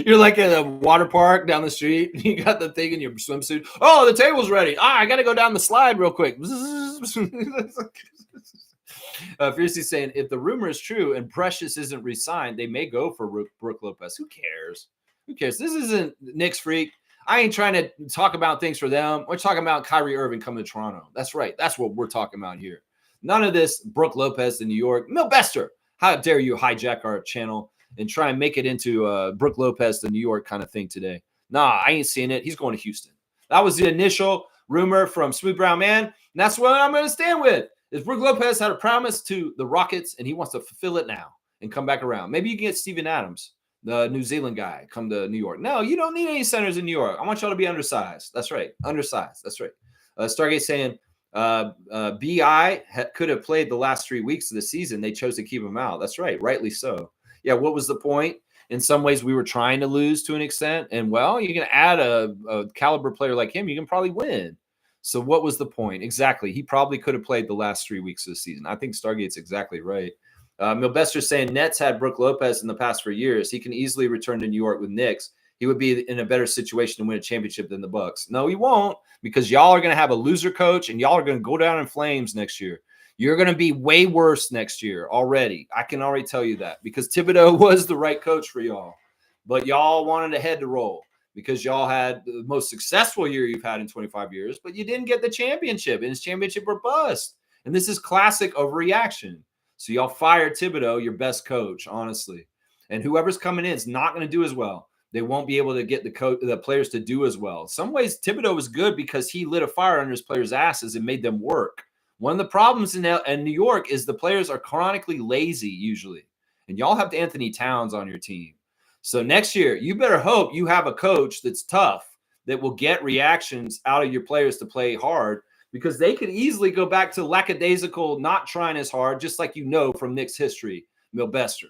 You're like at a water park down the street. You got the thing in your swimsuit. Oh, the table's ready. I got to go down the slide real quick. Fiercely saying, if the rumor is true and Precious isn't re-signed, they may go for Brook Lopez. Who cares? Who cares? This isn't Knicks Freak. I ain't trying to talk about things for them. We're talking about Kyrie Irving coming to Toronto. That's right. That's what we're talking about here. None of this Brook Lopez in New York. Mil Bester, how dare you hijack our channel and try and make it into Brook Lopez to New York kind of thing today. Nah, I ain't seeing it. He's going to Houston. That was the initial rumor from Smooth Brown Man, and that's what I'm going to stand with. Is Brook Lopez had a promise to the Rockets, and he wants to fulfill it now and come back around. Maybe you can get Steven Adams, the New Zealand guy, come to New York. No, you don't need any centers in New York. I want y'all to be undersized. That's right. Undersized. That's right. Stargate saying BI could have played the last 3 weeks of the season. They chose to keep him out. That's right. Rightly so. Yeah, what was the point? In some ways, we were trying to lose to an extent. And, well, you can add a caliber player like him, you can probably win. So what was the point? Exactly. He probably could have played the last 3 weeks of the season. I think Stargate's exactly right. Milbester's saying Nets had Brook Lopez in the past for years. He can easily return to New York with Knicks. He would be in a better situation to win a championship than the Bucks. No, he won't, because y'all are going to have a loser coach and y'all are going to go down in flames next year. You're going to be way worse next year already. I can already tell you that, because Thibodeau was the right coach for y'all. But y'all wanted a head to roll because y'all had the most successful year you've had in 25 years, but you didn't get the championship, and it's championship or bust. And this is classic overreaction. So y'all fired Thibodeau, your best coach, honestly. And whoever's coming in is not going to do as well. they won't be able to get the players to do as well. In some ways, Thibodeau was good because he lit a fire under his players' asses and made them work. One of the problems in New York is the players are chronically lazy usually. And y'all have Anthony Towns on your team. So next year, you better hope you have a coach that's tough, that will get reactions out of your players to play hard, because they could easily go back to lackadaisical, not trying as hard, just like you know from Knicks history, Milbester.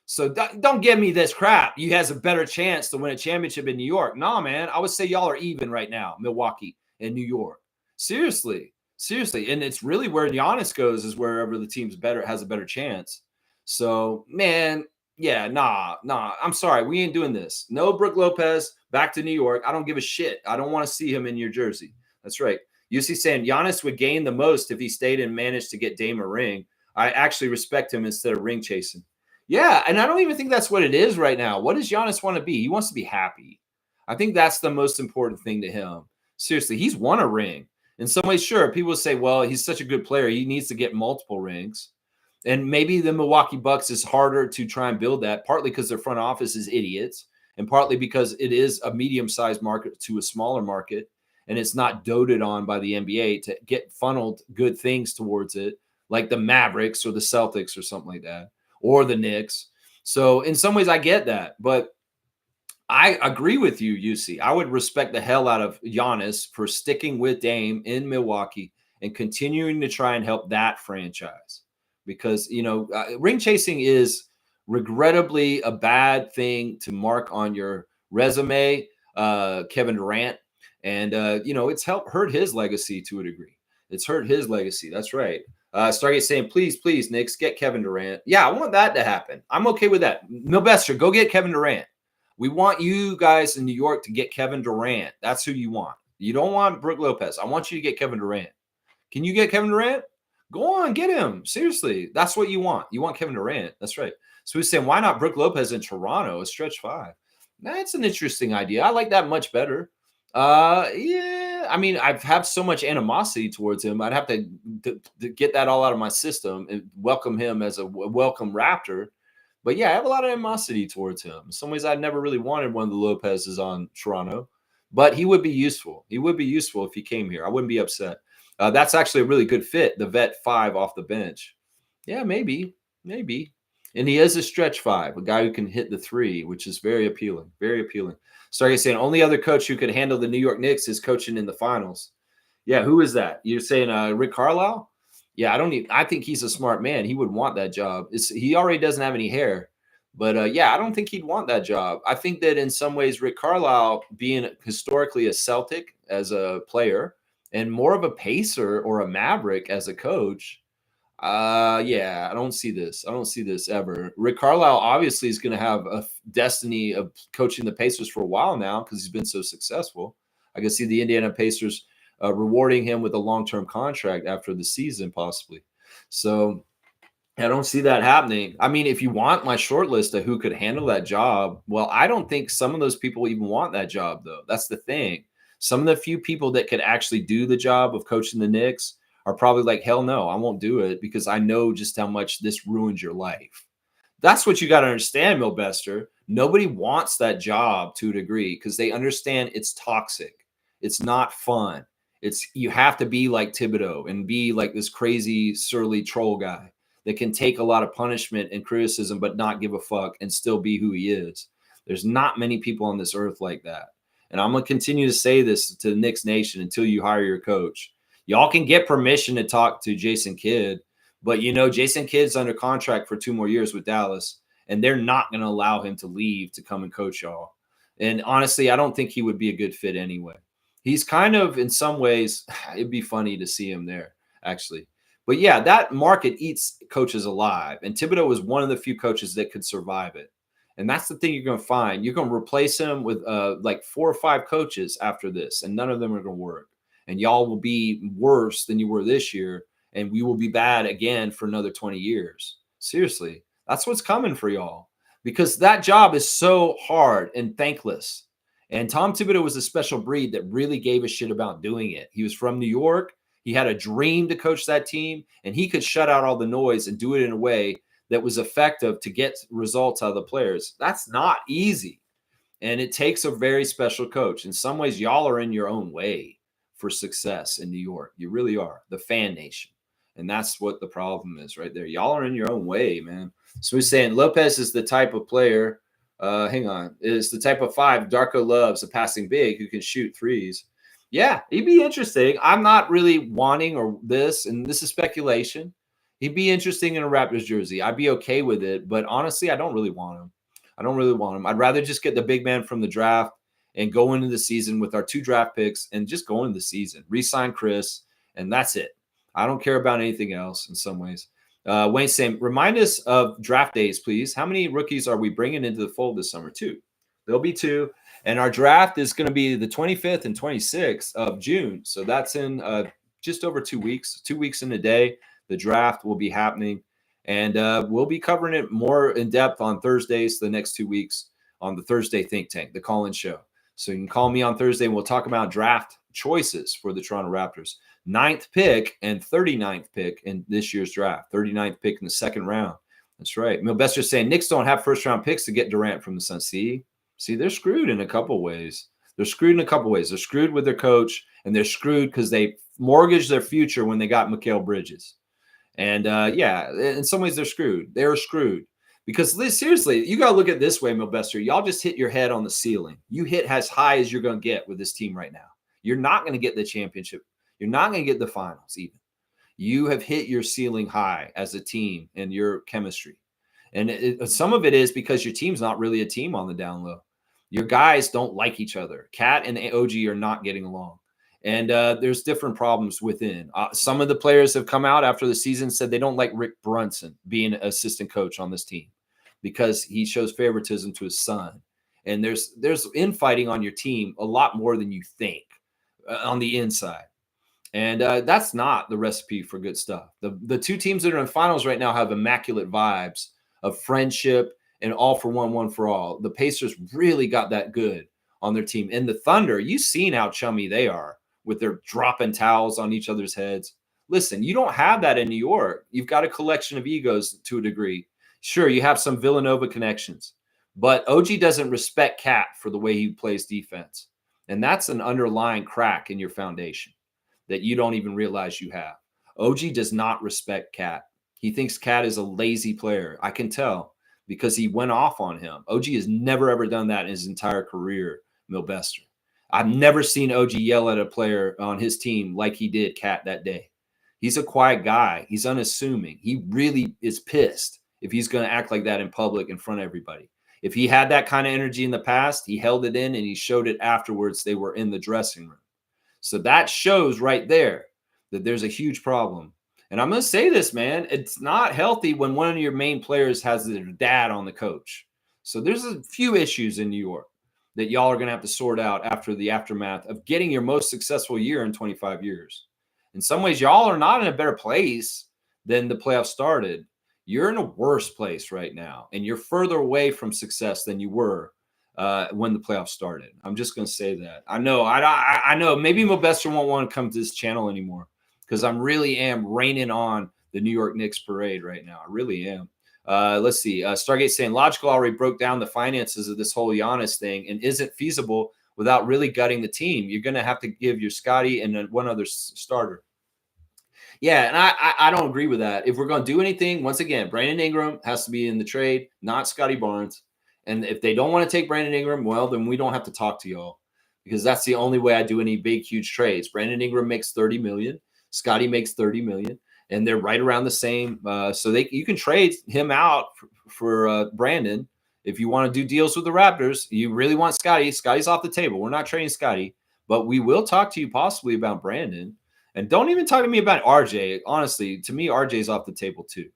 So don't give me this crap. You has a better chance to win a championship in New York. Nah, man, I would say y'all are even right now, Milwaukee and New York. Seriously. And it's really where Giannis goes is wherever the team's better, has a better chance. So, man, yeah, nah. I'm sorry. We ain't doing this. No Brook Lopez, back to New York. I don't give a shit. I don't want to see him in your jersey. That's right. UC saying Giannis would gain the most if he stayed and managed to get Dame a ring. I actually respect him instead of ring chasing. Yeah, and I don't even think that's what it is right now. What does Giannis want to be? He wants to be happy. I think that's the most important thing to him. Seriously, he's won a ring. In some ways, sure, people say, well, he's such a good player. He needs to get multiple rings. And maybe the Milwaukee Bucks is harder to try and build that, partly because their front office is idiots, and partly because it is a medium-sized market to a smaller market, and it's not doted on by the NBA to get funneled good things towards it, like the Mavericks or the Celtics or something like that, or the Knicks. So in some ways, I get that. But I agree with you, UC. I would respect the hell out of Giannis for sticking with Dame in Milwaukee and continuing to try and help that franchise. Because, ring chasing is regrettably a bad thing to mark on your resume, Kevin Durant. And, it's hurt his legacy to a degree. It's hurt his legacy. That's right. Stargate saying, please, Knicks, get Kevin Durant. Yeah, I want that to happen. I'm okay with that. Milbester, go get Kevin Durant. We want you guys in New York to get Kevin Durant. That's who you want. You don't want Brook Lopez. I want you to get Kevin Durant. Can you get Kevin Durant? Go on, get him. Seriously, that's what you want. You want Kevin Durant. That's right. So he's saying, why not Brook Lopez in Toronto, a stretch 5? That's an interesting idea. I like that much better. Yeah, I mean, I've had so much animosity towards him. I'd have to get that all out of my system and welcome him as a welcome Raptor. But yeah, I have a lot of animosity towards him. In some ways, I never really wanted one of the Lopez's on Toronto, but he would be useful. He would be useful if he came here. I wouldn't be upset. That's actually a really good fit, the vet 5 off the bench. Yeah, maybe. And he is a stretch 5, a guy who can hit the 3, which is very appealing. Stargate saying only other coach who could handle the New York Knicks is coaching in the finals. Yeah, who is that? You're saying Rick Carlisle? Yeah, I think he's a smart man. He would want that job. He already doesn't have any hair. But yeah, I don't think he'd want that job. I think that in some ways, Rick Carlisle, being historically a Celtic as a player and more of a Pacer or a Maverick as a coach, yeah, I don't see this. I don't see this ever. Rick Carlisle obviously is going to have a destiny of coaching the Pacers for a while now because he's been so successful. I can see the Indiana Pacers rewarding him with a long-term contract after the season, possibly. So I don't see that happening. I mean, if you want my short list of who could handle that job, well, I don't think some of those people even want that job, though. That's the thing. Some of the few people that could actually do the job of coaching the Knicks are probably like, hell no, I won't do it because I know just how much this ruins your life. That's what you got to understand, Milbester. Nobody wants that job to a degree because they understand it's toxic. It's not fun. You have to be like Thibodeau and be like this crazy, surly troll guy that can take a lot of punishment and criticism, but not give a fuck and still be who he is. There's not many people on this earth like that. And I'm going to continue to say this to the Knicks Nation until you hire your coach. Y'all can get permission to talk to Jason Kidd, but Jason Kidd's under contract for 2 more years with Dallas, and they're not going to allow him to leave to come and coach y'all. And honestly, I don't think he would be a good fit anyway. He's kind of, in some ways, it'd be funny to see him there, actually. But yeah, that market eats coaches alive. And Thibodeau was one of the few coaches that could survive it. And that's the thing you're going to find. You're going to replace him with like 4 or 5 coaches after this, and none of them are going to work. And y'all will be worse than you were this year, and we will be bad again for another 20 years. Seriously, that's what's coming for y'all because that job is so hard and thankless. And Tom Thibodeau was a special breed that really gave a shit about doing it. He was from New York. He had a dream to coach that team, and he could shut out all the noise and do it in a way that was effective to get results out of the players. That's not easy. And it takes a very special coach. In some ways, y'all are in your own way for success in New York. You really are, the fan nation. And that's what the problem is right there. Y'all are in your own way, man. So we're saying Lopez is the type of player, is the type of 5 Darko loves, a passing big who can shoot threes. Yeah, he'd be interesting. I'm not really wanting and this is speculation. He'd be interesting in a Raptors jersey. I'd be okay with it, but honestly, I don't really want him. I'd rather just get the big man from the draft and go into the season with our 2 draft picks and just go into the season, re-sign Chris, and that's it. I don't care about anything else in some ways. Wayne saying, remind us of draft days, please. How many rookies are we bringing into the fold this summer? 2. There'll be 2. And our draft is going to be the 25th and 26th of June. So that's in just over 2 weeks, 2 weeks in a day. The draft will be happening. And we'll be covering it more in depth on Thursdays the next 2 weeks on the Thursday Think Tank, the call-in show. So you can call me on Thursday and we'll talk about draft choices for the Toronto Raptors. 9th pick and 39th pick in this year's draft. 39th pick in the second round. That's right. Milbester's saying Knicks don't have first-round picks to get Durant from the Suns. See, they're screwed in a couple ways. They're screwed with their coach, and they're screwed because they mortgaged their future when they got Mikal Bridges. And in some ways they're screwed. They're screwed because seriously, you got to look at it this way, Milbester. Y'all just hit your head on the ceiling. You hit as high as you're going to get with this team right now. You're not going to get the championship. You're not going to get the finals even. You have hit your ceiling high as a team and your chemistry. And some of it is because your team's not really a team on the down low. Your guys don't like each other. Cat and OG are not getting along. And there's different problems within. Some of the players have come out after the season, said they don't like Rick Brunson being an assistant coach on this team because he shows favoritism to his son. And there's infighting on your team a lot more than you think on the inside. And that's not the recipe for good stuff. The 2 teams that are in finals right now have immaculate vibes of friendship and all for one for all. The Pacers really got that good on their team. And the Thunder, you've seen how chummy they are with their dropping towels on each other's heads. Listen, you don't have that in New York. You've got a collection of egos to a degree. Sure, you have some Villanova connections, but OG doesn't respect Cat for the way he plays defense. And that's an underlying crack in your foundation that you don't even realize you have. OG does not respect Cat. He thinks Cat is a lazy player. I can tell because he went off on him. OG has never, ever done that in his entire career, Milbester. I've never seen OG yell at a player on his team like he did Cat that day. He's a quiet guy. He's unassuming. He really is pissed if he's going to act like that in public in front of everybody. If he had that kind of energy in the past, he held it in and he showed it afterwards. They were in the dressing room. So that shows right there that there's a huge problem. And I'm going to say this, man. It's not healthy when one of your main players has their dad on the coach. So there's a few issues in New York that y'all are going to have to sort out after the aftermath of getting your most successful year in 25 years. In some ways, y'all are not in a better place than the playoffs started. You're in a worse place right now, and you're further away from success than you were when the playoffs started. I'm just going to say that. I know. Maybe Milbester won't want to come to this channel anymore because I really am raining on the New York Knicks parade right now. I really am. Let's see. Stargate saying Logical already broke down the finances of this whole Giannis thing and isn't feasible without really gutting the team. You're going to have to give your Scotty and one other starter. Yeah, and I don't agree with that. If we're going to do anything, once again, Brandon Ingram has to be in the trade, not Scotty Barnes. And if they don't want to take Brandon Ingram, well, then we don't have to talk to y'all because that's the only way I do any big, huge trades. Brandon Ingram makes $30 million. Scotty makes $30 million. And they're right around the same. So you can trade him out for Brandon. If you want to do deals with the Raptors, you really want Scotty. Scotty's off the table. We're not trading Scotty. But we will talk to you possibly about Brandon. And don't even talk to me about RJ. Honestly, to me, RJ's off the table too.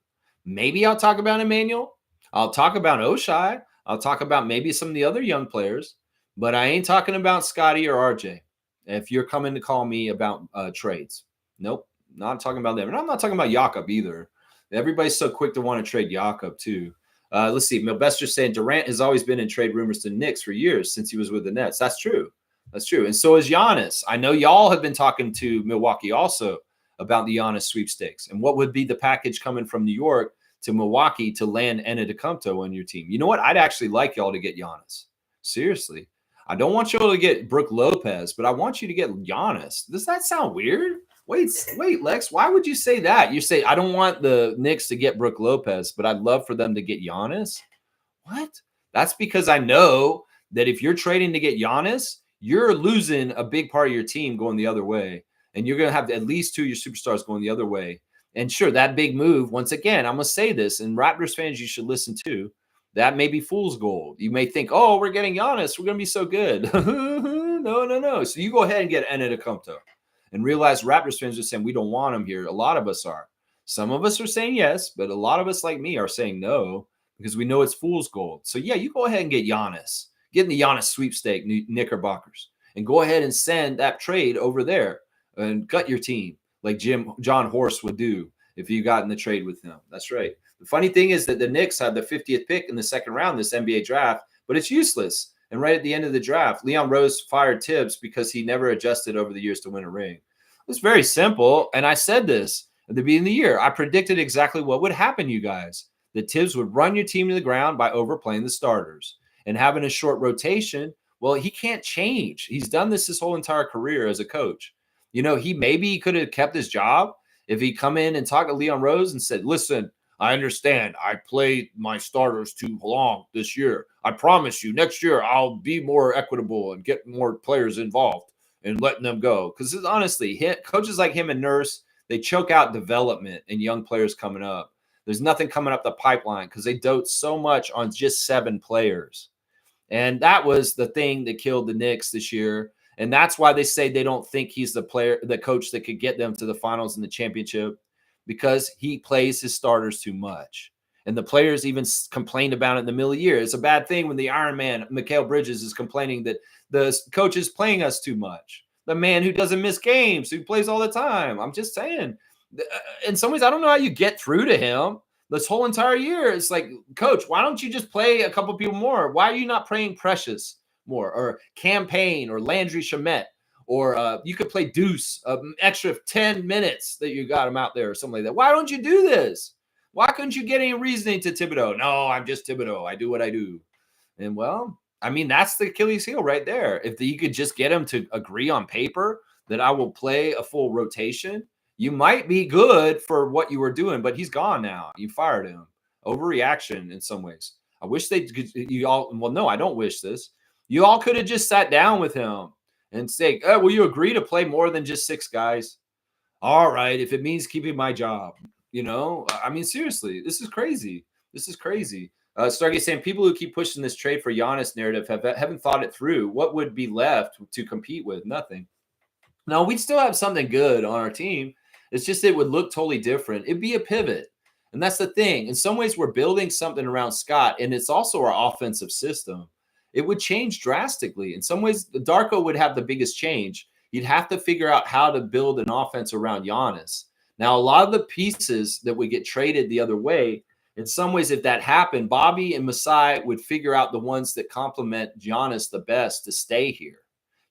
Maybe I'll talk about Emmanuel. I'll talk about Oshai. I'll talk about maybe some of the other young players. But I ain't talking about Scotty or RJ. If you're coming to call me about trades. Nope. Not talking about them. And I'm not talking about Jakob either. Everybody's so quick to want to trade Jakob too. Let's see. Milbester's saying Durant has always been in trade rumors to Knicks for years since he was with the Nets. That's true. That's true. And so is Giannis. I know y'all have been talking to Milwaukee also about the Giannis sweepstakes and what would be the package coming from New York to Milwaukee to land Antetokounmpo on your team. You know what? I'd actually like y'all to get Giannis. Seriously. I don't want you to get Brook Lopez, but I want you to get Giannis. Does that sound weird? Wait, Lex, why would you say that? You say, I don't want the Knicks to get Brook Lopez, but I'd love for them to get Giannis. What? That's because I know that if you're trading to get Giannis, you're losing a big part of your team going the other way. And you're going to have at least two of your superstars going the other way. And sure, that big move, once again, I'm going to say this, and Raptors fans, you should listen to, that may be fool's gold. You may think, oh, we're getting Giannis. We're going to be so good. No. So you go ahead and get Antetokounmpo and realize Raptors fans are saying we don't want him here. A lot of us are. Some of us are saying yes, but a lot of us like me are saying no because we know it's fool's gold. So, yeah, you go ahead and get Giannis. Get in the Giannis sweepstake, Knickerbockers, and go ahead and send that trade over there and gut your team like John Horst would do if you got in the trade with him. That's right. The funny thing is that the Knicks had the 50th pick in the second round this NBA draft, but it's useless. And right at the end of the draft, Leon Rose fired Tibbs because he never adjusted over the years to win a ring. It's very simple. And I said this at the beginning of the year. I predicted exactly what would happen, you guys. That Tibbs would run your team to the ground by overplaying the starters and having a short rotation. Well, he can't change. He's done this his whole entire career as a coach. You know, he could have kept his job if he come in and talked to Leon Rose and said, listen, I understand. I played my starters too long this year. I promise you next year I'll be more equitable and get more players involved and letting them go. Because honestly, coaches like him and Nurse, they choke out development and young players coming up. There's nothing coming up the pipeline because they dote so much on just 7 players. And that was the thing that killed the Knicks this year. And that's why they say they don't think he's the coach that could get them to the finals and the championship, because he plays his starters too much. And the players even complained about it in the middle of the year. It's a bad thing when the Iron Man, Mikal Bridges, is complaining that the coach is playing us too much. The man who doesn't miss games, who plays all the time. I'm just saying. In some ways, I don't know how you get through to him this whole entire year. It's like, Coach, why don't you just play a couple people more? Why are you not playing Precious more, or Campaign, or Landry Shamet, or you could play Deuce, extra 10 minutes that you got him out there or something like that? Why don't you do this? Why couldn't you get any reasoning to Thibodeau? No, I'm just Thibodeau. I do what I do. And well, I mean, that's the Achilles heel right there. If you could just get him to agree on paper that I will play a full rotation, you might be good for what you were doing, but he's gone now. You fired him. Overreaction in some ways. I wish no, I don't wish this. You all could have just sat down with him and say, oh, will you agree to play more than just 6 guys? All right, if it means keeping my job. You know, I mean, seriously, this is crazy. This is crazy. Stargate saying people who keep pushing this trade for Giannis narrative haven't thought it through. What would be left to compete with? Nothing. No, we'd still have something good on our team. It's just it would look totally different. It'd be a pivot. And that's the thing. In some ways, we're building something around Scott, and it's also our offensive system. It would change drastically. In some ways, Darko would have the biggest change. You'd have to figure out how to build an offense around Giannis. Now, a lot of the pieces that would get traded the other way, in some ways, if that happened, Bobby and Masai would figure out the ones that complement Giannis the best to stay here.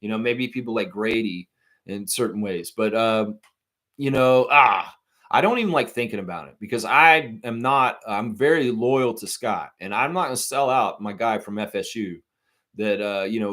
You know, maybe people like Grady in certain ways. But, I don't even like thinking about it because I'm very loyal to Scott, and I'm not going to sell out my guy from FSU that,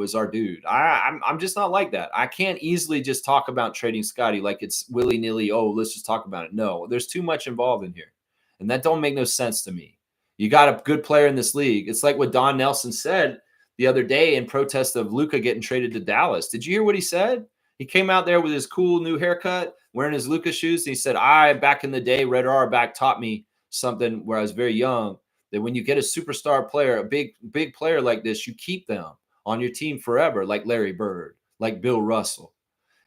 is our dude. I'm just not like that. I can't easily just talk about trading Scotty like it's willy-nilly. Oh, let's just talk about it. No, there's too much involved in here. And that don't make no sense to me. You got a good player in this league. It's like what Don Nelson said the other day in protest of Luka getting traded to Dallas. Did you hear what he said? He came out there with his cool new haircut, wearing his Luka shoes. And he said, back in the day, Red Auerbach taught me something where I was very young, that when you get a superstar player, a big player like this, you keep them on your team forever, like Larry Bird, like Bill Russell.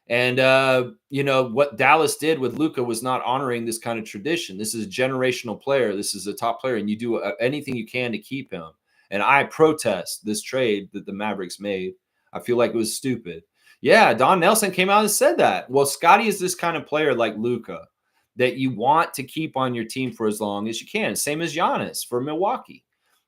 And, what Dallas did with Luka was not honoring this kind of tradition. This is a generational player. This is a top player, and you do anything you can to keep him. And I protest this trade that the Mavericks made. I feel like it was stupid. Yeah, Don Nelson came out and said that. Well, Scotty is this kind of player like Luka that you want to keep on your team for as long as you can. Same as Giannis for Milwaukee.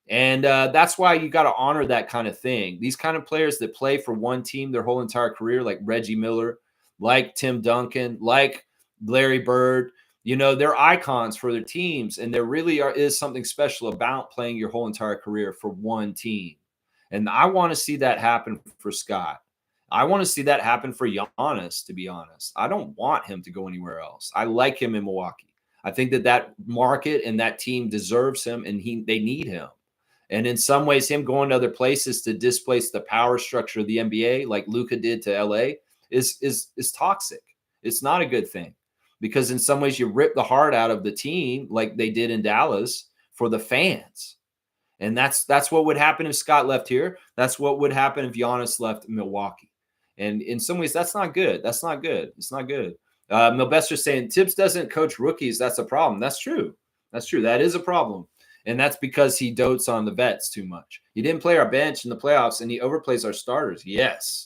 And that's why you got to honor that kind of thing. These kind of players that play for one team their whole entire career, like Reggie Miller, like Tim Duncan, like Larry Bird, they're icons for their teams. And there really is something special about playing your whole entire career for one team. And I want to see that happen for Scott. I want to see that happen for Giannis, to be honest. I don't want him to go anywhere else. I like him in Milwaukee. I think that market and that team deserves him, and they need him. And in some ways, him going to other places to displace the power structure of the NBA, like Luka did to LA, is toxic. It's not a good thing, because in some ways you rip the heart out of the team like they did in Dallas for the fans. And that's what would happen if Scott left here. That's what would happen if Giannis left Milwaukee. And in some ways, that's not good. That's not good. It's not good. Milbester's saying Tibbs doesn't coach rookies. That's a problem. That's true. That's true. That is a problem. And that's because he dotes on the vets too much. He didn't play our bench in the playoffs, and he overplays our starters. Yes,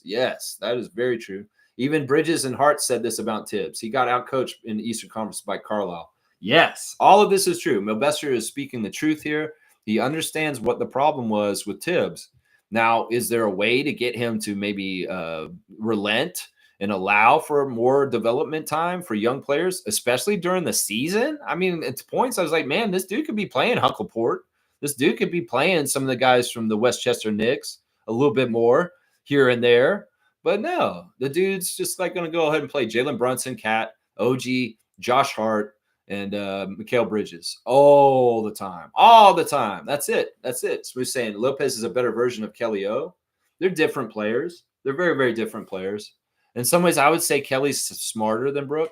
that is very true. Even Bridges and Hart said this about Tibbs. He got outcoached in the Eastern Conference by Carlisle. Yes, all of this is true. Milbester is speaking the truth here. He understands what the problem was with Tibbs. Now, is there a way to get him to maybe relent and allow for more development time for young players, especially during the season? I mean, at points I was like, man, this dude could be playing Huckleport. This dude could be playing some of the guys from the Westchester Knicks a little bit more here and there. But no, the dude's just like going to go ahead and play Jalen Brunson, Cat, OG, Josh Hart, and Mikal Bridges all the time. That's it. Smooth saying Lopez is a better version of Kelly O. They're different players. They're very, very different players. In some ways, I would say Kelly's smarter than Brooke.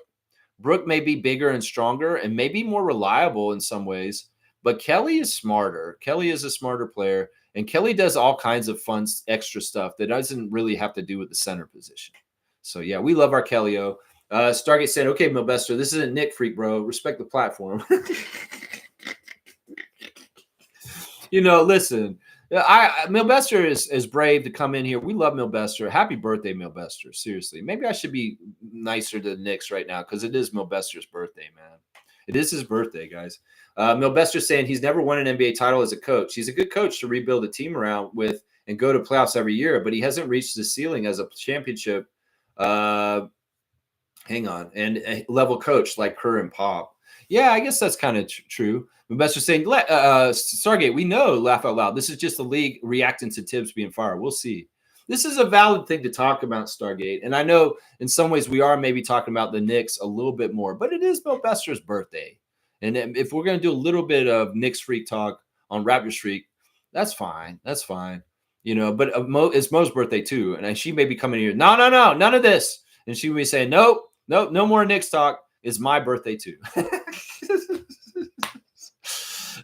Brooke may be bigger and stronger and maybe more reliable in some ways, but Kelly is smarter. Kelly is a smarter player, and Kelly does all kinds of fun extra stuff that doesn't really have to do with the center position. So, yeah, we love our Kelly O. Stargate said, okay, Milbester, this isn't Nick Freak, bro. Respect the platform. Listen, Milbester is brave to come in here. We love Milbester. Happy birthday, Milbester. Seriously. Maybe I should be nicer to the Knicks right now because it is Milbester's birthday, man. It is his birthday, guys. Milbester saying he's never won an NBA title as a coach. He's a good coach to rebuild a team around with and go to playoffs every year, but he hasn't reached the ceiling as a championship and a level coach like Kerr and Pop. Yeah, I guess that's kind of true. Investor's saying, Stargate, we know, laugh out loud. This is just the league reacting to Tibbs being fired. We'll see. This is a valid thing to talk about, Stargate. And I know in some ways we are maybe talking about the Knicks a little bit more, but it is Bill Bester's birthday. And if we're going to do a little bit of Knicks Freak talk on Raptors Freak, that's fine. That's fine. But it's Mo's birthday too. And she may be coming here. No, none of this. And she will be saying, nope, no more Knicks talk. It's my birthday too.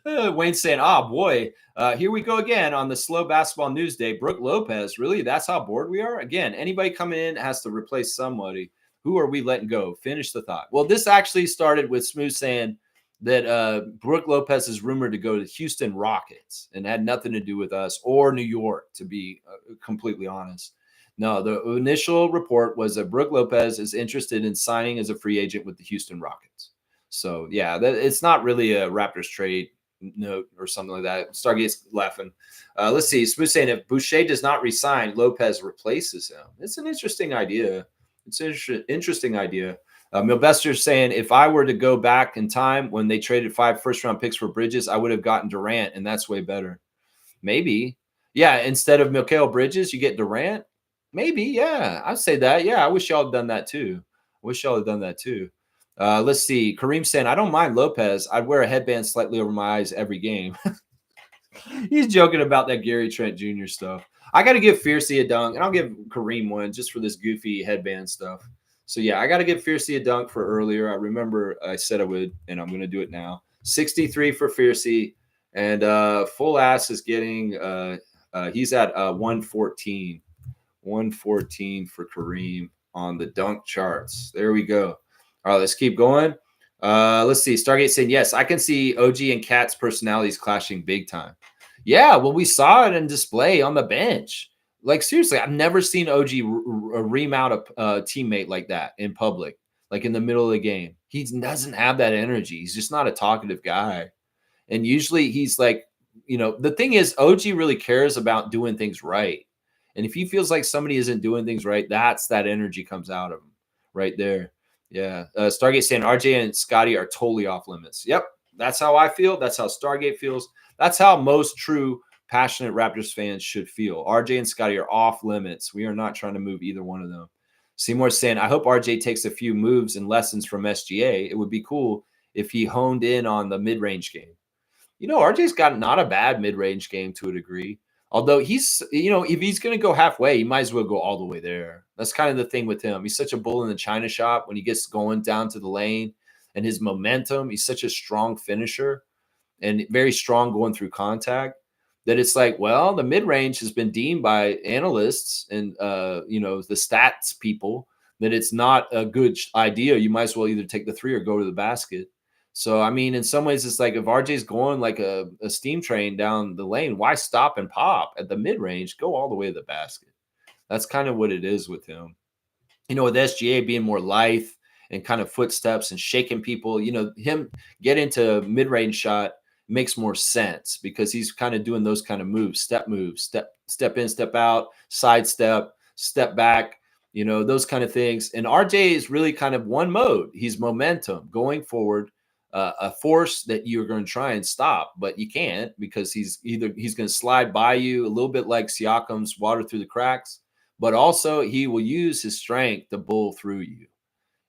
Wayne's saying, boy, here we go again on the slow basketball news day. Brooke Lopez, really? That's how bored we are? Again, anybody coming in has to replace somebody. Who are we letting go? Finish the thought. Well, this actually started with Smooth saying that Brooke Lopez is rumored to go to Houston Rockets and had nothing to do with us or New York, to be completely honest. No, the initial report was that Brooke Lopez is interested in signing as a free agent with the Houston Rockets. So, yeah, it's not really a Raptors trade note or something like that. Stargate's laughing. Let's see. Smooth saying if Boucher does not resign, Lopez replaces him. It's an interesting idea. It's an interesting idea. Milbester's saying if I were to go back in time when they traded 5 first-round picks for Bridges, I would have gotten Durant, and that's way better. Maybe. Yeah, instead of Mikal Bridges, you get Durant. Maybe, yeah. I'd say that. Yeah, I wish y'all had done that too. Let's see. Kareem saying, I don't mind Lopez. I'd wear a headband slightly over my eyes every game. He's joking about that Gary Trent Jr. stuff. I got to give Fiercey a dunk, and I'll give Kareem one just for this goofy headband stuff. So, yeah, I got to give Fiercey a dunk for earlier. I remember I said I would, and I'm going to do it now. 63 for Fiercey, and Full Ass is getting he's at 114. 114 for Kareem on the dunk charts. There we go. All right, let's keep going. Let's see. Stargate saying, yes, I can see OG and Cat's personalities clashing big time. Yeah, well, we saw it in display on the bench. Like, seriously, I've never seen OG ream out a teammate like that in public, like in the middle of the game. He doesn't have that energy. He's just not a talkative guy. And usually he's like, the thing is, OG really cares about doing things right. And if he feels like somebody isn't doing things right, that energy comes out of him right there. Yeah. Stargate saying RJ and Scotty are totally off limits. Yep. That's how I feel. That's how Stargate feels. That's how most true passionate Raptors fans should feel. RJ and Scotty are off limits. We are not trying to move either one of them. Seymour's saying, I hope RJ takes a few moves and lessons from SGA. It would be cool if he honed in on the mid-range game. RJ's got not a bad mid-range game to a degree. Although he's, if he's going to go halfway, he might as well go all the way there. That's kind of the thing with him. He's such a bull in the china shop when he gets going down to the lane and his momentum. He's such a strong finisher and very strong going through contact that it's like, well, the mid-range has been deemed by analysts and, the stats people that it's not a good idea. You might as well either take the three or go to the basket. So, I mean, in some ways, it's like if RJ's going like a steam train down the lane, why stop and pop at the mid-range? Go all the way to the basket. That's kind of what it is with him. With SGA being more lithe and kind of footsteps and shaking people, him get into mid-range shot makes more sense because he's kind of doing those kind of moves, step in, step out, sidestep, step back, those kind of things. And RJ is really kind of one mode. He's momentum going forward. A force that you're going to try and stop, but you can't because he's going to slide by you a little bit like Siakam's water through the cracks, but also he will use his strength to bull through you.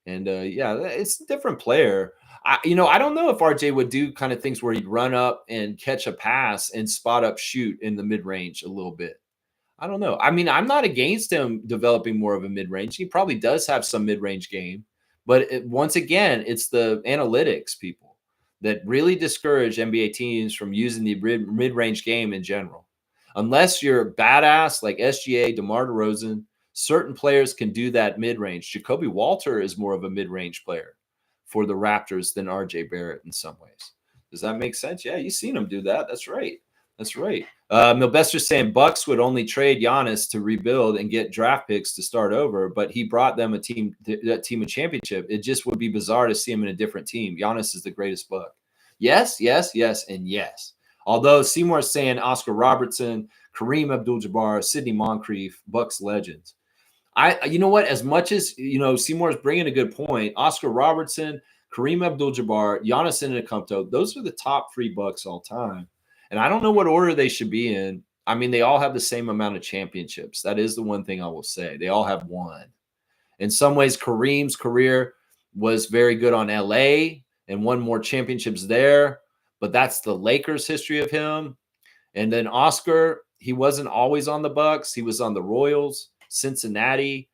And it's a different player. I don't know if RJ would do kind of things where he'd run up and catch a pass and spot up shoot in the mid-range a little bit. I don't know. I mean, I'm not against him developing more of a mid-range. He probably does have some mid-range game. But once again, it's the analytics people that really discourage NBA teams from using the mid-range game in general. Unless you're badass like SGA, DeMar DeRozan, certain players can do that mid-range. Jacoby Walter is more of a mid-range player for the Raptors than RJ Barrett in some ways. Does that make sense? Yeah, you've seen him do that. That's right. That's right. Milbester's saying Bucks would only trade Giannis to rebuild and get draft picks to start over, but he brought them a championship. It just would be bizarre to see him in a different team. Giannis is the greatest Buck. Yes, and yes. Although Seymour's saying Oscar Robertson, Kareem Abdul-Jabbar, Sidney Moncrief, Bucks legends. You know what? As much as Seymour's bringing a good point. Oscar Robertson, Kareem Abdul-Jabbar, Giannis Antetokounmpo, those are the top three Bucks all time. And I don't know what order they should be in. I mean, they all have the same amount of championships. That is the one thing I will say. They all have one. In some ways, Kareem's career was very good on LA and won more championships there. But that's the Lakers' history of him. And then Oscar, he wasn't always on the Bucks. He was on the Royals, Cincinnati.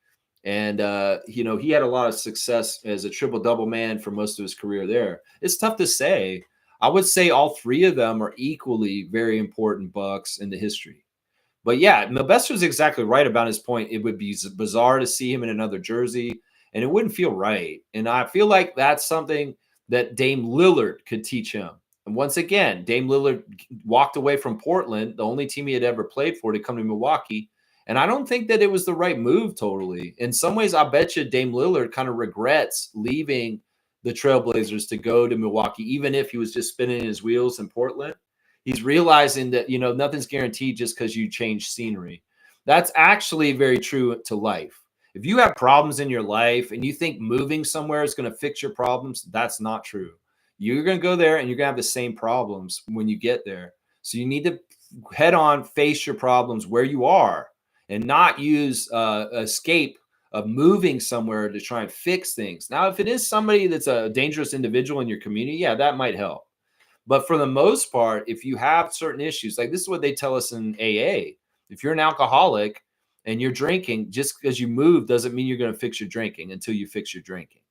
And, he had a lot of success as a triple-double man for most of his career there. It's tough to say. I would say all three of them are equally very important Bucks in the history. But yeah, Milbester's exactly right about his point. It would be bizarre to see him in another jersey, and it wouldn't feel right. And I feel like that's something that Dame Lillard could teach him. And once again, Dame Lillard walked away from Portland, the only team he had ever played for, to come to Milwaukee. And I don't think that it was the right move totally. In some ways, I bet you Dame Lillard kind of regrets leaving the Trailblazers to go to Milwaukee, even if he was just spinning his wheels in Portland. He's realizing that, nothing's guaranteed just because you change scenery. That's actually very true to life. If you have problems in your life and you think moving somewhere is going to fix your problems, that's not true. You're going to go there and you're going to have the same problems when you get there. So you need to head on, face your problems where you are and not use escape of moving somewhere to try and fix things. Now, if it is somebody that's a dangerous individual in your community, yeah, that might help. But for the most part, if you have certain issues, like this is what they tell us in AA. If you're an alcoholic and you're drinking, just because you move doesn't mean you're going to fix your drinking until you fix your drinking.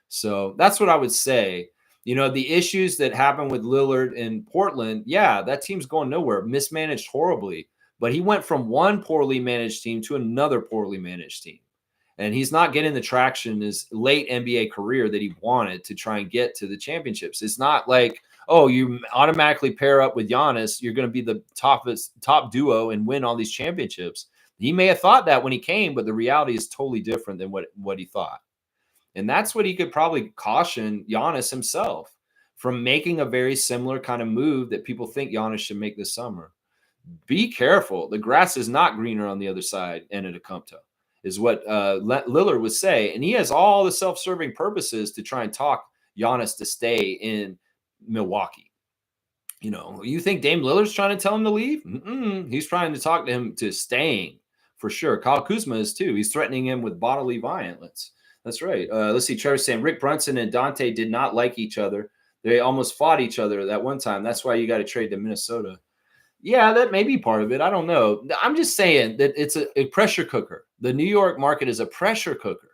So that's what I would say. The issues that happen with Lillard in Portland, yeah, that team's going nowhere, mismanaged horribly. But he went from one poorly managed team to another poorly managed team. And he's not getting the traction in his late NBA career that he wanted to try and get to the championships. It's not like, oh, you automatically pair up with Giannis, you're going to be the top duo and win all these championships. He may have thought that when he came, but the reality is totally different than what he thought. And that's what he could probably caution Giannis himself from making a very similar kind of move that people think Giannis should make this summer. Be careful. The grass is not greener on the other side, Antetokounmpo, is what Lillard would say. And he has all the self-serving purposes to try and talk Giannis to stay in Milwaukee. You think Dame Lillard's trying to tell him to leave? He's trying to talk to him to staying for sure. Kyle Kuzma is too. He's threatening him with bodily violence. That's right. Let's see. Trevor's saying Rick Brunson and Dante did not like each other. They almost fought each other that one time. That's why you got to trade to Minnesota. Yeah, that may be part of it. I don't know. I'm just saying that it's a pressure cooker. The New York market is a pressure cooker.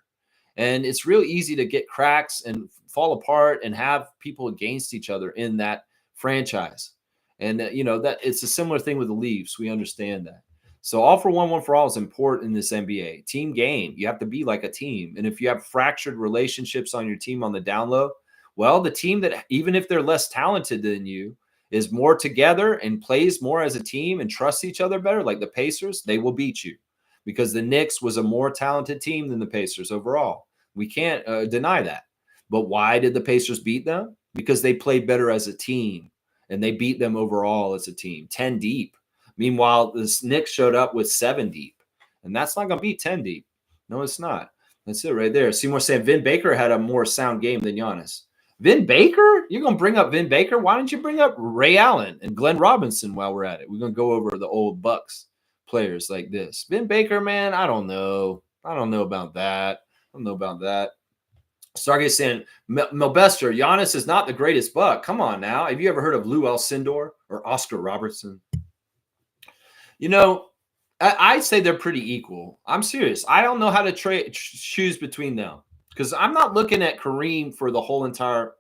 And it's real easy to get cracks and fall apart and have people against each other in that franchise. And that it's a similar thing with the Leafs. We understand that. So all for one for all is important in this NBA team game. You have to be like a team. And if you have fractured relationships on your team on the down low, well, the team that, even if they're less talented than you, is more together and plays more as a team and trusts each other better, like the Pacers, they will beat you, because the Knicks was a more talented team than the Pacers overall. We can't deny that. But why did the Pacers beat them? Because they played better as a team, and they beat them overall as a team, 10 deep. Meanwhile, the Knicks showed up with 7 deep, and that's not going to beat 10 deep. No, it's not. That's it right there. Seymour saying Vin Baker had a more sound game than Giannis. Vin Baker? You're going to bring up Vin Baker? Why don't you bring up Ray Allen and Glenn Robinson while we're at it? We're going to go over the old Bucks players like this. Vin Baker, man, I don't know. I don't know about that. Stargate saying, Melbester, Giannis is not the greatest Buck. Come on now. Have you ever heard of Lou Alcindor or Oscar Robertson? I'd say they're pretty equal. I'm serious. I don't know how to choose between them, because I'm not looking at Kareem for the whole entire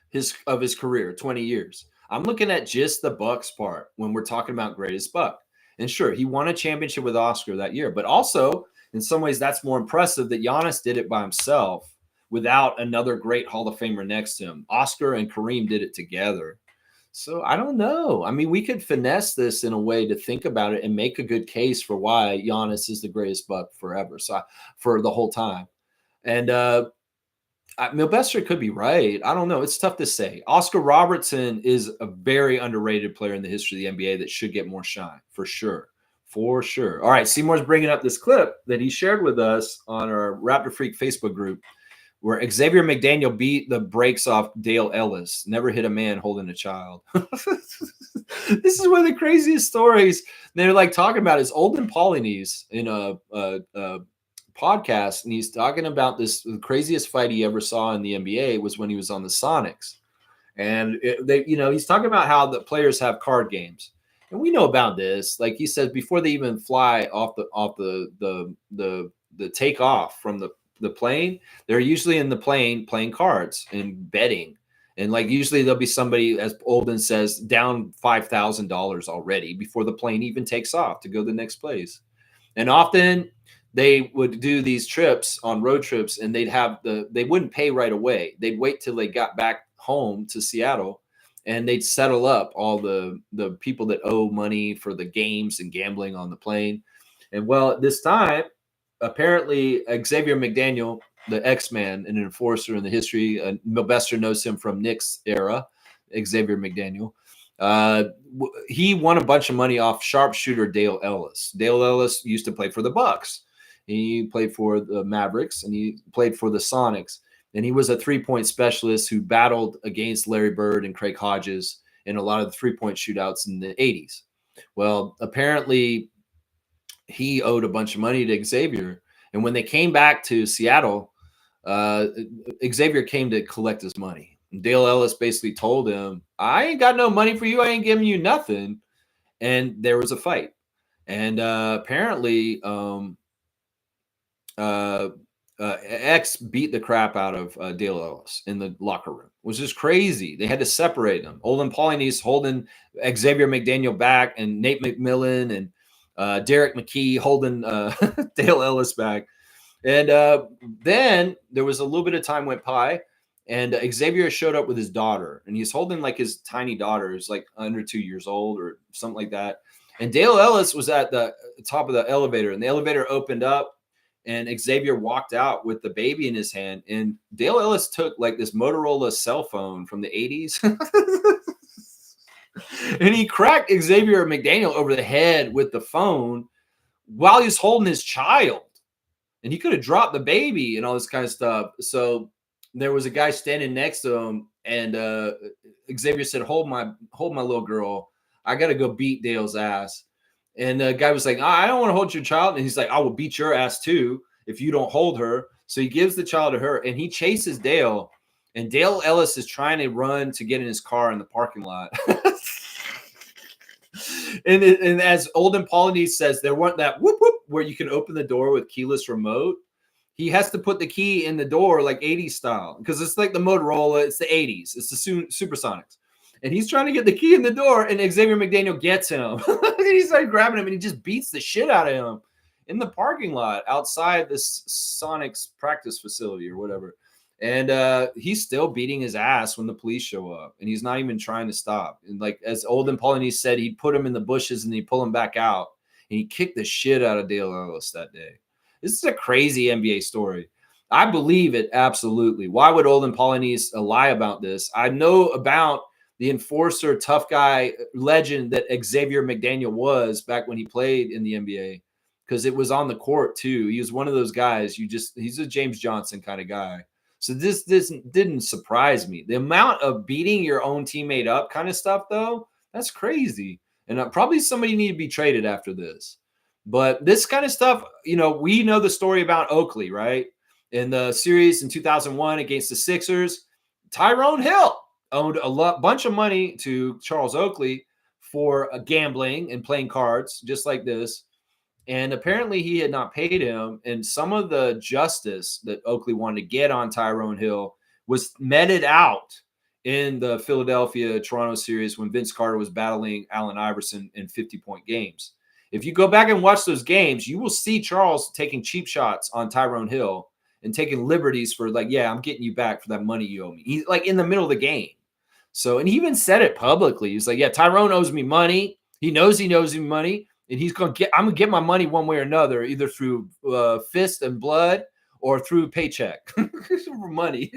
his career, 20 years. I'm looking at just the Bucks part when we're talking about greatest Buck. And sure, he won a championship with Oscar that year, but also in some ways that's more impressive that Giannis did it by himself without another great Hall of Famer next to him. Oscar and Kareem did it together. So I don't know. I mean, we could finesse this in a way to think about it and make a good case for why Giannis is the greatest Buck forever. So for the whole time. And Milbester could be right. I don't know. It's tough to say. Oscar Robertson is a very underrated player in the history of the NBA that should get more shine, for sure. For sure. All right. Seymour's bringing up this clip that he shared with us on our Raptor Freak Facebook group, where Xavier McDaniel beat the brakes off Dale Ellis. Never hit a man holding a child. This is one of the craziest stories. They're like talking about is Olden Polynice in a podcast, and he's talking about this. The craziest fight he ever saw in the NBA was when he was on the Sonics, and he's talking about how the players have card games, and we know about this. Like he says, before they even fly off the takeoff from the plane, they're usually in the plane playing cards and betting. And like usually there'll be somebody, as Olden says, down $5,000 already before the plane even takes off to go the next place. And often they would do these trips on road trips, and they wouldn't pay right away. They'd wait till they got back home to Seattle, and they'd settle up all the people that owe money for the games and gambling on the plane. And well, at this time, apparently Xavier McDaniel, the X-Man, an enforcer in the history, Milbester knows him from Knicks era, Xavier McDaniel. He won a bunch of money off sharpshooter Dale Ellis. Dale Ellis used to play for the Bucks. He played for the Mavericks, and he played for the Sonics. And he was a three-point specialist who battled against Larry Bird and Craig Hodges in a lot of the three-point shootouts in the 80s. Well, apparently he owed a bunch of money to Xavier. And when they came back to Seattle, Xavier came to collect his money. And Dale Ellis basically told him, I ain't got no money for you. I ain't giving you nothing. And there was a fight. And apparently X beat the crap out of Dale Ellis in the locker room, which is crazy. They had to separate them. Olden Polynice holding Xavier McDaniel back, and Nate McMillan and Derek McKee holding Dale Ellis back. And then there was a little bit of time went by, and Xavier showed up with his daughter, and he's holding like his tiny daughter, who's like under 2 years old or something like that. And Dale Ellis was at the top of the elevator, and the elevator opened up, and Xavier walked out with the baby in his hand. And Dale Ellis took like this Motorola cell phone from the 80s. And he cracked Xavier McDaniel over the head with the phone while he's holding his child. And he could have dropped the baby and all this kind of stuff. So there was a guy standing next to him, and Xavier said, hold my little girl. I got to go beat Dale's ass. And the guy was like, I don't want to hold your child. And he's like, I will beat your ass too if you don't hold her. So he gives the child to her, and he chases Dale. And Dale Ellis is trying to run to get in his car in the parking lot. and as Olden Polynice says, there wasn't that whoop whoop where you can open the door with keyless remote. He has to put the key in the door like 80s style, because it's like the Motorola. It's the 80s. It's the Supersonics. And he's trying to get the key in the door, and Xavier McDaniel gets him. And he started grabbing him, and he just beats the shit out of him in the parking lot outside this Sonics practice facility or whatever. And he's still beating his ass when the police show up, and he's not even trying to stop. And like as Olden Polynice said, he'd put him in the bushes and he'd pull him back out, and he kicked the shit out of Dale Ellis that day. This is a crazy NBA story. I believe it absolutely. Why would Olden Polynice lie about this? I know about the enforcer, tough guy legend that Xavier McDaniel was back when he played in the NBA, because it was on the court too. He was one of those guys. He's a James Johnson kind of guy. So this didn't surprise me. The amount of beating your own teammate up kind of stuff, though, that's crazy. And probably somebody need to be traded after this. But this kind of stuff, we know the story about Oakley, right? In the series in 2001 against the Sixers, Tyrone Hill owed a bunch of money to Charles Oakley for gambling and playing cards, just like this. And apparently he had not paid him. And some of the justice that Oakley wanted to get on Tyrone Hill was meted out in the Philadelphia-Toronto series when Vince Carter was battling Allen Iverson in 50-point games. If you go back and watch those games, you will see Charles taking cheap shots on Tyrone Hill and taking liberties for like, yeah, I'm getting you back for that money you owe me. He's like in the middle of the game. So, and he even said it publicly. He's like, yeah, Tyrone owes me money. He knows me money. And I'm going to get my money one way or another, either through fist and blood or through paycheck for money.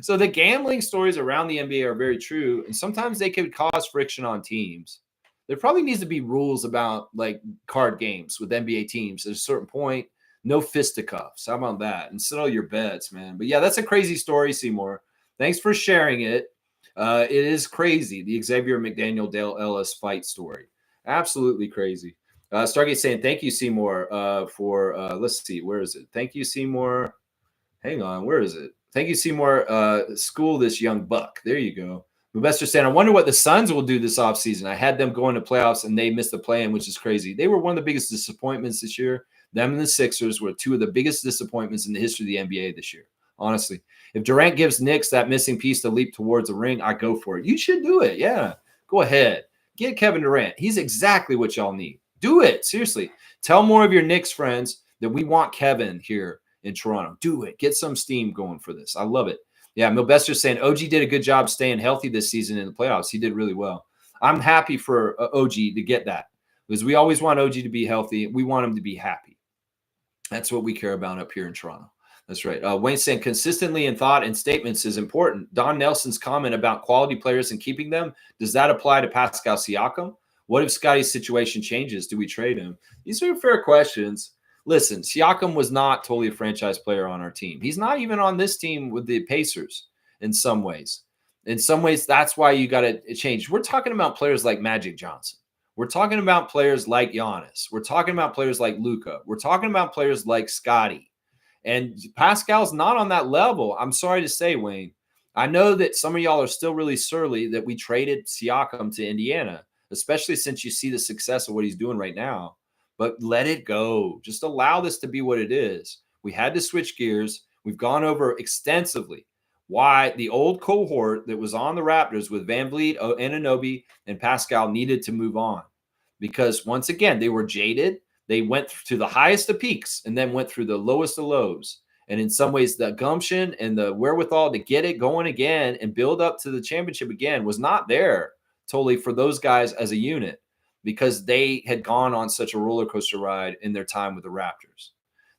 So the gambling stories around the NBA are very true. And sometimes they could cause friction on teams. There probably needs to be rules about like card games with NBA teams. At a certain point, no fisticuffs. How about that? And settle your bets, man. But yeah, that's a crazy story, Seymour. Thanks for sharing it. It is crazy, the Xavier McDaniel Dale Ellis fight story. Absolutely crazy. Stargate saying, thank you, Seymour, for, let's see, where is it? Thank you, Seymour. Hang on, where is it? Thank you, Seymour. School this young buck. There you go. Mubester saying, I wonder what the Suns will do this offseason. I had them going to playoffs, and they missed the play-in, which is crazy. They were one of the biggest disappointments this year. Them and the Sixers were two of the biggest disappointments in the history of the NBA this year, honestly. If Durant gives Knicks that missing piece to leap towards a ring, I go for it. You should do it. Yeah, go ahead. Get Kevin Durant. He's exactly what y'all need. Do it. Seriously. Tell more of your Knicks friends that we want Kevin here in Toronto. Do it. Get some steam going for this. I love it. Yeah, Milbester's saying OG did a good job staying healthy this season in the playoffs. He did really well. I'm happy for OG to get that, because we always want OG to be healthy. We want him to be happy. That's what we care about up here in Toronto. That's right. Wayne saying consistently in thought and statements is important. Don Nelson's comment about quality players and keeping them, does that apply to Pascal Siakam? What if Scotty's situation changes? Do we trade him? These are fair questions. Listen, Siakam was not totally a franchise player on our team. He's not even on this team with the Pacers in some ways. In some ways, that's why you got to change. We're talking about players like Magic Johnson. We're talking about players like Giannis. We're talking about players like Luka. We're talking about players like Scotty. And Pascal's not on that level. I'm sorry to say, Wayne. I know that some of y'all are still really surly that we traded Siakam to Indiana, especially since you see the success of what he's doing right now. But let it go. Just allow this to be what it is. We had to switch gears. We've gone over extensively why the old cohort that was on the Raptors with Van Vliet, Anunoby, and Pascal needed to move on. Because once again, they were jaded. They went to the highest of peaks and then went through the lowest of lows. And in some ways, the gumption and the wherewithal to get it going again and build up to the championship again was not there totally for those guys as a unit, because they had gone on such a roller coaster ride in their time with the Raptors.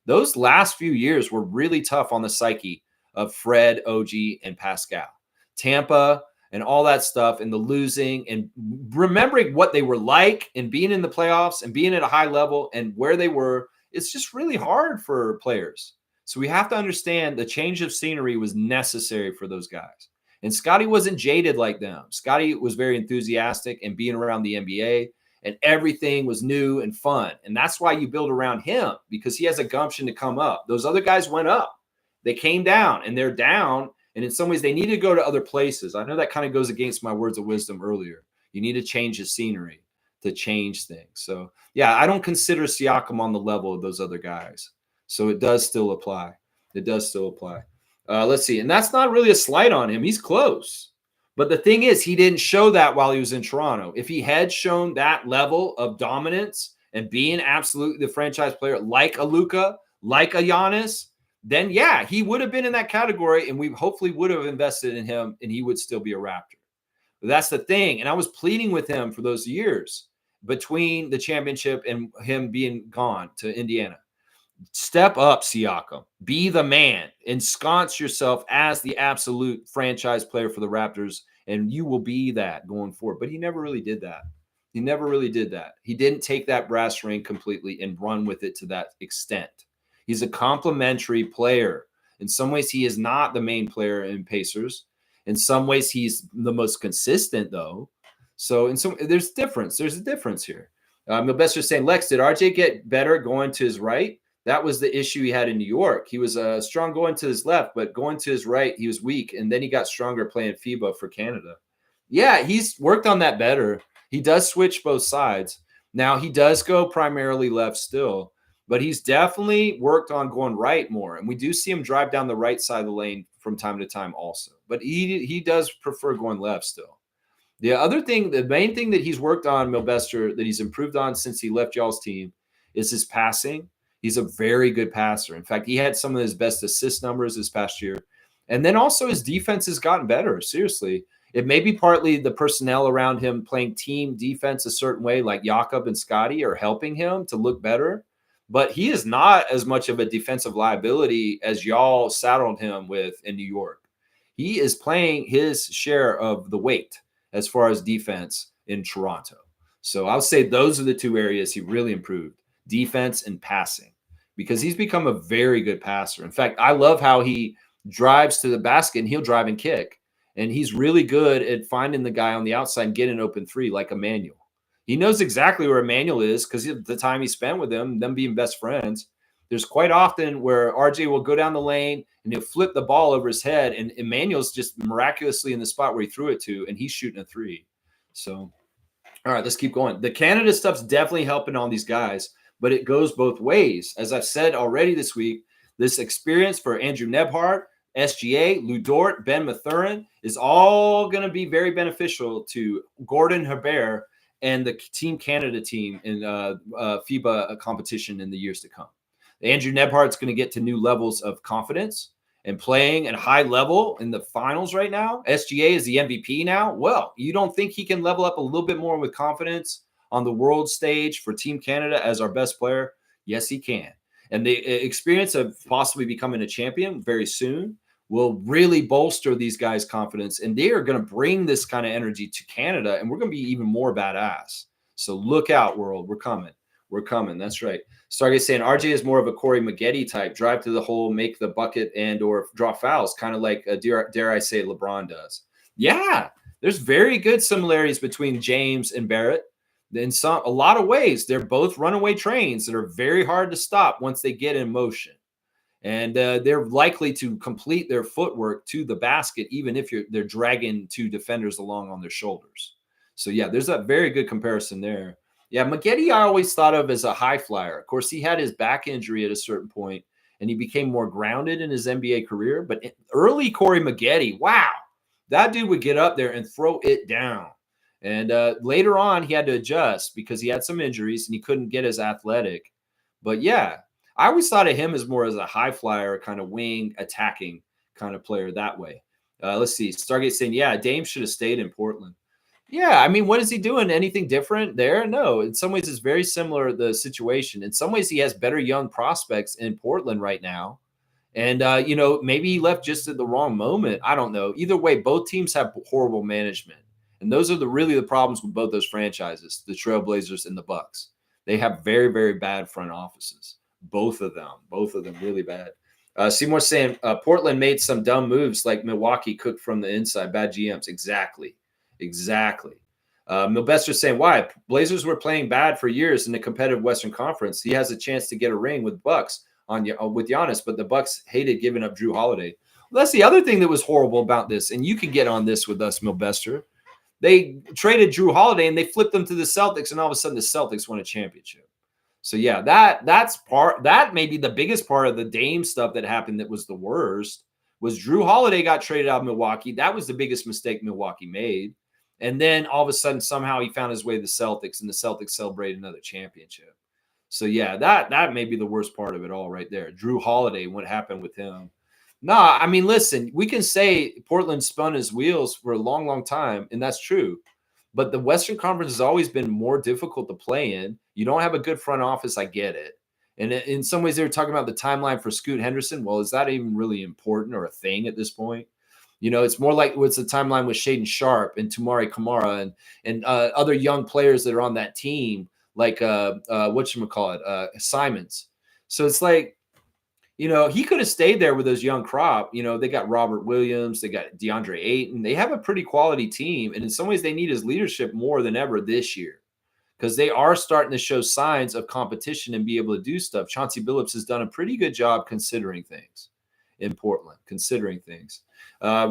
Those last few years were really tough on the psyche of Fred, OG, and Pascal. Tampa and all that stuff, and the losing and remembering what they were like and being in the playoffs and being at a high level and where they were, it's just really hard for players. So we have to understand the change of scenery was necessary for those guys. And Scotty wasn't jaded like them. Scotty was very enthusiastic and being around the NBA, and everything was new and fun. And that's why you build around him, because he has a gumption to come up. Those other guys went up. They came down, and they're down. And in some ways, they need to go to other places. I know that kind of goes against my words of wisdom earlier. You need to change the scenery to change things. So, yeah, I don't consider Siakam on the level of those other guys. So it does still apply. It does still apply. Let's see. And that's not really a slight on him. He's close. But the thing is, he didn't show that while he was in Toronto. If he had shown that level of dominance and being absolutely the franchise player like a Luka, like a Giannis, then yeah, he would have been in that category, and we hopefully would have invested in him, and he would still be a Raptor. But that's the thing. And I was pleading with him for those years between the championship and him being gone to Indiana. Step up, Siakam. Be the man. Ensconce yourself as the absolute franchise player for the Raptors, and you will be that going forward. But he never really did that. He never really did that. He didn't take that brass ring completely and run with it to that extent. He's a complementary player. In some ways, he is not the main player in Pacers. In some ways, he's the most consistent, though. So there's difference. There's a difference here. Milbester saying, Lex, did RJ get better going to his right? That was the issue he had in New York. He was strong going to his left, but going to his right, he was weak. And then he got stronger playing FIBA for Canada. Yeah, he's worked on that better. He does switch both sides. Now, he does go primarily left still, but he's definitely worked on going right more. And we do see him drive down the right side of the lane from time to time also. But he does prefer going left still. The other thing, the main thing that he's worked on, Milbester, that he's improved on since he left y'all's team is his passing. He's a very good passer. In fact, he had some of his best assist numbers this past year. And then also his defense has gotten better. Seriously. It may be partly the personnel around him playing team defense a certain way, like Jakob and Scotty are helping him to look better. But he is not as much of a defensive liability as y'all saddled him with in New York. He is playing his share of the weight as far as defense in Toronto. So I'll say those are the two areas he really improved, defense and passing, because he's become a very good passer. In fact, I love how he drives to the basket and he'll drive and kick. And he's really good at finding the guy on the outside and getting an open three like Emmanuel. He knows exactly where Emmanuel is because the time he spent with him, them being best friends. There's quite often where RJ will go down the lane and he'll flip the ball over his head, and Emmanuel's just miraculously in the spot where he threw it to, and he's shooting a three. So, all right, let's keep going. The Canada stuff's definitely helping all these guys, but it goes both ways. As I've said already this week, this experience for Andrew Nebhart, SGA, Lou Dort, Ben Mathurin is all going to be very beneficial to Gordon Herbert and the Team Canada team in FIBA competition in the years to come. Andrew Nebhart's going to get to new levels of confidence and playing at a high level in the finals right now. SGA is the MVP now. Well, you don't think he can level up a little bit more with confidence on the world stage for Team Canada as our best player? Yes, he can. And the experience of possibly becoming a champion very soon will really bolster these guys' confidence. And they are going to bring this kind of energy to Canada, and we're going to be even more badass. So look out, world. We're coming. We're coming. That's right. Stargate saying RJ is more of a Corey Maggette type, drive to the hole, make the bucket, and or draw fouls, kind of like, dare I say, LeBron does. Yeah, there's very good similarities between James and Barrett. In a lot of ways, they're both runaway trains that are very hard to stop once they get in motion. And they're likely to complete their footwork to the basket, even if they're dragging two defenders along on their shoulders. So, yeah, there's a very good comparison there. Yeah, Maggette I always thought of as a high flyer. Of course, he had his back injury at a certain point, and he became more grounded in his NBA career. But early Corey Maggette, wow, that dude would get up there and throw it down. And later on, he had to adjust because he had some injuries and he couldn't get as athletic. But, yeah, I always thought of him as more as a high flyer, kind of wing attacking kind of player that way. Let's see. Stargate saying, yeah, Dame should have stayed in Portland. Yeah, I mean, what is he doing? Anything different there? No. In some ways, it's very similar, the situation. In some ways, he has better young prospects in Portland right now. And, maybe he left just at the wrong moment. I don't know. Either way, both teams have horrible management. And those are really the problems with both those franchises, the Trailblazers and the Bucks. They have very, very bad front offices. Both of them really bad. Seymour saying Portland made some dumb moves like Milwaukee cooked from the inside. Bad GMs. Exactly. Milbester saying, why? Blazers were playing bad for years in the competitive Western Conference. He has a chance to get a ring with Bucks with Giannis, but the Bucks hated giving up Drew Holiday. Well, that's the other thing that was horrible about this, and you can get on this with us, Milbester. They traded Drew Holiday, and they flipped them to the Celtics, and all of a sudden the Celtics won a championship. So, yeah, that may be the biggest part of the Dame stuff that happened that was the worst, was Drew Holiday got traded out of Milwaukee. That was the biggest mistake Milwaukee made. And then all of a sudden, somehow he found his way to the Celtics, and the Celtics celebrated another championship. So, yeah, that may be the worst part of it all right there. Drew Holiday, what happened with him? No, I mean, listen, we can say Portland spun his wheels for a long, long time, and that's true. But the Western Conference has always been more difficult to play in. You don't have a good front office. I get it. And in some ways, they were talking about the timeline for Scoot Henderson. Well, is that even really important or a thing at this point? You know, it's more like what's the timeline with Shaden Sharp and Tumari Kamara and other young players that are on that team, like Simons. So it's like, you know, he could have stayed there with those young crop. You know, they got Robert Williams, they got DeAndre Ayton. They have a pretty quality team. And in some ways, they need his leadership more than ever this year because they are starting to show signs of competition and be able to do stuff. Chauncey Billups has done a pretty good job considering things in Portland,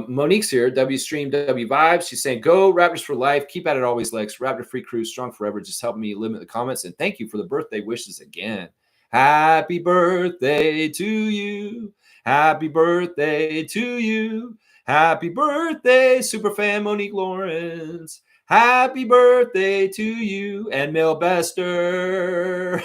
Monique's here, W Stream, W Vibes. She's saying, go Raptors for life. Keep at it always, Lex. Raptor Free Crew, strong forever. Just help me limit the comments. And thank you for the birthday wishes again. Happy birthday to you. Happy birthday to you. Happy birthday, superfan Monique Lawrence. Happy birthday to you and Mel Bester.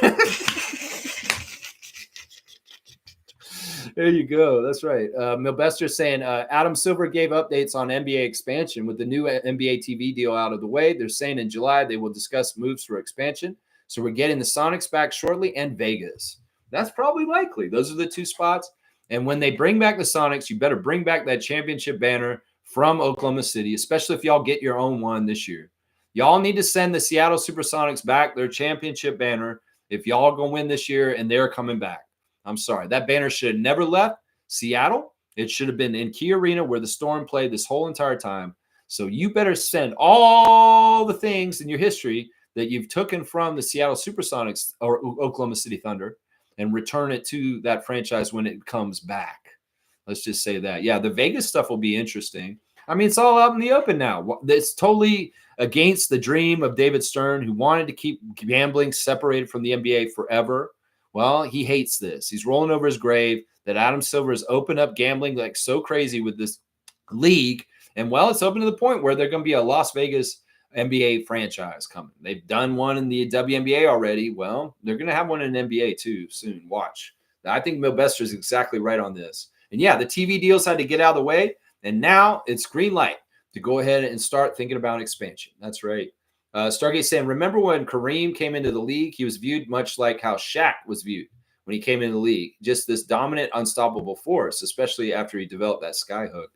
There you go. That's right. Milbester saying Adam Silver gave updates on NBA expansion with the new NBA TV deal out of the way. They're saying in July they will discuss moves for expansion. So we're getting the Sonics back shortly and Vegas. That's probably likely. Those are the two spots. And when they bring back the Sonics, you better bring back that championship banner from Oklahoma City, especially if y'all get your own one this year. Y'all need to send the Seattle Supersonics back their championship banner if y'all going to win this year and they're coming back. I'm sorry. That banner should have never left Seattle. It should have been in Key Arena where the Storm played this whole entire time. So you better send all the things in your history that you've taken from the Seattle Supersonics or Oklahoma City Thunder and return it to that franchise when it comes back. Let's just say that. Yeah, the Vegas stuff will be interesting. I mean, it's all out in the open now. It's totally against the dream of David Stern, who wanted to keep gambling separated from the NBA forever. Well, he hates this. He's rolling over his grave that Adam Silver has opened up gambling like so crazy with this league. And, well, it's open to the point where they're going to be a Las Vegas NBA franchise coming. They've done one in the WNBA already. Well, they're going to have one in NBA too soon. Watch. I think Milbester is exactly right on this. And, yeah, the TV deals had to get out of the way. And now it's green light to go ahead and start thinking about expansion. That's right. Stargate saying, remember when Kareem came into the league? He was viewed much like how Shaq was viewed when he came into the league. Just this dominant, unstoppable force, especially after he developed that sky hook.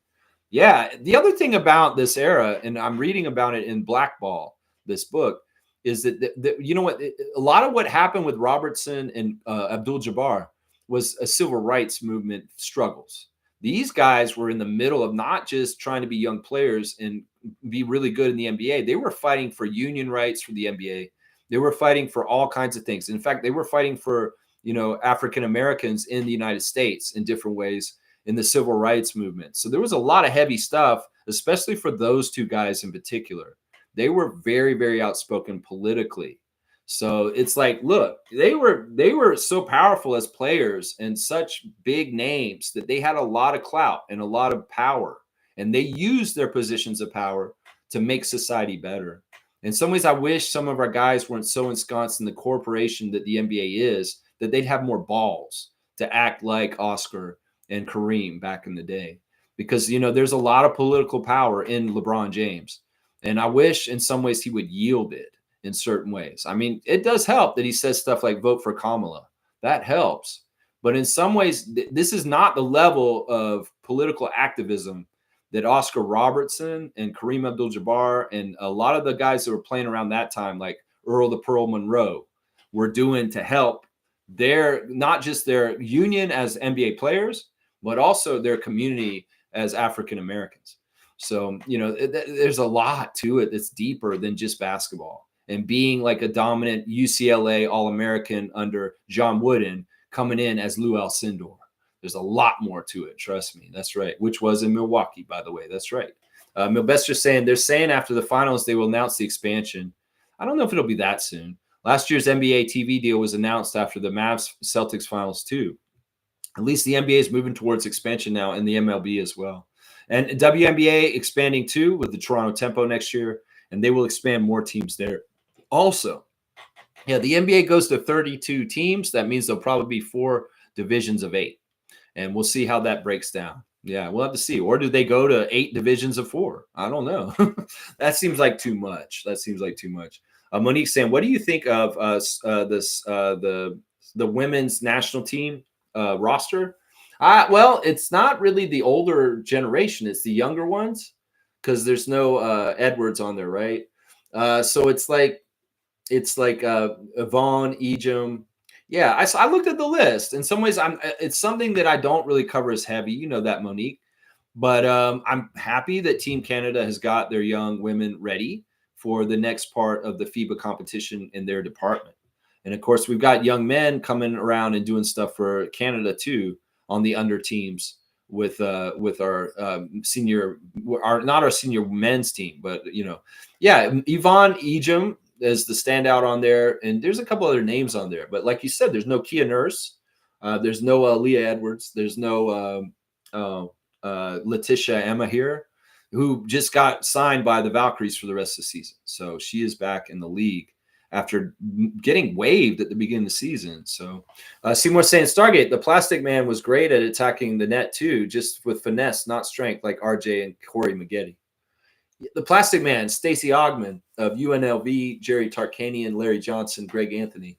Yeah, the other thing about this era, and I'm reading about it in Blackball, this book, is that you know what? A lot of what happened with Robertson and Abdul-Jabbar was a civil rights movement struggles. These guys were in the middle of not just trying to be young players and be really good in the NBA. They were fighting for union rights for the NBA. They were fighting for all kinds of things. In fact, they were fighting for, you know, African Americans in the United States in different ways in the civil rights movement. So there was a lot of heavy stuff, especially for those two guys in particular. They were very, very outspoken politically. So it's like, look, they were so powerful as players and such big names that they had a lot of clout and a lot of power. And they used their positions of power to make society better. In some ways, I wish some of our guys weren't so ensconced in the corporation that the NBA is, that they'd have more balls to act like Oscar and Kareem back in the day. Because, you know, there's a lot of political power in LeBron James. And I wish in some ways he would yield it in certain ways. I mean, it does help that he says stuff like vote for Kamala. That helps. But in some ways, this is not the level of political activism that Oscar Robertson and Kareem Abdul-Jabbar and a lot of the guys that were playing around that time, like Earl the Pearl Monroe, were doing to help their, not just their union as NBA players, but also their community as African Americans. So, there's a lot to it that's deeper than just basketball. And being like a dominant UCLA All-American under John Wooden coming in as Lou Alcindor. There's a lot more to it. Trust me. That's right. Which was in Milwaukee, by the way. That's right. Milbester's saying they're saying after the finals they will announce the expansion. I don't know if it'll be that soon. Last year's NBA TV deal was announced after the Mavs Celtics finals too. At least the NBA is moving towards expansion now, and the MLB as well. And WNBA expanding too with the Toronto Tempo next year, and they will expand more teams there. Also, yeah, the NBA goes to 32 teams. That means there'll probably be 4 divisions of 8, and we'll see how that breaks down. Yeah, we'll have to see. Or do they go to 8 divisions of 4? I don't know. That seems like too much. Monique saying, what do you think of the women's national team roster? Well, it's not really the older generation. It's the younger ones because there's no Edwards on there, right? So it's like Yvonne, Ejim. Yeah, I looked at the list. In some ways, it's something that I don't really cover as heavy. You know that, Monique. But I'm happy that Team Canada has got their young women ready for the next part of the FIBA competition in their department. And of course, we've got young men coming around and doing stuff for Canada too on the under teams with our senior, not our senior men's team, but Yvonne Ejim is the standout on there, and there's a couple other names on there. But like you said, there's no Kia Nurse, there's no Leah Edwards, there's no Letitia Emma here, who just got signed by the Valkyries for the rest of the season. So she is back in the league after getting waived at the beginning of the season. So Seymour saying, Stargate, the Plastic Man was great at attacking the net too, just with finesse, not strength, like RJ and Corey Maggette. The Plastic Man, Stacey Ogman of UNLV, Jerry Tarkanian, Larry Johnson, Greg Anthony.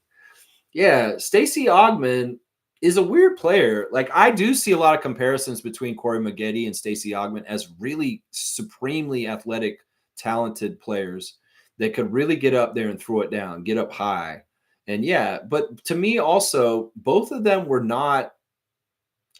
Yeah, Stacey Ogman is a weird player. Like, I do see a lot of comparisons between Corey Maggette and Stacey Ogman as really supremely athletic, talented players that could really get up there and throw it down, get up high. And yeah, but to me also, both of them were not,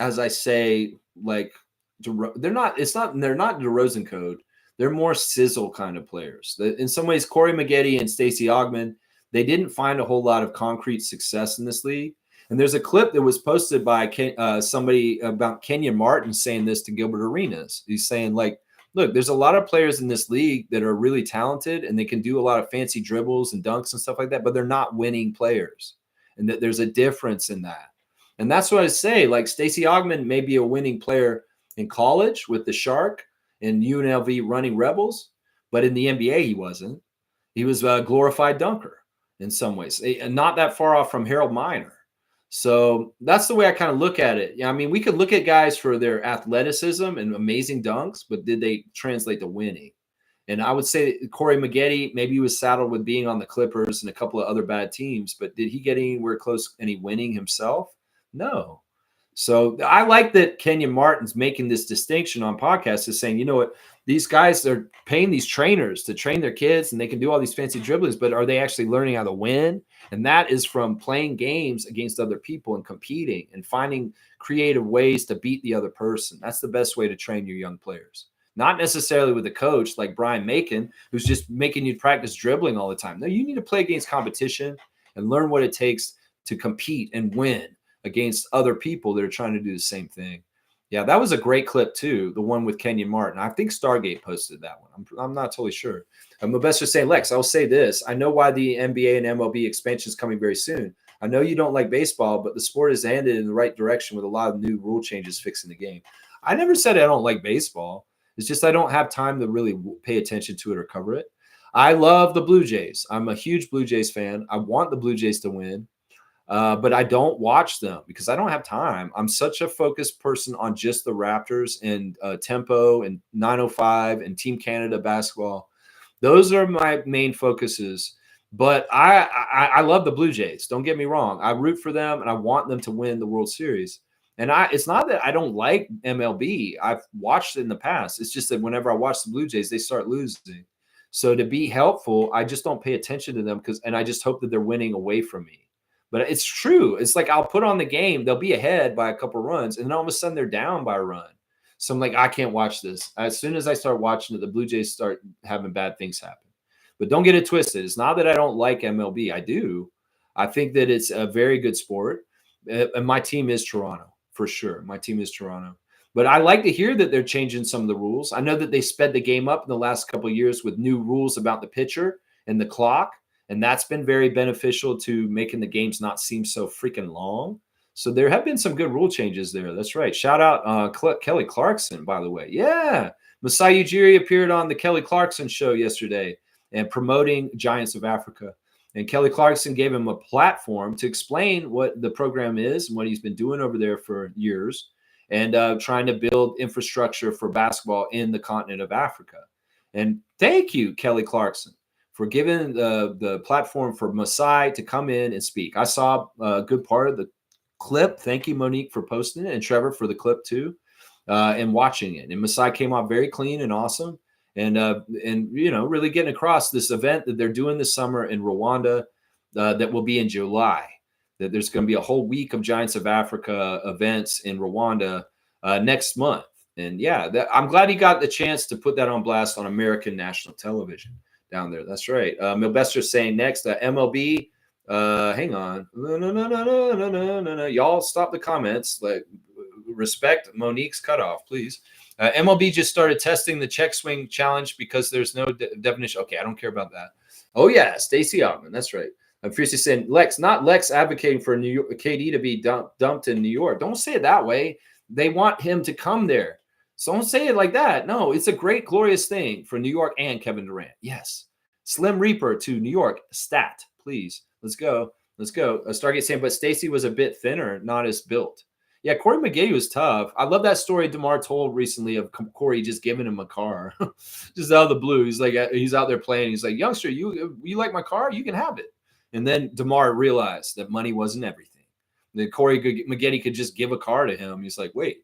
as I say, like, they're not DeRozan code. They're more sizzle kind of players. In some ways, Corey Maggette and Stacey Ogman, they didn't find a whole lot of concrete success in this league. And there's a clip that was posted by somebody about Kenyon Martin saying this to Gilbert Arenas. He's saying, like, look, there's a lot of players in this league that are really talented and they can do a lot of fancy dribbles and dunks and stuff like that, but they're not winning players. And that there's a difference in that. And that's what I say. Like, Stacey Ogman may be a winning player in college with the Shark and UNLV running Rebels, but in the NBA, he wasn't. He was a glorified dunker in some ways, and not that far off from Harold Miner. So that's the way I kind of look at it. Yeah, I mean, we could look at guys for their athleticism and amazing dunks, but did they translate to winning? And I would say Corey Maggette, maybe he was saddled with being on the Clippers and a couple of other bad teams, but did he get anywhere close, any winning himself? No. So I like that Kenyon Martin's making this distinction on podcasts, is saying, you know what, these guys are paying these trainers to train their kids and they can do all these fancy dribblings, but are they actually learning how to win? And that is from playing games against other people and competing and finding creative ways to beat the other person. That's the best way to train your young players. Not necessarily with a coach like Brian Macon, who's just making you practice dribbling all the time. No, you need to play against competition and learn what it takes to compete and win against other people that are trying to do the same thing. Yeah, that was a great clip too, the one with Kenyon Martin. I think Stargate posted that one. I'm not totally sure. Mobester saying, Lex, I'll say this. I know why the NBA and MLB expansion is coming very soon. I know you don't like baseball, but the sport is headed in the right direction with a lot of new rule changes fixing the game. I never said I don't like baseball. It's just I don't have time to really pay attention to it or cover it. I love the Blue Jays. I'm a huge Blue Jays fan. I want the Blue Jays to win. But I don't watch them because I don't have time. I'm such a focused person on just the Raptors and Tempo and 905 and Team Canada basketball. Those are my main focuses. But I love the Blue Jays. Don't get me wrong. I root for them and I want them to win the World Series. And it's not that I don't like MLB. I've watched it in the past. It's just that whenever I watch the Blue Jays, they start losing. So to be helpful, I just don't pay attention to them and I just hope that they're winning away from me. But it's true. It's like I'll put on the game, they'll be ahead by a couple runs, and then all of a sudden they're down by a run. So I'm like, I can't watch this. As soon as I start watching it, the Blue Jays start having bad things happen. But don't get it twisted. It's not that I don't like MLB. I do. I think that it's a very good sport. And my team is Toronto, for sure. My team is Toronto. But I like to hear that they're changing some of the rules. I know that they sped the game up in the last couple of years with new rules about the pitcher and the clock. And that's been very beneficial to making the games not seem so freaking long. So there have been some good rule changes there. That's right. Shout out Kelly Clarkson, by the way. Yeah. Masai Ujiri appeared on the Kelly Clarkson show yesterday and promoting Giants of Africa. And Kelly Clarkson gave him a platform to explain what the program is and what he's been doing over there for years and trying to build infrastructure for basketball in the continent of Africa. And thank you, Kelly Clarkson, for giving the platform for Masai to come in and speak. I saw a good part of the clip. Thank you, Monique, for posting it, and Trevor for the clip too, and watching it. And Masai came out very clean and awesome. And you know, really getting across this event that they're doing this summer in Rwanda that will be in July. That there's going to be a whole week of Giants of Africa events in Rwanda next month. And yeah, I'm glad he got the chance to put that on blast on American national television down there. That's right. Milbester's saying next, MLB. Hang on. No. Y'all stop the comments. Like, respect Monique's cutoff, please. MLB just started testing the check swing challenge because there's no definition. Okay, I don't care about that. Oh yeah, Stacey Ottman. That's right. I'm fiercely saying Lex, not Lex advocating for New York, KD to be dumped in New York. Don't say it that way. They want him to come there. So don't say it like that. No, it's a great, glorious thing for New York and Kevin Durant. Yes. Slim Reaper to New York. Stat, please. Let's go. Let's go. Stargate saying, but Stacey was a bit thinner, not as built. Yeah, Corey McGee was tough. I love that story DeMar told recently of Corey just giving him a car. Just out of the blue. He's like, he's out there playing. He's like, youngster, you like my car? You can have it. And then DeMar realized that money wasn't everything. Then Corey McGee could just give a car to him. He's like, wait,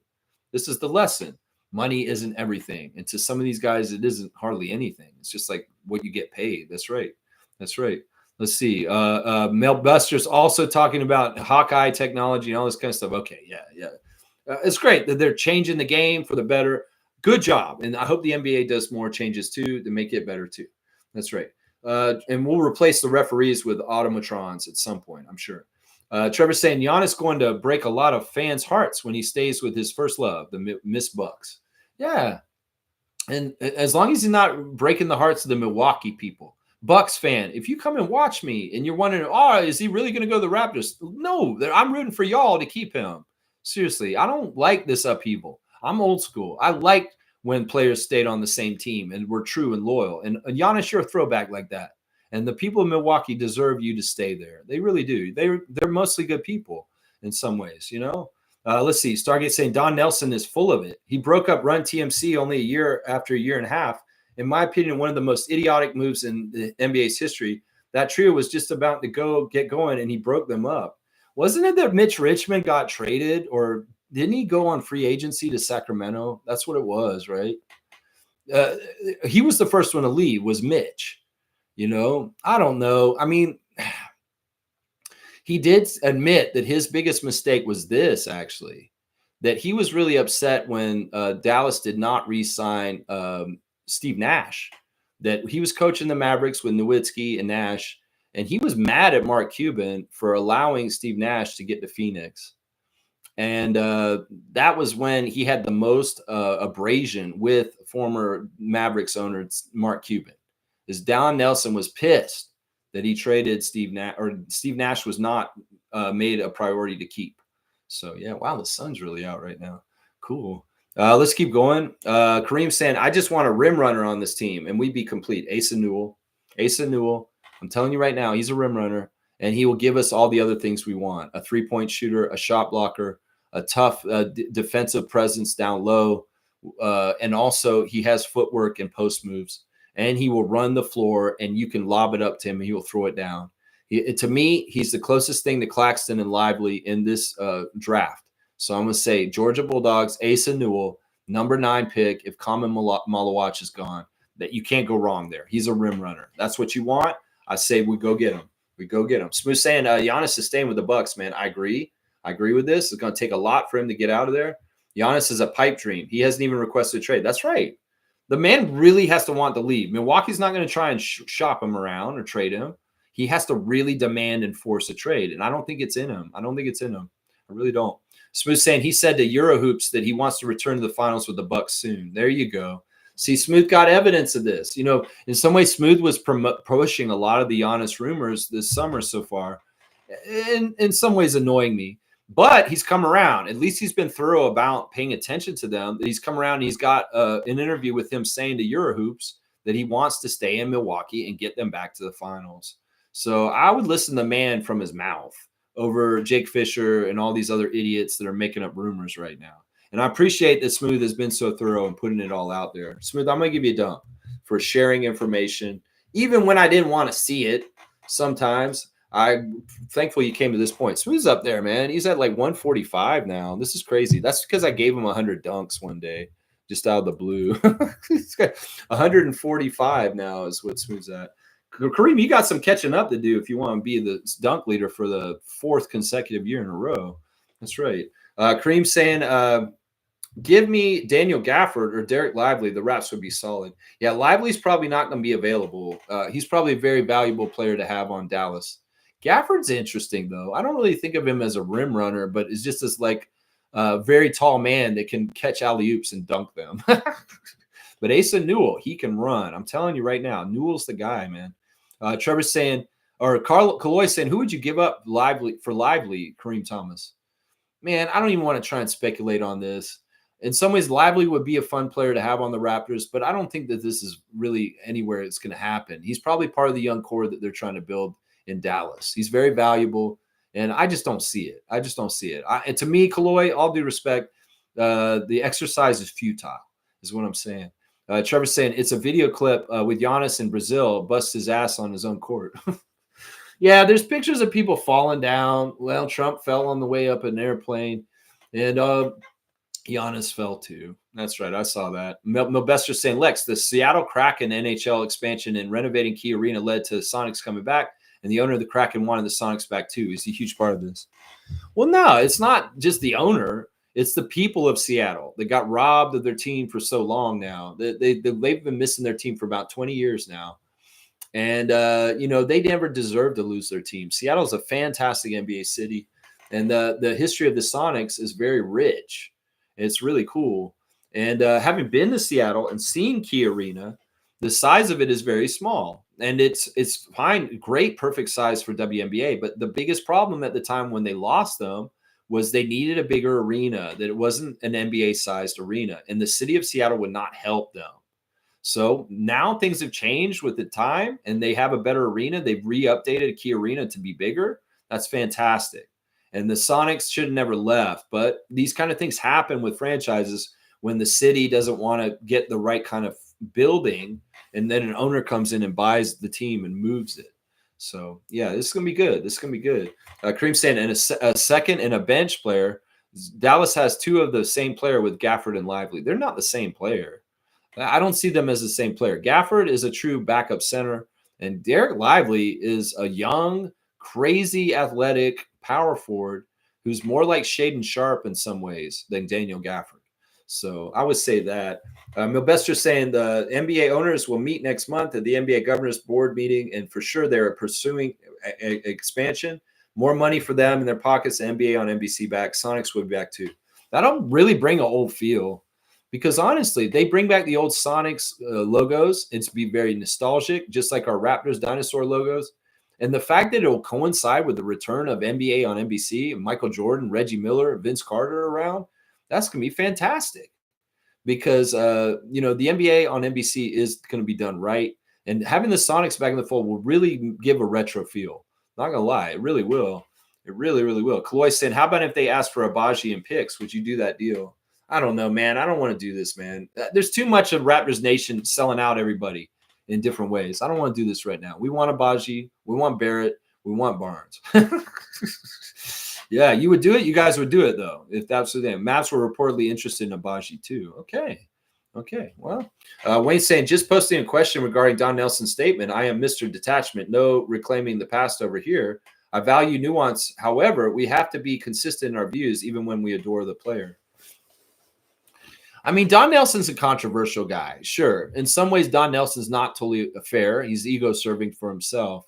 this is the lesson. Money isn't everything. And to some of these guys, it isn't hardly anything. It's just like what you get paid. That's right. That's right. Let's see. Mel Buster's also talking about Hawkeye technology and all this kind of stuff. Okay, yeah. It's great that they're changing the game for the better. Good job. And I hope the NBA does more changes too to make it better too. That's right. And we'll replace the referees with automatrons at some point, I'm sure. Trevor's saying Giannis going to break a lot of fans' hearts when he stays with his first love, the Miss Bucks. Yeah. And as long as he's not breaking the hearts of the Milwaukee people. Bucks fan, if you come and watch me and you're wondering, is he really going to go to the Raptors? No, I'm rooting for y'all to keep him. Seriously, I don't like this upheaval. I'm old school. I liked when players stayed on the same team and were true and loyal. And Giannis, you're a throwback like that. And the people of Milwaukee deserve you to stay there. They really do. They're mostly good people in some ways, you know? Let's see. Stargate saying Don Nelson is full of it. He broke up Run TMC only a year after a year and a half. In my opinion, one of the most idiotic moves in the NBA's history. That trio was just about to get going, and he broke them up. Wasn't it that Mitch Richmond got traded, or didn't he go on free agency to Sacramento? That's what it was, right? He was the first one to leave, was Mitch. You know, I don't know. I mean, he did admit that his biggest mistake was this, actually, that he was really upset when Dallas did not re-sign Steve Nash, that he was coaching the Mavericks with Nowitzki and Nash, and he was mad at Mark Cuban for allowing Steve Nash to get to Phoenix. And that was when he had the most abrasion with former Mavericks owner Mark Cuban. Is Don Nelson was pissed that he traded Steve Nash, or Steve Nash was not made a priority to keep. So yeah, wow, the sun's really out right now. Cool. Let's keep going. Kareem saying, I just want a rim runner on this team, and we'd be complete. Asa Newell. I'm telling you right now, he's a rim runner, and he will give us all the other things we want. A three-point shooter, a shot blocker, a tough defensive presence down low, and also he has footwork and post moves, and he will run the floor, and you can lob it up to him, and he will throw it down. To me, he's the closest thing to Claxton and Lively in this draft. So I'm going to say Georgia Bulldogs, Asa Newell, number 9 pick. If Common Malawach is gone, that you can't go wrong there. He's a rim runner. That's what you want. I say we go get him. We go get him. Smooth saying Giannis is staying with the Bucks, man. I agree. I agree with this. It's going to take a lot for him to get out of there. Giannis is a pipe dream. He hasn't even requested a trade. That's right. The man really has to want to leave. Milwaukee's not going to try and shop him around or trade him. He has to really demand and force a trade. And I don't think it's in him. I really don't. Smooth saying he said to Eurohoops that he wants to return to the finals with the Bucks soon. There you go. See, Smooth got evidence of this. You know, in some ways, Smooth was pushing a lot of the Giannis rumors this summer so far. In some ways, annoying me. But he's come around. At least he's been thorough about paying attention to them. He's come around and he's got an interview with him saying to Eurohoops that he wants to stay in Milwaukee and get them back to the finals. So I would listen to the man from his mouth over Jake Fisher and all these other idiots that are making up rumors right now. And I appreciate that Smooth has been so thorough and putting it all out there. Smooth, I'm going to give you a dump for sharing information, even when I didn't want to see it sometimes. I'm thankful you came to this point. Smooth's up there, man. He's at like 145 now. This is crazy. That's because I gave him 100 dunks one day, just out of the blue. He's got 145 now is what Smooth's at. Kareem, you got some catching up to do if you want to be the dunk leader for the 4th consecutive year in a row. That's right. Kareem saying, give me Daniel Gafford or Derek Lively. The Raps would be solid. Yeah, Lively's probably not going to be available. He's probably a very valuable player to have on Dallas. Gafford's interesting, though. I don't really think of him as a rim runner, but it's just this like very tall man that can catch alley-oops and dunk them. But Asa Newell, he can run. I'm telling you right now, Newell's the guy, man. Trevor's saying, or Kaloy saying, who would you give up Lively, Kareem Thomas? Man, I don't even want to try and speculate on this. In some ways, Lively would be a fun player to have on the Raptors, but I don't think that this is really anywhere it's going to happen. He's probably part of the young core that they're trying to build in Dallas. He's very valuable, and I just don't see it. And to me, Kaloy, all due respect, the exercise is futile, is what I'm saying. Trevor's saying it's a video clip with Giannis in Brazil, busts his ass on his own court. Yeah, there's pictures of people falling down. Well, Trump fell on the way up an airplane, and Giannis fell too. That's right. I saw that. Milbester saying, Lex, the Seattle Kraken NHL expansion and renovating Key Arena led to Sonics coming back, and the owner of the Kraken wanted the Sonics back too. Is he a huge part of this? Well, no, it's not just the owner. It's the people of Seattle that got robbed of their team for so long now. They've been missing their team for about 20 years now. And, they never deserved to lose their team. Seattle's a fantastic NBA city. And the history of the Sonics is very rich. It's really cool. And having been to Seattle and seen Key Arena, the size of it is very small. And it's fine, great, perfect size for WNBA. But the biggest problem at the time when they lost them was they needed a bigger arena, that it wasn't an NBA-sized arena. And the city of Seattle would not help them. So now things have changed with the time, and they have a better arena. They've re-updated Key Arena to be bigger. That's fantastic. And the Sonics should have never left. But these kind of things happen with franchises when the city doesn't want to get the right kind of building, and then an owner comes in and buys the team and moves it. So, yeah, this is going to be good. Kareem saying, and a second and a bench player. Dallas has 2 of the same player with Gafford and Lively. They're not the same player. I don't see them as the same player. Gafford is a true backup center, and Derek Lively is a young, crazy, athletic power forward who's more like Shaden Sharp in some ways than Daniel Gafford. So I would say that. Milbester saying the NBA owners will meet next month at the NBA Governors Board meeting, and for sure they're pursuing expansion. More money for them in their pockets. NBA on NBC back. Sonics will be back too. That'll really bring an old feel, because honestly, they bring back the old Sonics logos. It's be very nostalgic, just like our Raptors dinosaur logos. And the fact that it will coincide with the return of NBA on NBC, Michael Jordan, Reggie Miller, Vince Carter around, that's going to be fantastic. Because, the NBA on NBC is going to be done right. And having the Sonics back in the fold will really give a retro feel. Not going to lie. It really will. It really, really will. Kaloy saying, how about if they ask for Abaji and picks? Would you do that deal? I don't know, man. I don't want to do this, man. There's too much of Raptors Nation selling out everybody in different ways. I don't want to do this right now. We want Abaji. We want Barrett. We want Barnes. Yeah, you would do it. You guys would do it, though, if that's the thing. Mavs were reportedly interested in Abaji, too. Okay. Okay, well, Wayne's saying, just posting a question regarding Don Nelson's statement. I am Mr. Detachment, no reclaiming the past over here. I value nuance. However, we have to be consistent in our views, even when we adore the player. I mean, Don Nelson's a controversial guy, sure. In some ways, Don Nelson's not totally fair. He's ego serving for himself.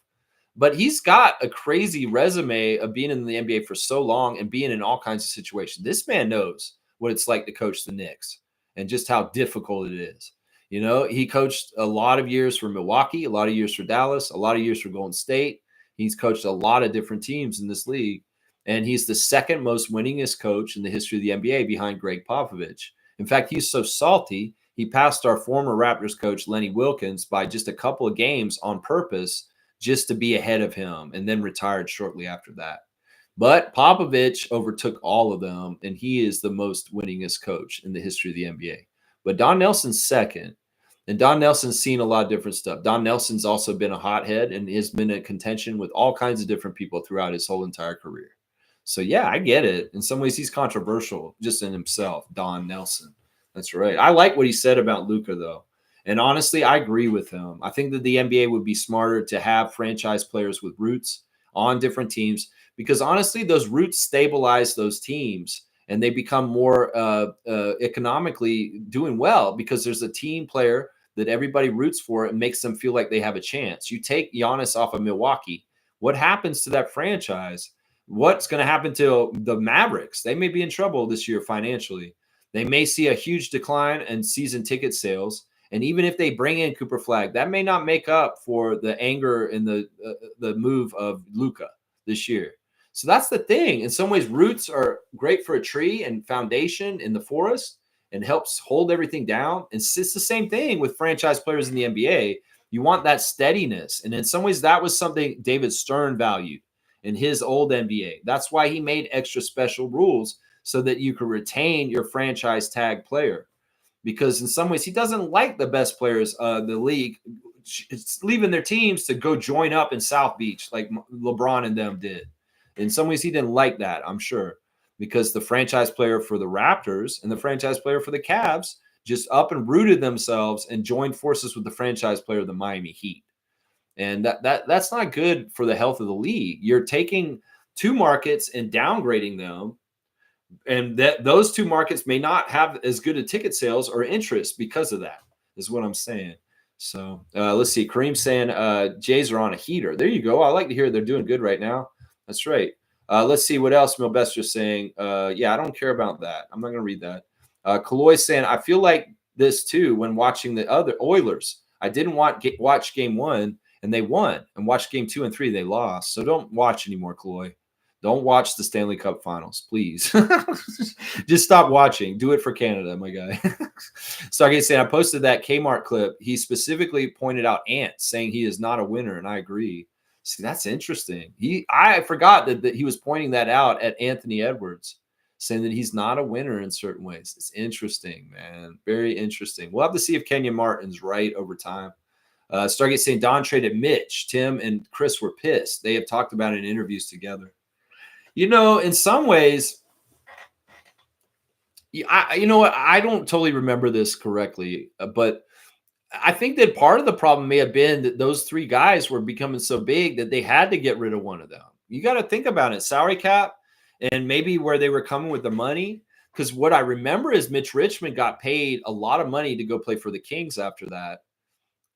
But he's got a crazy resume of being in the NBA for so long and being in all kinds of situations. This man knows what it's like to coach the Knicks and just how difficult it is. You know, he coached a lot of years for Milwaukee, a lot of years for Dallas, a lot of years for Golden State. He's coached a lot of different teams in this league. And he's the second most winningest coach in the history of the NBA behind Greg Popovich. In fact, he's so salty, he passed our former Raptors coach, Lenny Wilkins, by just a couple of games on purpose just to be ahead of him, and then retired shortly after that. But Popovich overtook all of them, and he is the most winningest coach in the history of the NBA. But Don Nelson's second, and Don Nelson's seen a lot of different stuff. Don Nelson's also been a hothead and has been in contention with all kinds of different people throughout his whole entire career. So, yeah, I get it. In some ways, he's controversial just in himself, Don Nelson. That's right. I like what he said about Luka, though. And honestly, I agree with him. I think that the NBA would be smarter to have franchise players with roots on different teams because honestly, those roots stabilize those teams and they become more economically doing well because there's a team player that everybody roots for and makes them feel like they have a chance. You take Giannis off of Milwaukee, what happens to that franchise? What's going to happen to the Mavericks? They may be in trouble this year financially. They may see a huge decline in season ticket sales. And even if they bring in Cooper Flag, that may not make up for the anger and the move of Luka this year. So that's the thing. In some ways, roots are great for a tree and foundation in the forest and helps hold everything down. And it's the same thing with franchise players in the NBA. You want that steadiness. And in some ways, that was something David Stern valued in his old NBA. That's why he made extra special rules so that you could retain your franchise tag player. Because in some ways, he doesn't like the best players of the league leaving their teams to go join up in South Beach like LeBron and them did. In some ways, he didn't like that, I'm sure, because the franchise player for the Raptors and the franchise player for the Cavs just up and rooted themselves and joined forces with the franchise player of the Miami Heat. And that's not good for the health of the league. You're taking two markets and downgrading them. And that those two markets may not have as good a ticket sales or interest because of that, is what I'm saying. So let's see. Kareem's saying Jays are on a heater. There you go. I like to hear they're doing good right now. That's right. Let's see what else Milbester's saying. Yeah, I don't care about that. I'm not going to read that. Kaloy's saying, I feel like this too when watching the other Oilers. I didn't watch game 1 and they won, and watch game 2 and 3 they lost. So don't watch anymore, Kaloy. Don't watch the Stanley Cup Finals, please. Just stop watching. Do it for Canada, my guy. Stargate saying, I posted that Kmart clip. He specifically pointed out Ant, saying he is not a winner, and I agree. See, that's interesting. I forgot that he was pointing that out at Anthony Edwards, saying that he's not a winner in certain ways. It's interesting, man. Very interesting. We'll have to see if Kenyon Martin's right over time. Stargate saying, Don traded Mitch. Tim and Chris were pissed. They have talked about it in interviews together. You know, in some ways, you know what? I don't totally remember this correctly, but I think that part of the problem may have been that those three guys were becoming so big that they had to get rid of one of them. You got to think about it, salary cap and maybe where they were coming with the money. Because what I remember is Mitch Richmond got paid a lot of money to go play for the Kings after that.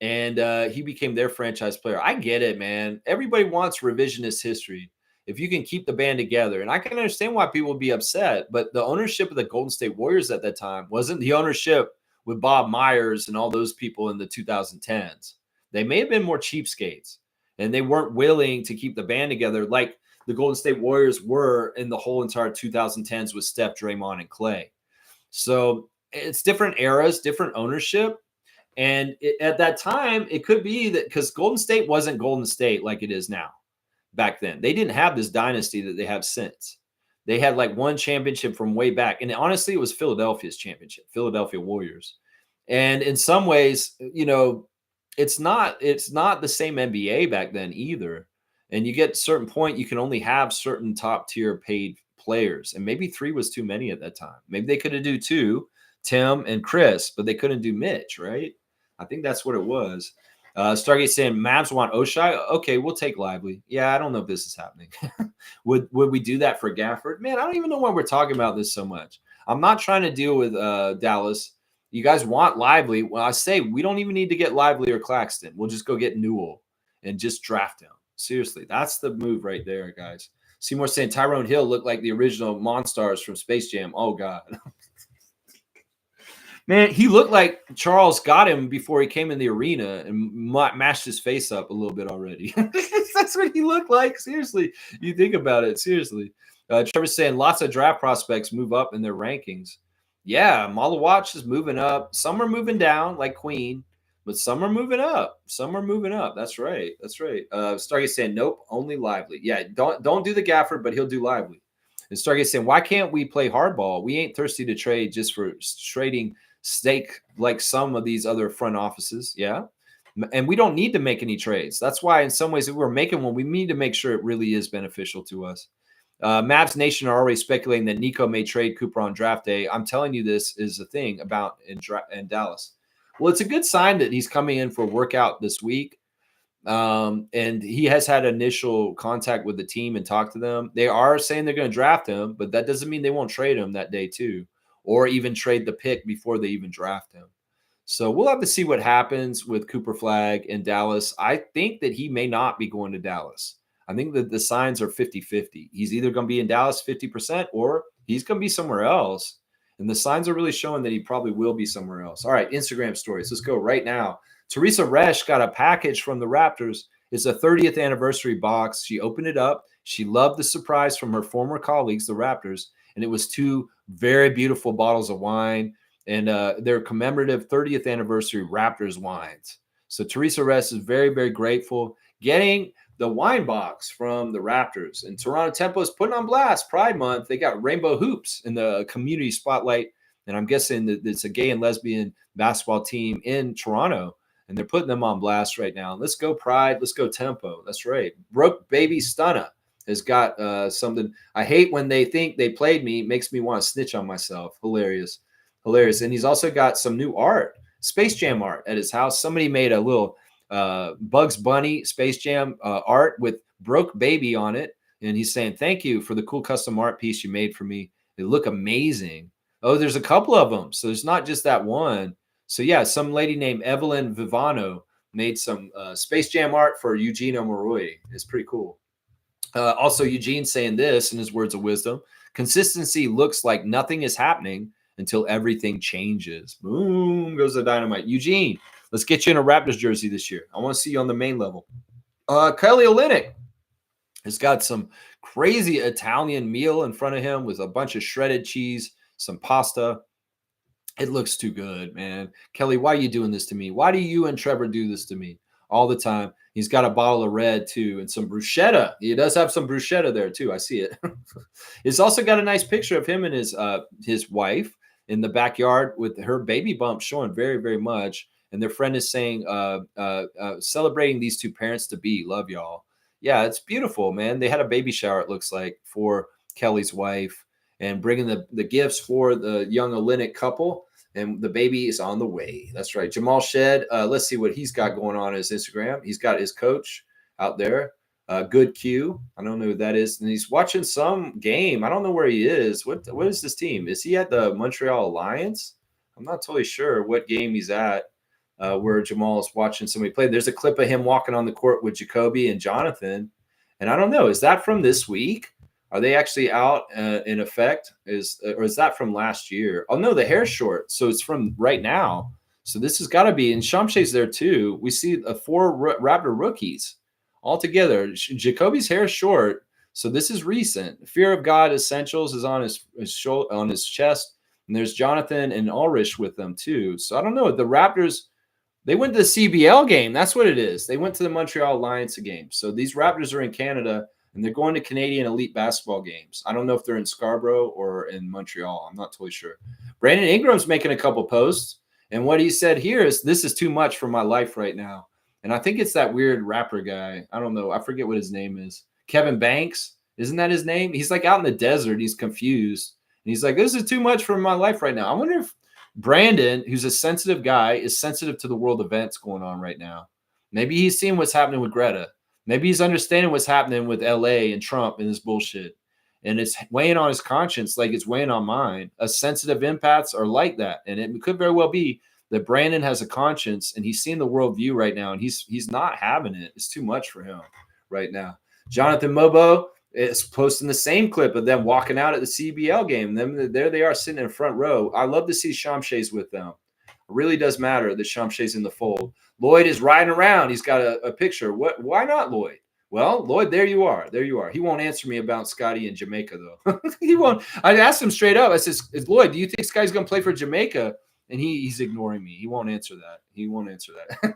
And he became their franchise player. I get it, man. Everybody wants revisionist history. If you can keep the band together. And I can understand why people would be upset, but the ownership of the Golden State Warriors at that time wasn't the ownership with Bob Myers and all those people in the 2010s. They may have been more cheapskates, and they weren't willing to keep the band together like the Golden State Warriors were in the whole entire 2010s with Steph, Draymond, and Clay. So it's different eras, different ownership. And at that time, it could be that because Golden State wasn't Golden State like it is now. Back then, they didn't have this dynasty that they have since. They had like one championship from way back, and honestly, it was Philadelphia's championship, Philadelphia Warriors. And in some ways, you know, it's not the same NBA back then either. And you get a certain point, you can only have certain top tier paid players, and maybe 3 was too many at that time. Maybe they could have do 2, Tim and Chris, but they couldn't do Mitch, right? I think that's what it was. Stargate saying Mavs want Oshai. Okay, we'll take Lively. Yeah, I don't know if this is happening. would we do that for Gafford? Man, I don't even know why we're talking about this so much. I'm not trying to deal with Dallas. You guys want Lively. Well, I say we don't even need to get Lively or Claxton. We'll just go get Newell and just draft him. Seriously, that's the move right there, guys. Seymour saying Tyrone Hill looked like the original Monstars from Space Jam. Oh, God. Man, he looked like Charles got him before he came in the arena and mashed his face up a little bit already. That's what he looked like. Seriously, you think about it. Seriously. Trevor's saying lots of draft prospects move up in their rankings. Yeah, Malawatch is moving up. Some are moving down, like Queen, but some are moving up. Some are moving up. That's right. That's right. Stargate saying nope, only Lively. Yeah, don't do the Gafford, but he'll do Lively. And Stargate saying why can't we play hardball? We ain't thirsty to trade just for trading stake like some of these other front offices. Yeah. And we don't need to make any trades. That's why in some ways if we're making one, we need to make sure it really is beneficial to us. Mavs Nation are already speculating that Nico may trade Cooper on draft day. I'm telling you, this is a thing about in Dallas. Well, it's a good sign that he's coming in for a workout this week. And he has had initial contact with the team and talked to them. They are saying they're going to draft him, but that doesn't mean they won't trade him that day too, or even trade the pick before they even draft him. So we'll have to see what happens with Cooper Flag in Dallas. I think that he may not be going to Dallas. I think that the signs are 50-50. He's either going to be in Dallas 50% or he's going to be somewhere else. And the signs are really showing that he probably will be somewhere else. All right, Instagram stories. Let's go right now. Teresa Resch got a package from the Raptors. It's a 30th anniversary box. She opened it up. She loved the surprise from her former colleagues, the Raptors, and it was 2 very beautiful bottles of wine and their commemorative 30th anniversary Raptors wines. So Teresa Resch is very, very grateful getting the wine box from the Raptors. And Toronto Tempo is putting on blast Pride Month. They got rainbow hoops in the community spotlight. And I'm guessing that it's a gay and lesbian basketball team in Toronto. And they're putting them on blast right now. Let's go Pride. Let's go Tempo. That's right. Broke Baby Stunna has got something. I hate when they think they played me. It makes me want to snitch on myself. Hilarious. Hilarious. And he's also got some new art, Space Jam art at his house. Somebody made a little Bugs Bunny Space Jam art with Broke Baby on it. And he's saying, thank you for the cool custom art piece you made for me. They look amazing. Oh, there's a couple of them. So there's not just that one. So yeah, some lady named Evelyn Vivano made some Space Jam art for Eugene Omoruyi. It's pretty cool. Also, Eugene saying this in his words of wisdom: consistency looks like nothing is happening until everything changes. Boom goes the dynamite. Eugene, let's get you in a Raptors jersey this year. I want to see you on the main level. Kelly Olynyk has got some crazy Italian meal in front of him with a bunch of shredded cheese, some pasta. It looks too good, man. Kelly, why are you doing this to me? Why do you and Trevor do this to me all the time? He's got a bottle of red, too, and some bruschetta. He does have some bruschetta there, too. I see it. He's also got a nice picture of him and his wife in the backyard with her baby bump showing very, very much. And their friend is saying, celebrating these 2 parents to be. Love y'all. Yeah, it's beautiful, man. They had a baby shower, it looks like, for Kelly's wife and bringing the gifts for the young Olynyk couple. And the baby is on the way. That's right. Jamal Shed. Let's see what he's got going on his Instagram. He's got his coach out there. Good Q. I don't know who that is. And he's watching some game. I don't know where he is. What is this team? Is he at the Montreal Alliance? I'm not totally sure what game he's at where Jamal is watching somebody play. There's a clip of him walking on the court with Jacoby and Jonathan. And I don't know. Is that from this week? Are they actually out in effect? Or is that from last year? Oh, no, the hair's short. So it's from right now. So this has got to be. And Shamshay's there too. We see 4 Raptor rookies all together. Jacoby's hair is short. So this is recent. Fear of God Essentials is on his shoulder, on his chest. And there's Jonathan and Ulrich with them too. So I don't know. The Raptors, they went to the CBL game. That's what it is. They went to the Montreal Alliance game. So these Raptors are in Canada. And they're going to Canadian elite basketball games. I don't know if they're in Scarborough or in Montreal. I'm not totally sure. Brandon Ingram's making a couple posts. And what he said here is, this is too much for my life right now. And I think it's that weird rapper guy. I don't know. I forget what his name is. Kevin Banks. Isn't that his name? He's like out in the desert. He's confused. And he's like, this is too much for my life right now. I wonder if Brandon, who's a sensitive guy, is sensitive to the world events going on right now. Maybe he's seeing what's happening with Greta. Maybe he's understanding what's happening with LA and Trump and this bullshit. And it's weighing on his conscience like it's weighing on mine. A sensitive empaths are like that. And it could very well be that Brandon has a conscience and he's seeing the worldview right now, and he's not having it. It's too much for him right now. Jonathan Mobo is posting the same clip of them walking out at the CBL game. There they are sitting in front row. I love to see Shamshays with them. It really does matter that Shamshay's in the fold. Lloyd is riding around. He's got a picture. Why not Lloyd? Well, Lloyd, there you are. There you are. He won't answer me about Scotty and Jamaica, though. He won't. I asked him straight up. I said, Lloyd, do you think Scotty's going to play for Jamaica? And he's ignoring me. He won't answer that. He won't answer that.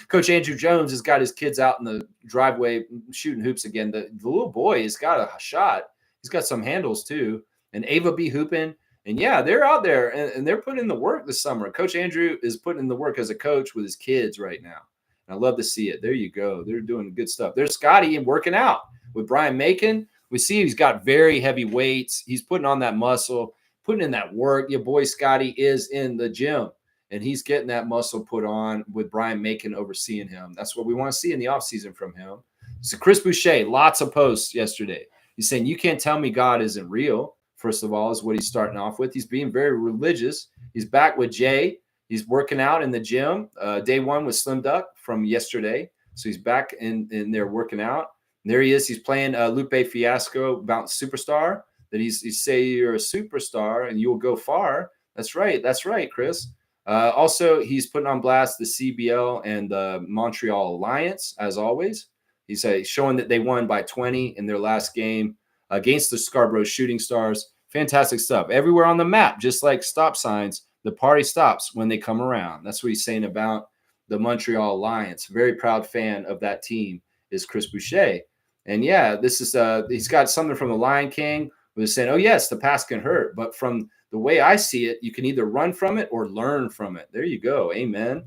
Coach Andrew Jones has got his kids out in the driveway shooting hoops again. The little boy has got a shot. He's got some handles, too. And Ava B. hooping. And, yeah, they're out there, and they're putting in the work this summer. Coach Andrew is putting in the work as a coach with his kids right now. I love to see it. There you go. They're doing good stuff. There's Scotty and working out with Brian Macon. We see he's got very heavy weights. He's putting on that muscle, putting in that work. Your boy Scotty is in the gym, and he's getting that muscle put on with Brian Macon overseeing him. That's what we want to see in the offseason from him. So Chris Boucher, lots of posts yesterday. He's saying, you can't tell me God isn't real, first of all, is what he's starting off with. He's being very religious. He's back with Jay. He's working out in the gym. Day one was Slim Duck from yesterday. So he's back in there working out. And there he is. He's playing Lupe Fiasco about Superstar. That he's say you're a superstar and you'll go far. That's right. That's right, Chris. Also, he's putting on blast the CBL and the Montreal Alliance, as always. He's showing that they won by 20 in their last game against the Scarborough Shooting Stars. Fantastic stuff. Everywhere on the map, just like stop signs, the party stops when they come around. That's what he's saying about the Montreal Alliance. Very proud fan of that team is Chris Boucher. And yeah, this is he's got something from the Lion King. Was saying, oh yes, the past can hurt, but from the way I see it, you can either run from it or learn from it. There you go. Amen.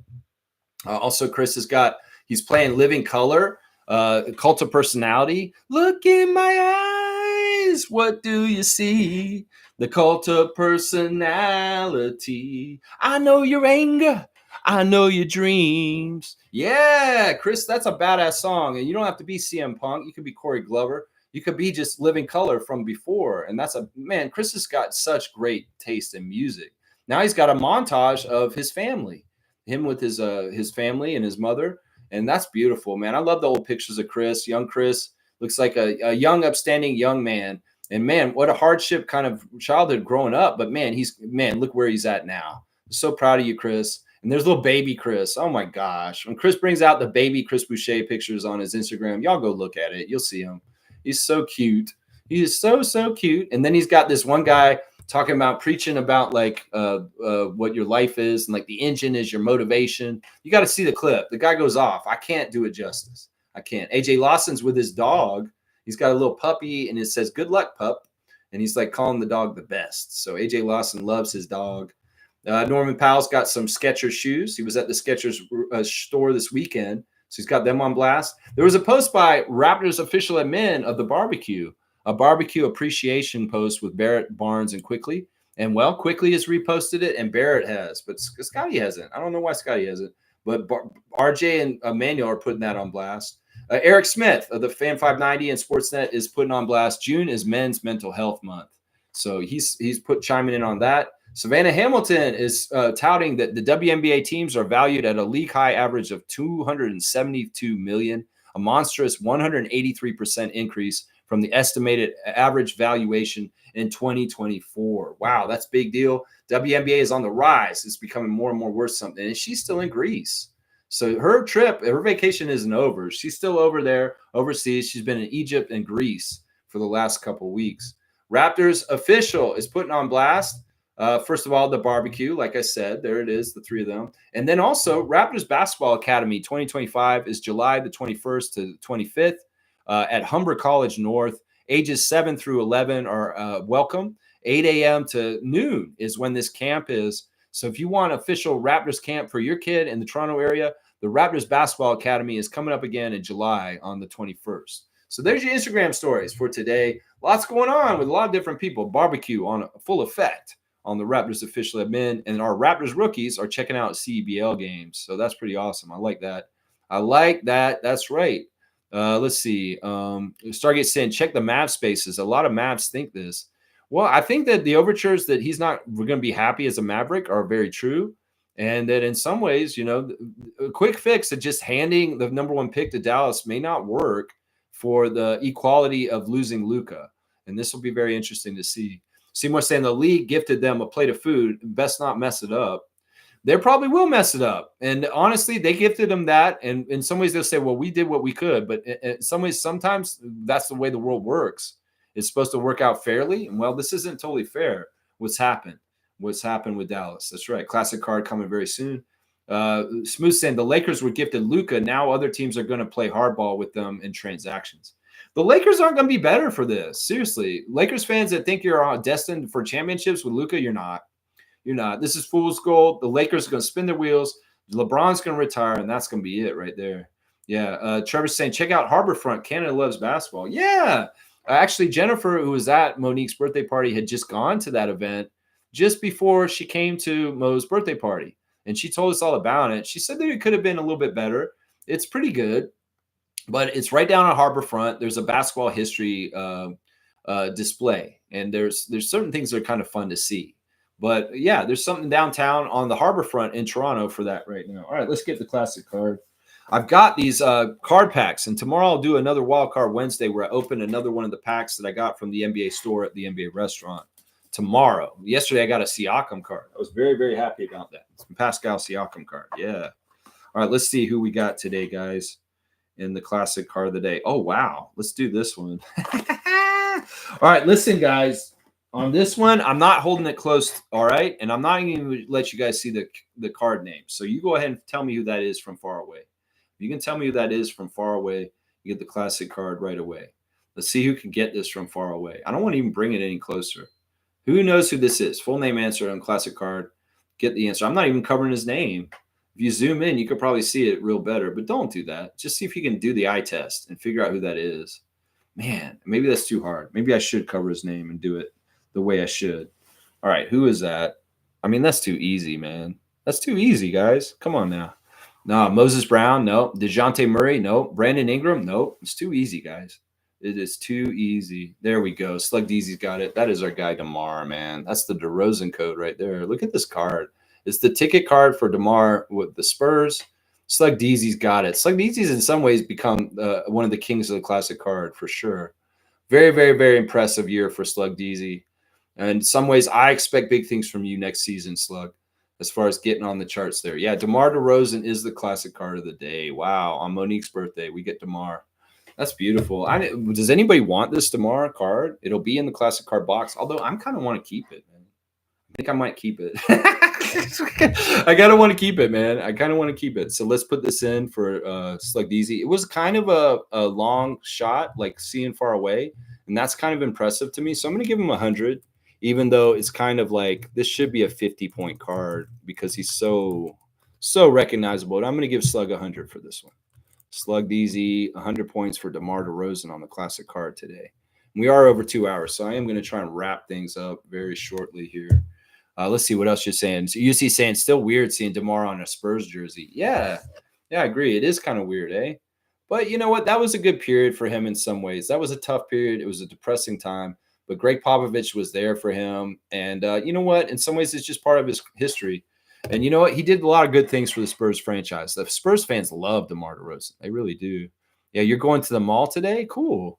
Also, Chris he's playing Living Color, Cult of Personality. Look in my eyes. What do you see? The Cult of Personality. I know your anger. I know your dreams. Yeah, Chris, that's a badass song. And you don't have to be CM Punk. You could be Corey Glover. You could be just Living Color from before. And Chris has got such great taste in music. Now he's got a montage of his family, him with his family and his mother. And that's beautiful, man. I love the old pictures of Chris. Young Chris looks like a young, upstanding young man. And man, what a hardship kind of childhood growing up. But man, look where he's at now. I'm so proud of you, Chris. And there's little baby Chris. Oh my gosh. When Chris brings out the baby Chris Boucher pictures on his Instagram, y'all go look at it. You'll see him. He's so cute. He is so, so cute. And then he's got this one guy talking about preaching about like what your life is. And like the engine is your motivation. You got to see the clip. The guy goes off. I can't do it justice. I can't. AJ Lawson's with his dog. He's got a little puppy and it says, good luck, pup. And he's like calling the dog the best. So AJ Lawson loves his dog. Norman Powell's got some Skechers shoes. He was at the Skechers store this weekend. So he's got them on blast. There was a post by Raptors official admin of the barbecue, a barbecue appreciation post with Barrett, Barnes, and Quickly. And, well, Quickly has reposted it, and Barrett has. But Scotty hasn't. I don't know why Scotty hasn't. But RJ and Emmanuel are putting that on blast. Eric Smith of the Fan 590 and Sportsnet is putting on blast. June is Men's Mental Health Month. So he's chiming in on that. Savannah Hamilton is touting that the WNBA teams are valued at a league-high average of $272 million, a monstrous 183% increase from the estimated average valuation in 2024. Wow, that's a big deal. WNBA is on the rise. It's becoming more and more worth something, and she's still in Greece. So her vacation isn't over. She's still over there overseas. She's been in Egypt and Greece for the last couple of weeks. Raptors official is putting on blast. First of all, the barbecue, like I said, there it is, the three of them. And then also Raptors Basketball Academy 2025 is July the 21st to the 25th at Humber College North. Ages 7 through 11 are welcome. 8 a.m. to noon is when this camp is. So if you want official Raptors camp for your kid in the Toronto area, the Raptors Basketball Academy is coming up again in July on the 21st. So there's your Instagram stories for today. Lots going on with a lot of different people. Barbecue on full effect on the Raptors official admin, and our Raptors rookies are checking out CBL games. So that's pretty awesome. I like that. I like that. That's right. Let's see. Stargate saying, check the Mavs spaces. A lot of Mavs think this. Well, I think that the overtures that he's not going to be happy as a Maverick are very true. And that in some ways, you know, a quick fix of just handing the number 1 pick to Dallas may not work for the equality of losing Luka. And this will be very interesting to see. Seymour saying the league gifted them a plate of food. Best not mess it up. They probably will mess it up. And honestly, they gifted them that. And in some ways, they'll say, well, we did what we could. But in some ways, sometimes that's the way the world works. It's supposed to work out fairly. And well, this isn't totally fair. What's happened with Dallas. That's right. Classic card coming very soon. Smooth saying the Lakers were gifted Luka. Now other teams are going to play hardball with them in transactions. The Lakers aren't going to be better for this. Seriously. Lakers fans that think you're destined for championships with Luka, you're not. You're not. This is fool's gold. The Lakers are going to spin their wheels. LeBron's going to retire, and that's going to be it right there. Yeah. Trevor's saying, check out Harborfront. Canada loves basketball. Yeah. Actually, Jennifer, who was at Monique's birthday party, had just gone to that event just before she came to Mo's birthday party. And she told us all about it. She said that it could have been a little bit better. It's pretty good, but it's right down on Harborfront. There's a basketball history display, and there's certain things that are kind of fun to see. But yeah, there's something downtown on the Harborfront in Toronto for that right now. All right, let's get the classic card. I've got these card packs, and tomorrow I'll do another Wild Card Wednesday where I open another one of the packs that I got from the NBA store at the NBA restaurant. Tomorrow. Yesterday, I got a Siakam card. I was very, very happy about that. It's a Pascal Siakam card. Yeah. All right, let's see who we got today, guys, in the classic card of the day. Oh, wow. Let's do this one. All right, listen, guys. On this one, I'm not holding it close, all right? And I'm not even going to let you guys see the card name. So you go ahead and tell me who that is from far away. If you can tell me who that is from far away, you get the classic card right away. Let's see who can get this from far away. I don't want to even bring it any closer. Who knows who this is? Full name answer on classic card. Get the answer. I'm not even covering his name. If you zoom in, you could probably see it real better, but don't do that. Just see if you can do the eye test and figure out who that is. Man, maybe that's too hard. Maybe I should cover his name and do it the way I should. All right, who is that? I mean, that's too easy, man. That's too easy, guys. Come on now. No, Moses Brown, no. DeJounte Murray, no. Brandon Ingram, no. It's too easy, guys. It is too easy. There we go. Slug Deezy's got it. That is our guy, DeMar, man. That's the DeRozan code right there. Look at this card. It's the ticket card for DeMar with the Spurs. Slug Deezy's got it. Slug Deezy's in some ways become one of the kings of the classic card for sure. Very, very, very impressive year for Slug Deezy. And in some ways, I expect big things from you next season, Slug, as far as getting on the charts there. Yeah, DeMar DeRozan is the classic card of the day. Wow. On Monique's birthday, we get DeMar. That's beautiful. Does anybody want this DeMar card? It'll be in the classic card box, although I'm kind of want to keep it, man. I think I might keep it. I kind of want to keep it, man. I kind of want to keep it. So let's put this in for Slug Deezy. It was kind of a long shot, like seeing far away, and that's kind of impressive to me. So I'm going to give him 100, even though it's kind of like this should be a 50-point card because he's so recognizable. And I'm going to give Slug 100 for this one. Slug Deezy, 100 points for DeMar DeRozan on the classic card today. We are over 2 hours, so I am going to try and wrap things up very shortly here. Let's see what else you're saying. So UC saying still weird seeing DeMar on a Spurs jersey. Yeah, I agree. It is kind of weird, eh? But you know what? That was a good period for him in some ways. That was a tough period. It was a depressing time. But Greg Popovich was there for him. And you know what? In some ways, it's just part of his history. And you know what? He did a lot of good things for the Spurs franchise. The Spurs fans love DeMar DeRozan. They really do. Yeah, you're going to the mall today? Cool.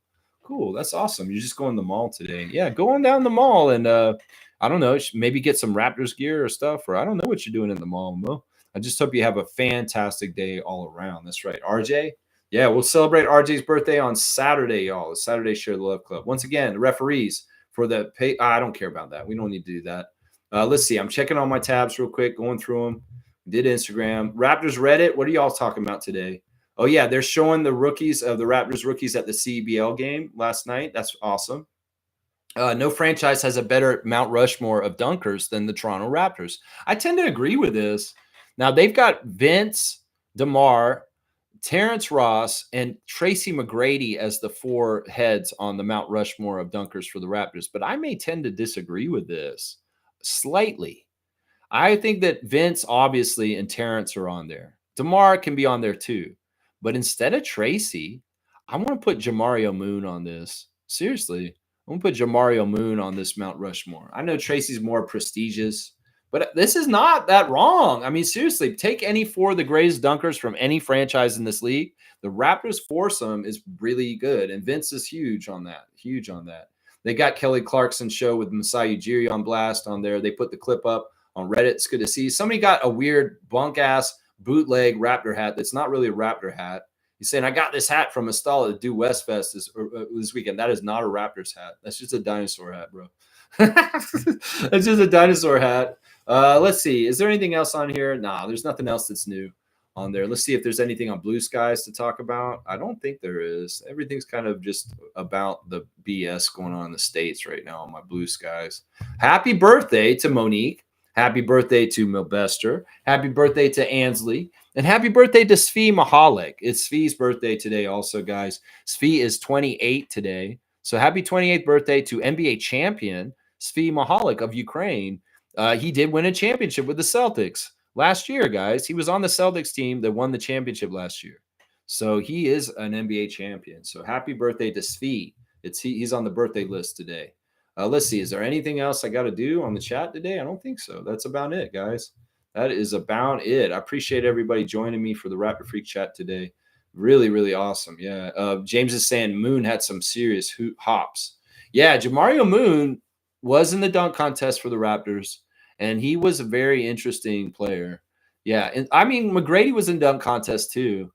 That's awesome. You're just going to the mall today. Yeah, go on down the mall and I don't know, maybe get some Raptors gear or stuff, or I don't know what you're doing in the mall, Mo. I just hope you have a fantastic day all around. That's right. RJ? Yeah, we'll celebrate RJ's birthday on Saturday, y'all. The Saturday Share the Love Club. Once again, the referees for the pay. I don't care about that. We don't need to do that. Let's see. I'm checking all my tabs real quick, going through them. Did Instagram. Raptors Reddit. What are y'all talking about today? Oh, yeah, they're showing the rookies of the Raptors rookies at the CBL game last night. That's awesome. No franchise has a better Mount Rushmore of dunkers than the Toronto Raptors. I tend to agree with this. Now, they've got Vince, DeMar, Terrence Ross, and Tracy McGrady as the four heads on the Mount Rushmore of dunkers for the Raptors. But I may tend to disagree with this. Slightly. I think that Vince, obviously, and Terrence are on there. DeMar can be on there too. But instead of Tracy, I want to put Jamario Moon on this. Seriously. I'm going to put Jamario Moon on this Mount Rushmore. I know Tracy's more prestigious, but this is not that wrong. I mean, seriously, take any four of the greatest dunkers from any franchise in this league. The Raptors foursome is really good, and Vince is huge on that. Huge on that. They got Kelly Clarkson's show with Masai Ujiri on blast on there. They put the clip up on Reddit. It's good to see. Somebody got a weird bunk-ass bootleg Raptor hat that's not really a Raptor hat. He's saying, I got this hat from Estala to do West Fest this weekend. That is not a Raptors hat. That's just a dinosaur hat, bro. That's just a dinosaur hat. Let's see. Is there anything else on here? Nah, there's nothing else that's new on there. Let's see if there's anything on Blue Skies to talk about. I don't think there is. Everything's kind of just about the BS going on in the States right now on my Blue Skies. Happy birthday to Monique. Happy birthday to Milbester. Happy birthday to Ansley. And happy birthday to Svi Mahalik. It's Svi's birthday today also, guys. Svi is 28 today. So happy 28th birthday to NBA champion Svi Mahalik of Ukraine. He did win a championship with the Celtics last year, guys. He was on the Celtics team that won the championship last year. So he is an NBA champion. So happy birthday to Svi. He's on the birthday list today. Let's see. Is there anything else I got to do on the chat today? I don't think so. That's about it, guys. That is about it. I appreciate everybody joining me for the Raptor Freak chat today. Really, really awesome. Yeah. James is saying Moon had some serious hops. Yeah, Jamario Moon was in the dunk contest for the Raptors, and he was a very interesting player. Yeah, and I mean, McGrady was in dunk contest too.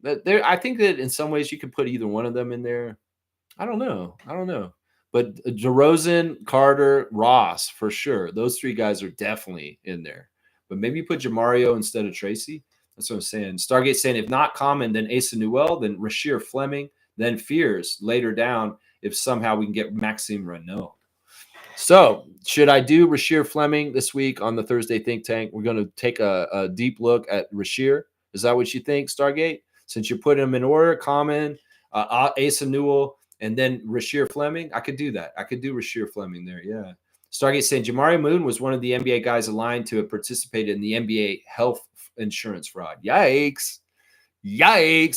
I think that in some ways you could put either one of them in there. I don't know. But DeRozan, Carter, Ross, for sure. Those three guys are definitely in there. But maybe you put Jamario instead of Tracy. That's what I'm saying. Stargate saying, if not Common, then Asa Newell, then Rasheer Fleming, then Fears later down if somehow we can get Maxime Renaud. So should I do Rasheer Fleming this week on the Thursday Think Tank? We're going to take a deep look at Rasheer. Is that what you think, Stargate? Since you put him in order, Common, Asa Newell, and then Rasheer Fleming, I could do that. I could do Rasheer Fleming there, yeah. Stargate saying Jamario Moon was one of the NBA guys aligned to have participated in the NBA health insurance fraud. Yikes.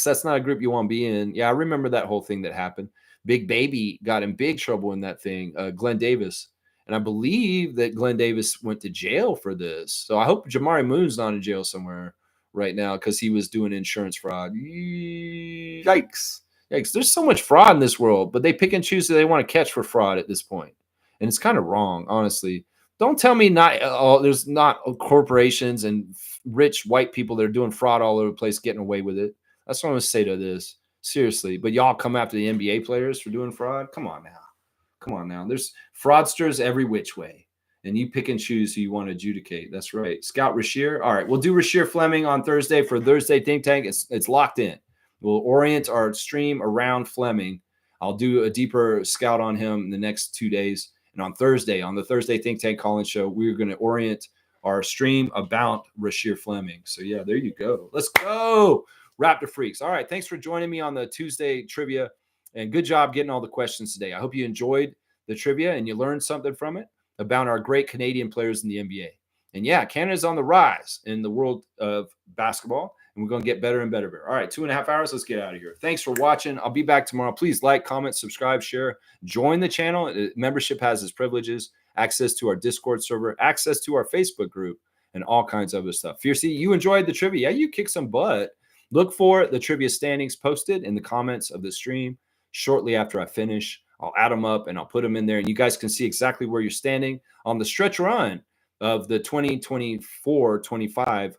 That's not a group you want to be in. Yeah, I remember that whole thing that happened. Big Baby got in big trouble in that thing, Glenn Davis. And I believe that Glenn Davis went to jail for this. So I hope Jamario Moon's not in jail somewhere right now because he was doing insurance fraud. Yikes. There's so much fraud in this world, but they pick and choose who they want to catch for fraud at this point. And it's kind of wrong, honestly. Don't tell me there's not corporations and rich white people that are doing fraud all over the place getting away with it. That's what I'm going to say to this. Seriously. But y'all come after the NBA players for doing fraud? Come on now. There's fraudsters every which way. And you pick and choose who you want to adjudicate. That's right. Scout Rasheer. All right. We'll do Rasheer Fleming on Thursday for Thursday Think Tank. It's locked in. We'll orient our stream around Fleming. I'll do a deeper scout on him in the next 2 days. And on Thursday, on the Thursday Think Tank Call-In Show, we're going to orient our stream about Rasheer Fleming. So, yeah, there you go. Let's go, Raptor Freaks. All right, thanks for joining me on the Tuesday Trivia. And good job getting all the questions today. I hope you enjoyed the trivia and you learned something from it about our great Canadian players in the NBA. And, yeah, Canada's on the rise in the world of basketball. And we're going to get better and better. All right, 2.5 hours. Let's get out of here. Thanks for watching. I'll be back tomorrow. Please like, comment, subscribe, share. Join the channel. Membership has its privileges, access to our Discord server, access to our Facebook group, and all kinds of other stuff. Fiercey, you enjoyed the trivia. Yeah, you kicked some butt. Look for the trivia standings posted in the comments of the stream shortly after I finish. I'll add them up, and I'll put them in there, and you guys can see exactly where you're standing on the stretch run of the 2024-25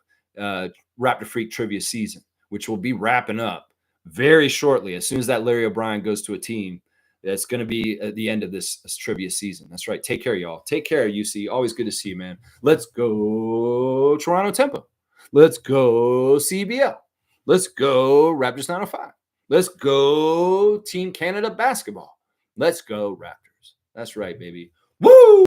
Raptor Freak Trivia season, which will be wrapping up very shortly. As soon as that Larry O'Brien goes to a team, that's going to be at the end of this trivia season. That's right. Take care, y'all. Take care, UC. Always good to see you, man. Let's go Toronto Tempo. Let's go CBL. Let's go Raptors 905. Let's go Team Canada basketball. Let's go Raptors. That's right, baby. Woo!